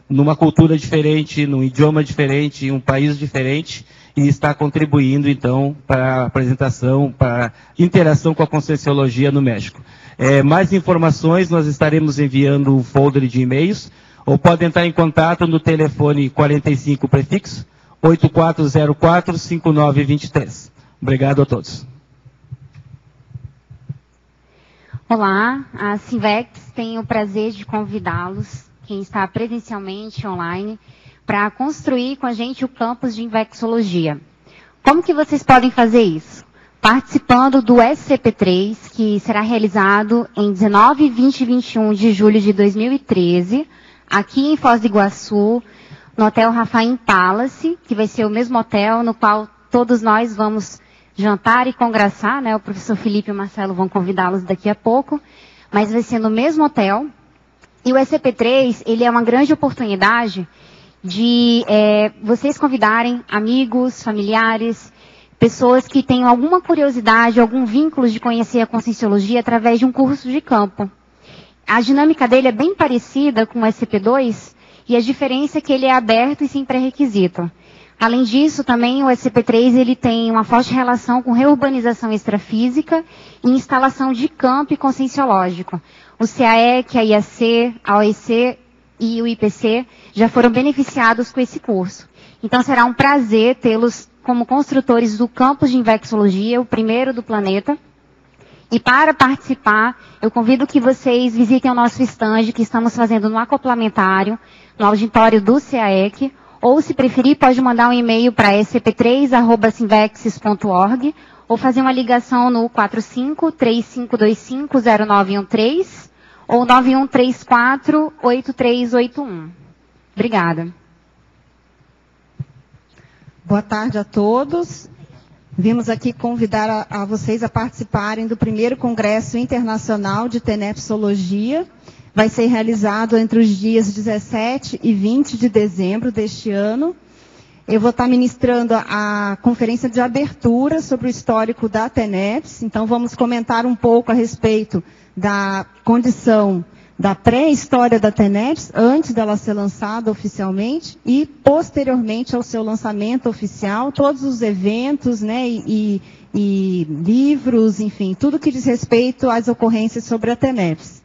numa cultura diferente, num idioma diferente, em um país diferente, e está contribuindo, então, para a apresentação, para a interação com a Conscienciologia no México. Mais informações, nós estaremos enviando um folder de e-mails, ou podem entrar em contato no telefone 45 prefixo 8404-5923. Obrigado a todos. Olá, a Civex tem o prazer de convidá-los, quem está presencialmente online, para construir com a gente o campus de Infecciologia. Como que vocês podem fazer isso? Participando do SCP-3, que será realizado em 19, 20 e 21 de julho de 2013, aqui em Foz do Iguaçu, no Hotel Rafaim Palace, que vai ser o mesmo hotel no qual todos nós vamos jantar e conversar, O professor Felipe e o Marcelo vão convidá-los daqui a pouco, mas vai ser no mesmo hotel. E o SCP-3, ele é uma grande oportunidade de vocês convidarem amigos, familiares, pessoas que tenham alguma curiosidade, algum vínculo de conhecer a Conscienciologia através de um curso de campo. A dinâmica dele é bem parecida com o SCP-2, e a diferença é que ele é aberto e sem pré-requisito. Além disso, também o SCP-3 ele tem uma forte relação com reurbanização extrafísica e instalação de campo conscienciológico. O CAEC, a IAC, a OEC e o IPC já foram beneficiados com esse curso. Então será um prazer tê-los como construtores do campus de Invexologia, o primeiro do planeta. E para participar, eu convido que vocês visitem o nosso stand que estamos fazendo no acoplamentário, no auditório do CAEC, ou se preferir pode mandar um e-mail para scp3@sinvexis.org ou fazer uma ligação no 45-3525-0913 ou 9134-8381. Obrigada. Boa tarde a todos. Vimos aqui convidar a vocês a participarem do primeiro Congresso Internacional de Tenepsologia. Vai ser realizado entre os dias 17 e 20 de dezembro deste ano. Eu vou estar ministrando a conferência de abertura sobre o histórico da TENEPS. Então, vamos comentar um pouco a respeito da condição da pré-história da TENEPS, antes dela ser lançada oficialmente, e posteriormente ao seu lançamento oficial, todos os eventos, né, e livros, enfim, tudo que diz respeito às ocorrências sobre a TENEPS.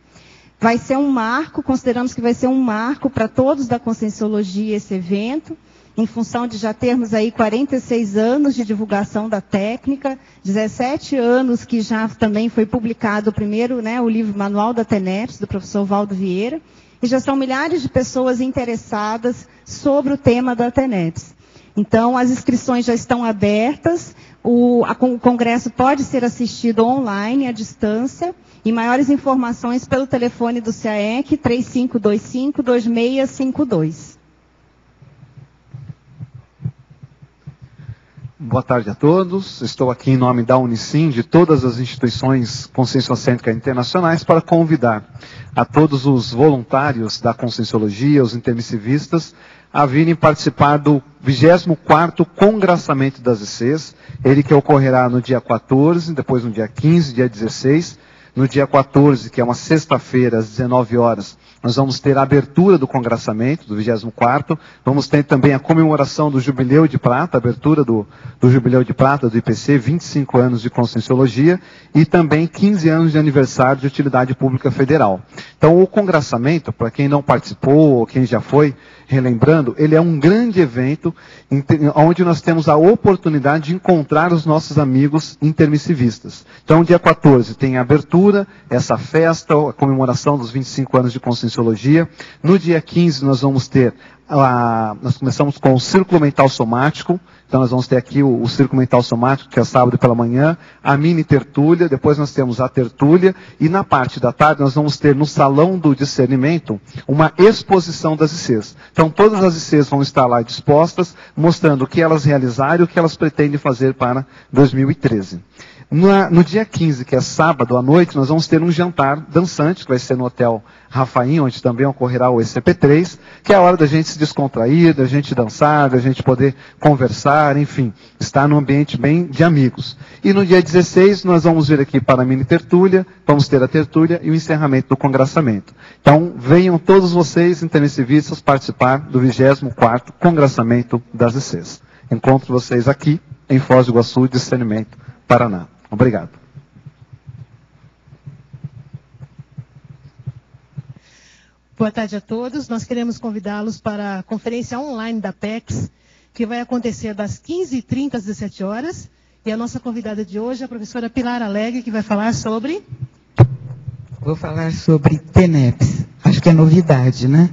Vai ser um marco, consideramos que vai ser um marco para todos da Conscienciologia esse evento, em função de já termos aí 46 anos de divulgação da técnica, 17 anos que já também foi publicado o primeiro, né, o livro Manual da TENEPS, do professor Valdo Vieira, e já são milhares de pessoas interessadas sobre o tema da TENEPS. Então, as inscrições já estão abertas, o congresso pode ser assistido online, à distância, e maiores informações pelo telefone do CAEC, 3525-2652. Boa tarde a todos. Estou aqui em nome da Unicim, de todas as instituições conscienciocêntricas internacionais, para convidar a todos os voluntários da Conscienciologia, os intermissivistas, a virem participar do 24º Congraçamento das ICs, ele que ocorrerá no dia 14, depois no dia 15, dia 16, no dia 14, que é uma sexta-feira, às 19 horas, nós vamos ter a abertura do congraçamento, do 24º, vamos ter também a comemoração do Jubileu de Prata, a abertura do Jubileu de Prata do IPC, 25 anos de Conscienciologia, e também 15 anos de aniversário de Utilidade Pública Federal. Então, o congraçamento, para quem não participou, ou quem já foi, relembrando, ele é um grande evento onde nós temos a oportunidade de encontrar os nossos amigos intermissivistas. Então, dia 14 tem a abertura, essa festa, a comemoração dos 25 anos de Conscienciologia. No dia 15 nós vamos ter, nós começamos com o Círculo Mental Somático. Então nós vamos ter aqui o Círculo Mental Somático, que é sábado pela manhã, a mini tertúlia, depois nós temos a tertúlia, e na parte da tarde nós vamos ter no Salão do Discernimento uma exposição das ICs. Então todas as ICs vão estar lá dispostas, mostrando o que elas realizaram e o que elas pretendem fazer para 2013. No dia 15, que é sábado à noite, nós vamos ter um jantar dançante, que vai ser no Hotel Rafaim, onde também ocorrerá o SCP-3, que é a hora da gente se descontrair, da gente dançar, da gente poder conversar, enfim, estar num ambiente bem de amigos. E no dia 16, nós vamos vir aqui para a mini tertúlia, vamos ter a tertúlia e o encerramento do congraçamento. Então, venham todos vocês, intermissivistas, participar do 24º Congraçamento das ICs. Encontro vocês aqui, em Foz do Iguaçu, Discernimento, Paraná. Obrigado. Boa tarde a todos. Nós queremos convidá-los para a conferência online da PEX, que vai acontecer das 15h30 às 17 horas. E a nossa convidada de hoje é a professora Pilar Alegre, que vai falar sobre... Vou falar sobre TENEPS. Acho que é novidade, né?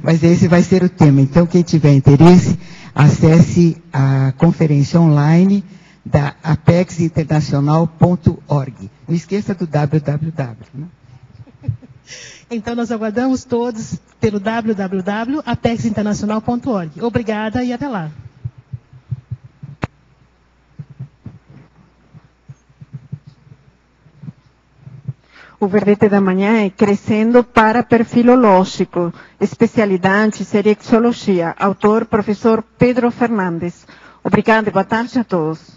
Mas esse vai ser o tema. Então, quem tiver interesse, acesse a conferência online da apexinternacional.org. Não esqueça do www. Né? Então, nós aguardamos todos pelo www.apexinternacional.org. Obrigada e até lá. O verbete da manhã é Crescendo para Perfilológico, especialidade Serexologia, autor professor Pedro Fernandes. Obrigada e boa tarde a todos.